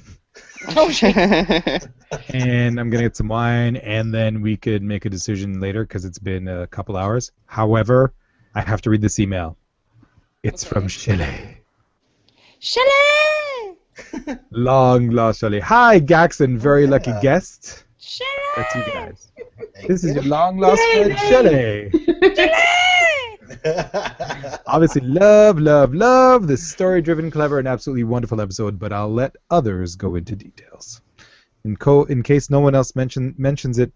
Oh, shit. And I'm going to get some wine, and then we could make a decision later because it's been a couple hours. However, I have to read this email. It's from Shelley. Shelley! Long lost Shelley. Hi, Gaxon, very lucky guest. Shelley! That's you guys. This is your long lost friend, Shelley. Obviously, love this story-driven, clever, and absolutely wonderful episode, but I'll let others go into details. In case no one else mentions it,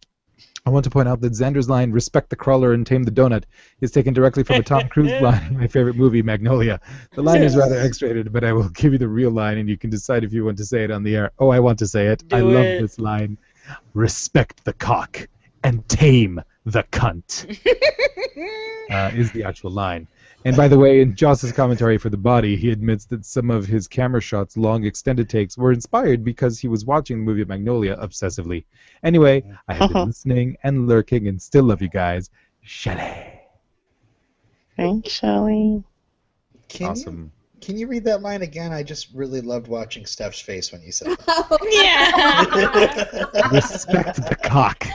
I want to point out that Xander's line, "Respect the crawler and tame the donut," is taken directly from a Tom Cruise line in my favorite movie, Magnolia. The line is rather X-rated, but I will give you the real line, and you can decide if you want to say it on the air. Oh, I want to say it. I love this line. Respect the cock and tame the cunt. Is the actual line. And by the way, in Joss's commentary for The Body, he admits that some of his camera shots, long extended takes, were inspired because he was watching the movie Magnolia obsessively. Anyway, I have been listening and lurking and still love you guys. Shelley. Thanks, Shelley. Awesome. Can you read that line again? I just really loved watching Steph's face when you said that. Yeah. Respect the cock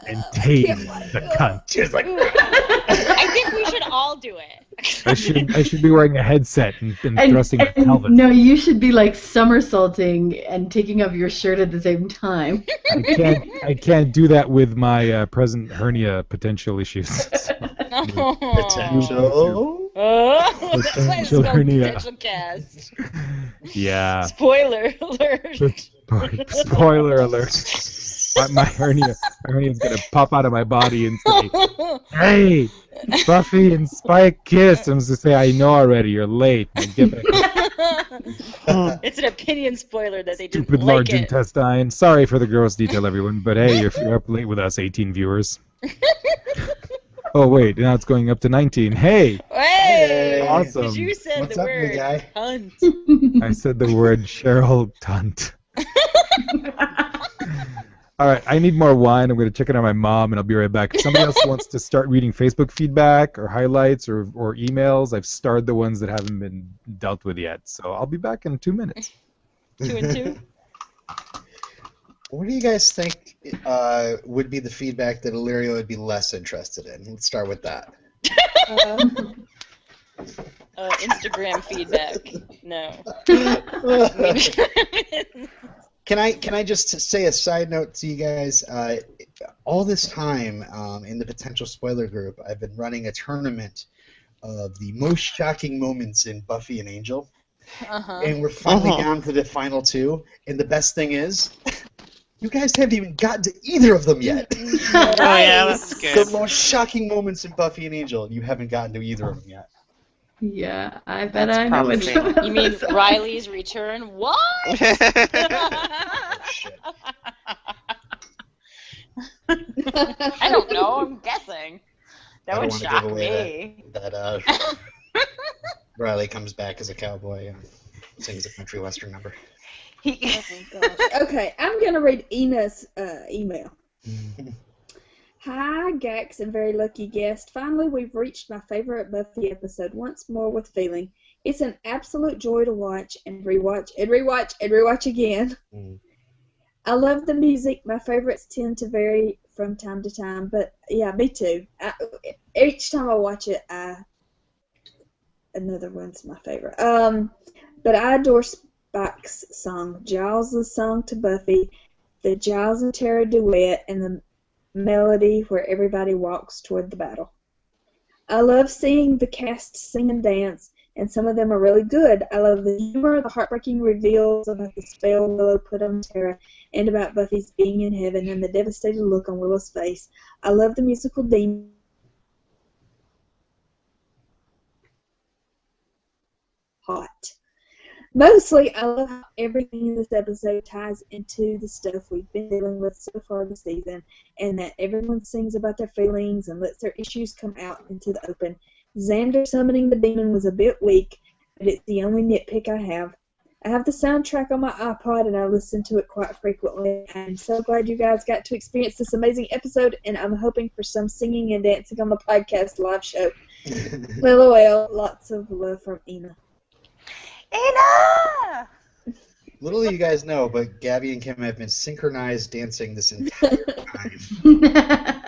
and tame the cunt. She was like, I think we should all do it. I should be wearing a headset and thrusting my pelvis. No, you should be like somersaulting and taking off your shirt at the same time. I can't do that with my present hernia potential issues. Potential. That's why it's called hernia. Potential Cast. Yeah. Spoiler alert. Spoiler alert. My hernia's gonna pop out of my body and say, "Hey, Buffy and Spike kissed." I'm just gonna say, "I know already. You're late." Get back. It's an opinion spoiler that they didn't Stupid like large it. intestine. Sorry for the gross detail, everyone, but hey, you're up late with us, 18 viewers. Oh wait, now it's going up to 19. Hey. Hey! Awesome. Because you said What's the up, word big guy? cunt. I said the word Cheryl Tunt. All right, I need more wine. I'm going to check it on my mom, and I'll be right back. If somebody else wants to start reading Facebook feedback or highlights or emails, I've starred the ones that haven't been dealt with yet. So I'll be back in 2 minutes. 2 and 2. What do you guys think would be the feedback that Illyrio would be less interested in? Let's start with that. Instagram feedback. No. Can I just say a side note to you guys? All this time in the potential spoiler group, I've been running a tournament of the most shocking moments in Buffy and Angel, and we're finally down to the final 2. And the best thing is, you guys haven't even gotten to either of them yet. Oh yeah, that's good. The most shocking moments in Buffy and Angel, you haven't gotten to either of them yet. Yeah, I bet That's I know which promising. one. You mean Riley's return? What? Oh, shit. I don't know. I'm guessing. That I would don't want to shock give away me. that Riley comes back as a cowboy and sings a country western number. Oh my gosh. Okay, I'm gonna read Ina's email. Hi, Gax and very lucky guest. Finally, we've reached my favorite Buffy episode, Once More with Feeling. It's an absolute joy to watch and rewatch and rewatch and rewatch again. I love the music. My favorites tend to vary from time to time, but yeah, me too. Each time I watch it, another one's my favorite. But I adore Spike's song, Giles' song to Buffy, the Giles and Tara duet, and the melody where everybody walks toward the battle. I love seeing the cast sing and dance, and some of them are really good. I love the humor, the heartbreaking reveals about the spell Willow put on Tara, and about Buffy's being in heaven, and the devastated look on Willow's face. I love the musical demon. Hot. Mostly, I love how everything in this episode ties into the stuff we've been dealing with so far this season, and that everyone sings about their feelings and lets their issues come out into the open. Xander summoning the demon was a bit weak, but it's the only nitpick I have. I have the soundtrack on my iPod, and I listen to it quite frequently. I'm so glad you guys got to experience this amazing episode, and I'm hoping for some singing and dancing on the podcast live show. LOL, lots of love from Ina. Ina! Little do you guys know, but Gabby and Kim have been synchronized dancing this entire time.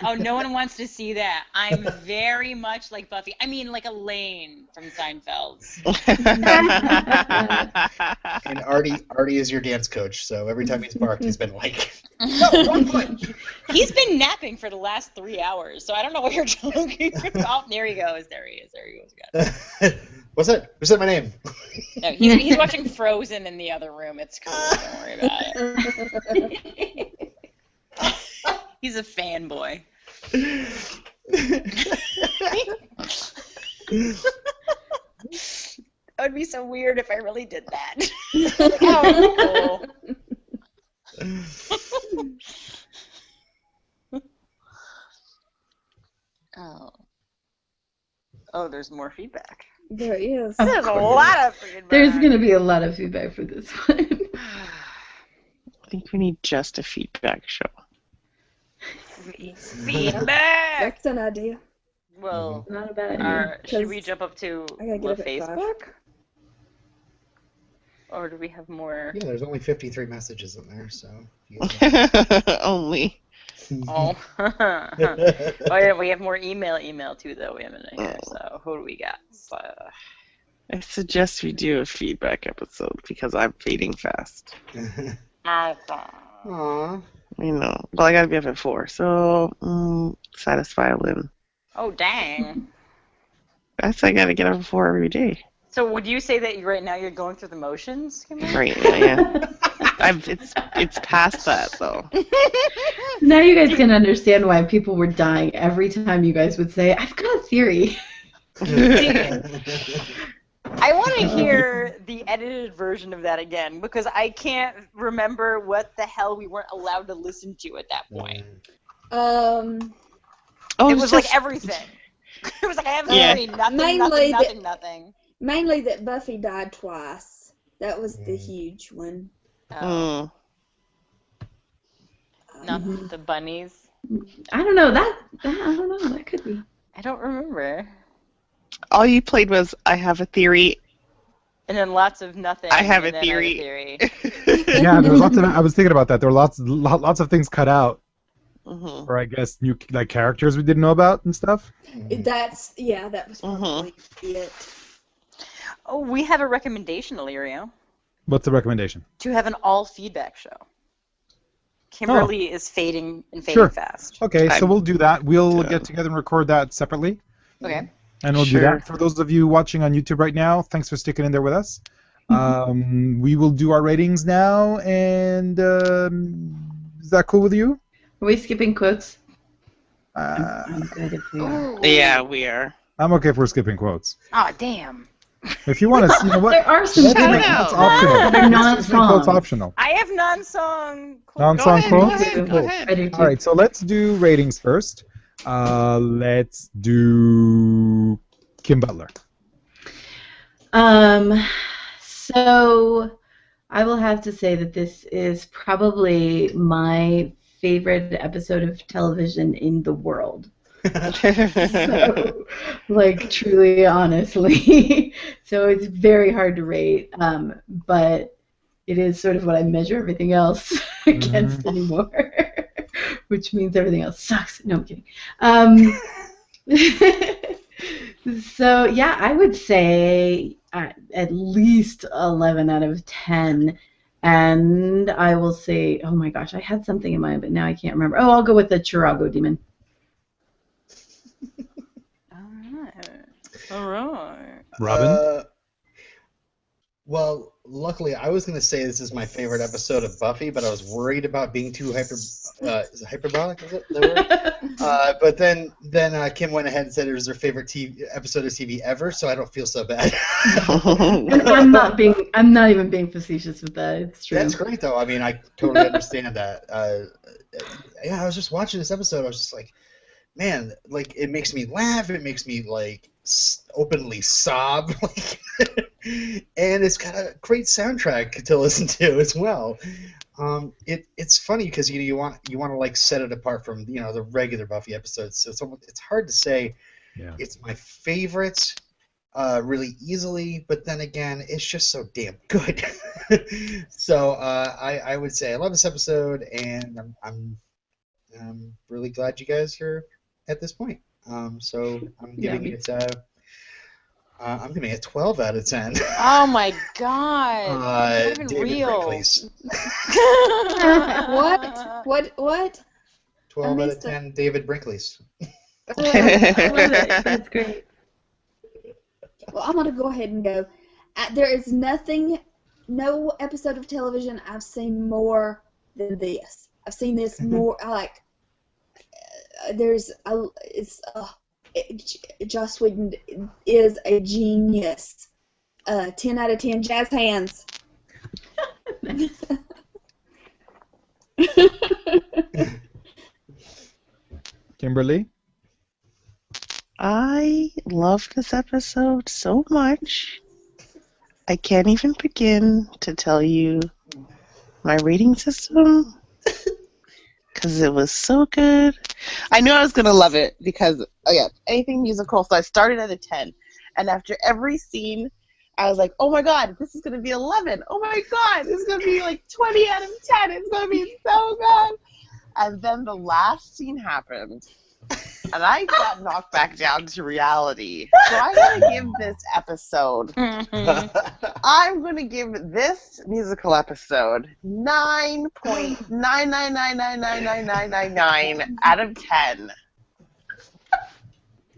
Oh, no one wants to see that. I'm very much like Buffy. I mean, like Elaine from Seinfeld. And Artie is your dance coach, so every time he's barked, he's been like, no, wrong foot. He's been napping for the last 3 hours, so I don't know what you're talking about. There he goes. There he is. What's that? Who said my name? No, he's watching Frozen in the other room. It's cool. Don't worry about it. He's a fanboy. That would be so weird if I really did that. Oh, cool. Oh, there's more feedback. There is. There's a lot of feedback. There's going to be a lot of feedback for this one. I think we need just a feedback show. Feedback! That's an idea. Well, not a bad idea. Should we jump up to I gotta get up at Facebook? Or do we have more? Yeah, there's only 53 messages in there, so. Only. Oh. Oh, yeah, we have more email too, though. We have in here. So who do we got? I suggest we do a feedback episode because I'm fading fast. Aww. You know, well, I gotta be up at 4, so satisfy Lynn. Oh, dang. That's I gotta get up at 4 every day. So would you say that right now you're going through the motions, Kimberly? Right, yeah. It's past that though. Now you guys can understand why people were dying every time you guys would say, I've got a theory. I want to hear the edited version of that again because I can't remember what the hell we weren't allowed to listen to at that point. It was like everything. It was like everything, nothing. Mainly that Buffy died twice. That was the huge one. Not the bunnies. I don't know. I don't know. That could be. I don't remember. All you played was I have a theory. And then lots of nothing. I have a and then theory. I have a theory. Yeah, there was lots of. I was thinking about that. There were lots of things cut out, Mm-hmm. or I guess new like characters we didn't know about and stuff. That was probably it. Oh, we have a recommendation, Illyrio. What's the recommendation? To have an all feedback show. Kimberly is fading and fading Sure. fast. Okay, so we'll do that. We'll get together and record that separately. Okay. And we'll do that. For those of you watching on YouTube right now, thanks for sticking in there with us. We will do our ratings now, and is that cool with you? Are we skipping quotes? I'm good if we are. Yeah, we are. I'm okay if we're skipping quotes. Oh, damn. If you want to, you know what? There are some Let's make quotes optional. They're not Let's make quotes songs. optional. I have non-song. Non-song quotes? Go ahead. I do too. All right, so let's do ratings first. Let's do Kim Butler. So I will have to say that this is probably my favorite episode of television in the world. So, like, truly, honestly. So it's very hard to rate, but it is sort of what I measure everything else against anymore, which means everything else sucks. No, I'm kidding. So, yeah, I would say at least 11 out of 10. And I will say, oh my gosh, I had something in mind, but now I can't remember. Oh, I'll go with the Chirago Demon. All right. Robin? Well, luckily, I was going to say this is my favorite episode of Buffy, but I was worried about being too is it hyperbolic? Is it the word? But then Kim went ahead and said it was her favorite episode of TV ever, so I don't feel so bad. I'm not even being facetious with that. It's true. That's great, though. I mean, I totally understand that. Yeah, I was just watching this episode. I was just like, man, like it makes me laugh. It makes me like openly sob. And it's got a great soundtrack to listen to as well. It's funny because you want to like set it apart from the regular Buffy episodes. So it's hard to say it's my favorite really easily, but then again, it's just so damn good. So I would say I love this episode, and I'm really glad you guys are at this point. So I'm giving it. I'm giving it 12 out of 10. Oh my god! It's not even David real. Brinkley's. What? 12 out of 10. David Brinkley's. I love it. That's great. Well, I'm gonna go ahead and go. There is no episode of television I've seen more than this. I've seen this more. Joss Whedon is a genius. 10 out of 10 jazz hands. Kimberly? I love this episode so much. I can't even begin to tell you my rating system because it was so good. I knew I was going to love it because, anything musical. So I started at a 10. And after every scene, I was like, oh my god, this is going to be 11. Oh my god, this is going to be like 20 out of 10. It's going to be so good. And then the last scene happened. And I got knocked back down to reality. So I'm going to give this episode, I'm going to give this musical episode 9.999999999 out of 10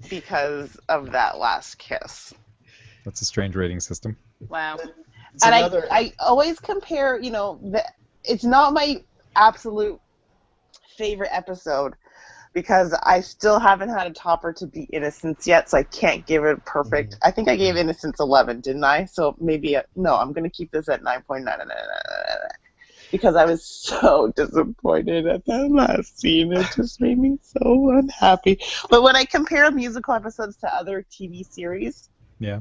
because of that last kiss. That's a strange rating system. Wow. And I always compare, it's not my absolute favorite episode, because I still haven't had a topper to beat Innocence yet, so I can't give it perfect. I think I gave Innocence 11, didn't I? So maybe, no, I'm going to keep this at 9.999 because I was so disappointed at that last scene. It just made me so unhappy. But when I compare musical episodes to other TV series, yeah.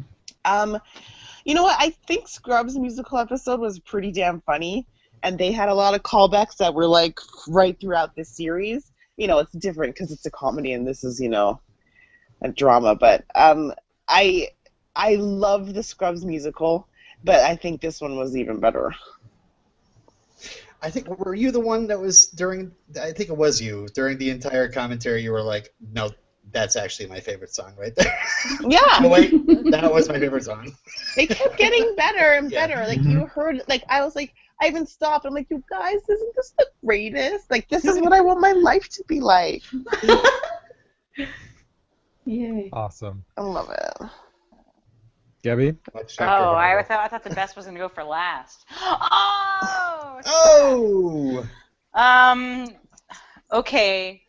You know what? I think Scrubs' musical episode was pretty damn funny. and they had a lot of callbacks that were like right throughout the series. You know, it's different because it's a comedy and this is, you know, a drama. But I love the Scrubs musical, but I think this one was even better. I think, were you the one that was during, I think it was you, during the entire commentary, you were like, no, that's actually my favorite song right there. Yeah. Oh, wait, that was my favorite song. They kept getting better and better. Like, you heard, like, I was like, I even stopped. I'm like, you guys, isn't this the greatest? Like, this is what I want my life to be like. Yay. Awesome. I love it. Gabby? Oh, I thought the best was going to go for last. Okay.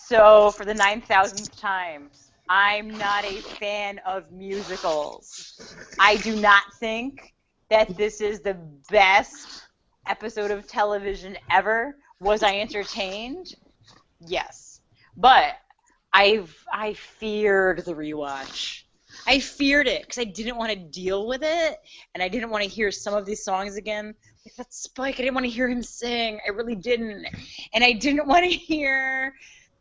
So for the 9,000th time, I'm not a fan of musicals. I do not think that this is the best episode of television ever. Was I entertained? Yes. But I feared the rewatch. I feared it because I didn't want to deal with it, and I didn't want to hear some of these songs again. Like that Spike, I didn't want to hear him sing. I really didn't. And I didn't want to hear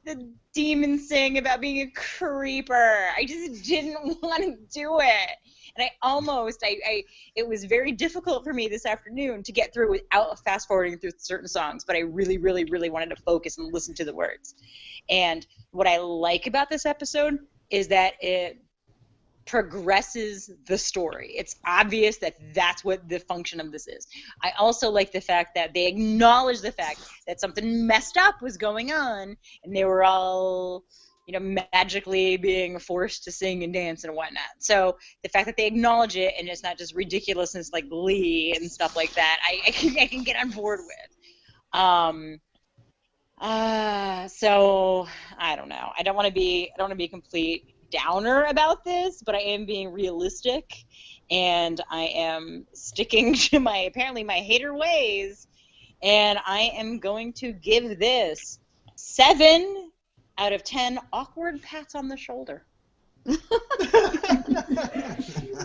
the demon sing about being a creeper. I just didn't want to do it. And it was very difficult for me this afternoon to get through without fast forwarding through certain songs, but I really, really, really wanted to focus and listen to the words. And what I like about this episode is that it progresses the story. It's obvious that that's what the function of this is. I also like the fact that they acknowledge the fact that something messed up was going on, and they were all, you know, magically being forced to sing and dance and whatnot. So the fact that they acknowledge it and it's not just ridiculousness like Glee and stuff like that, I can get on board with. So I don't know. I don't want to be a complete downer about this, but I am being realistic, and I am sticking to my hater ways, and I am going to give this 7 out of 10 awkward pats on the shoulder.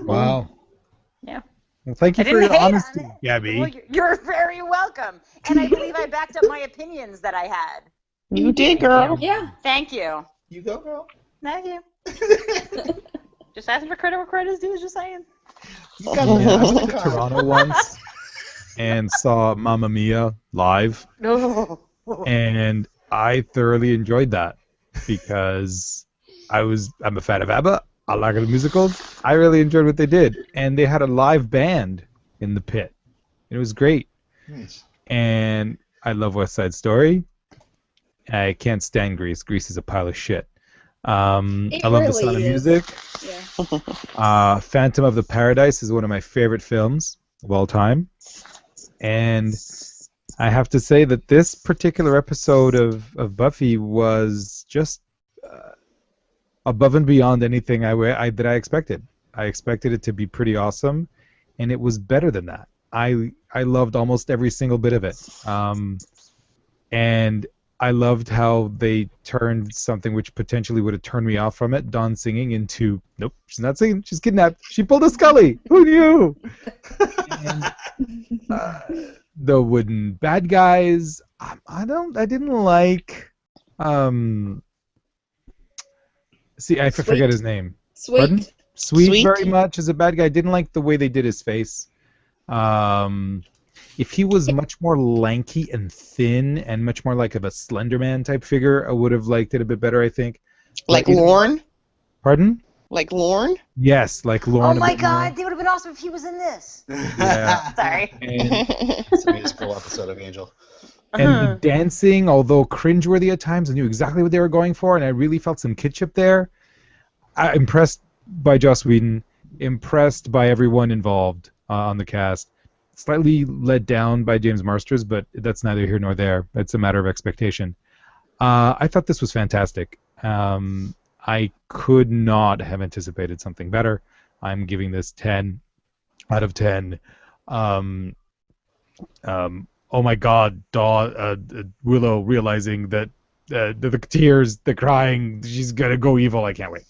Wow. Yeah. Well, thank you for your honesty, Gabby. Well, you're very welcome, and I believe I backed up my opinions that I had. You did, girl. Yeah. Thank you. You go, girl. Thank you. Just asking for credit where credit is due, just saying. I went to Toronto once and saw Mamma Mia live, and I thoroughly enjoyed that because I'm a fan of ABBA. I like the musicals. I really enjoyed what they did, and they had a live band in the pit. It was great. Nice. And I love West Side Story. I can't stand Grease. Grease is a pile of shit. I love The Sound of Music. Yeah. Phantom of the Paradise is one of my favorite films of all time. And I have to say that this particular episode of Buffy was just above and beyond anything that I expected. I expected it to be pretty awesome, and it was better than that. I loved almost every single bit of it. And I loved how they turned something which potentially would have turned me off from it, Dawn singing, into, nope, she's not singing, she's kidnapped. She pulled a Scully. Who knew? And, the wooden bad guys, I didn't like, I forget his name. Sweet. Pardon? Sweet very much as a bad guy. I didn't like the way they did his face. If he was much more lanky and thin and much more like of a Slender Man type figure, I would have liked it a bit better, I think. Like Lorne? Pardon? Like Lorne? Yes, like Lorne. Oh my God, they would have been awesome if he was in this. Yeah. Sorry. It's a musical episode of Angel. And the dancing, although cringeworthy at times, I knew exactly what they were going for, and I really felt some kidship there. I'm impressed by Joss Whedon, impressed by everyone involved on the cast. Slightly let down by James Marsters, but that's neither here nor there. It's a matter of expectation. I thought this was fantastic. I could not have anticipated something better. I'm giving this 10 out of 10. Oh my God, Willow realizing that the tears, the crying, she's gonna go evil. I can't wait.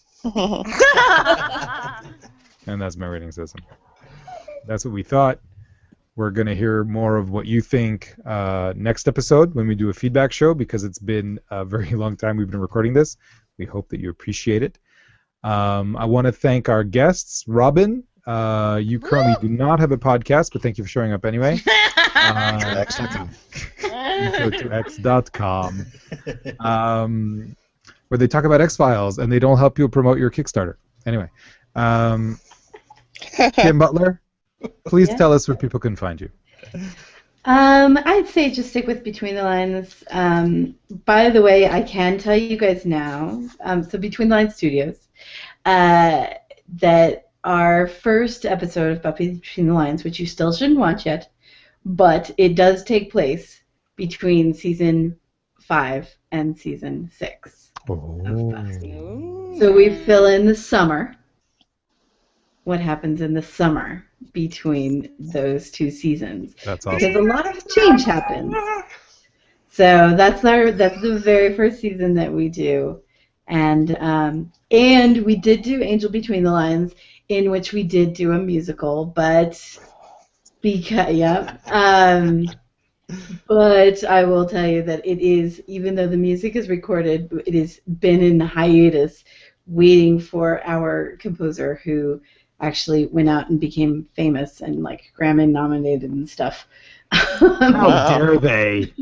And that's my rating system. That's what we thought. We're going to hear more of what you think next episode when we do a feedback show, because it's been a very long time we've been recording this. We hope that you appreciate it. I want to thank our guests. Robin, you currently do not have a podcast, but thank you for showing up anyway. X.com. Go to x.com, where they talk about X-Files, and they don't help you promote your Kickstarter. Anyway, Kim Butler, please tell us where people can find you. I'd say just stick with Between the Lines. By the way, I can tell you guys now, so Between the Lines Studios, that our first episode of Buffy Between the Lines, which you still shouldn't watch yet, but it does take place between season 5 and season 6 of Buffy. So we fill in the summer. What happens in the summer between those two seasons? That's awesome. Because a lot of change happens. So that's the very first season that we do, and we did do Angel Between the Lines, in which we did do a musical, but but I will tell you that it is, even though the music is recorded, it has been in hiatus, waiting for our composer, who actually went out and became famous and like Grammy nominated and stuff. How dare they?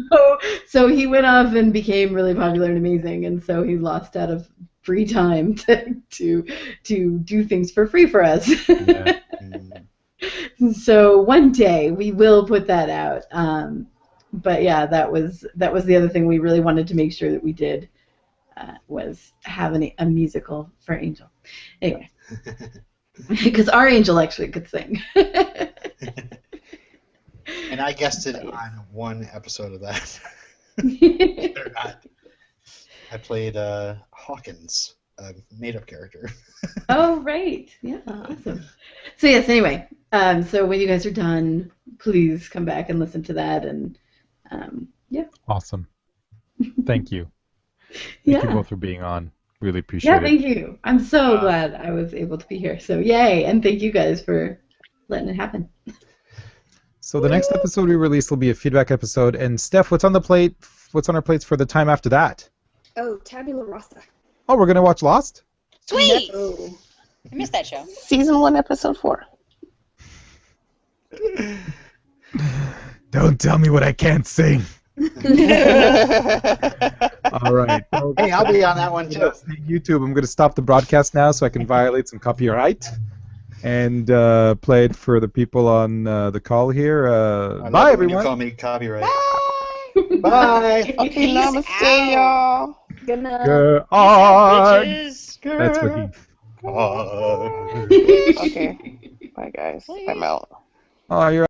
So he went off and became really popular and amazing, and so he lost out of free time to do things for free for us. Yeah. So one day we will put that out. But yeah, that was the other thing we really wanted to make sure that we did, was have a musical for Angel. Anyway. Because our Angel actually could sing. And I guessed it on one episode of that. I played Hawkins, a made-up character. Oh, right. Yeah, awesome. So yes, anyway, so when you guys are done, please come back and listen to that, and yeah. Awesome. Thank you. Thank you both for being on. Really appreciate it. Yeah, thank you. I'm so glad I was able to be here. So yay, and thank you guys for letting it happen. So the next episode we release will be a feedback episode. And Steph, what's on the plate? What's on our plates for the time after that? Oh, Tabula Rasa. Oh, we're gonna watch Lost? Sweet! No. I missed that show. Season 1, episode 4. Don't tell me what I can't sing. All right. Hey, I'll be on that one too. Hey, YouTube, I'm going to stop the broadcast now so I can violate some copyright and play it for the people on the call here. Bye, everyone. You call me copyright. Bye. Bye. Okay, namaste, y'all. Good night. Good. That's what he. Okay. Bye, guys. I'm out. Oh, you're.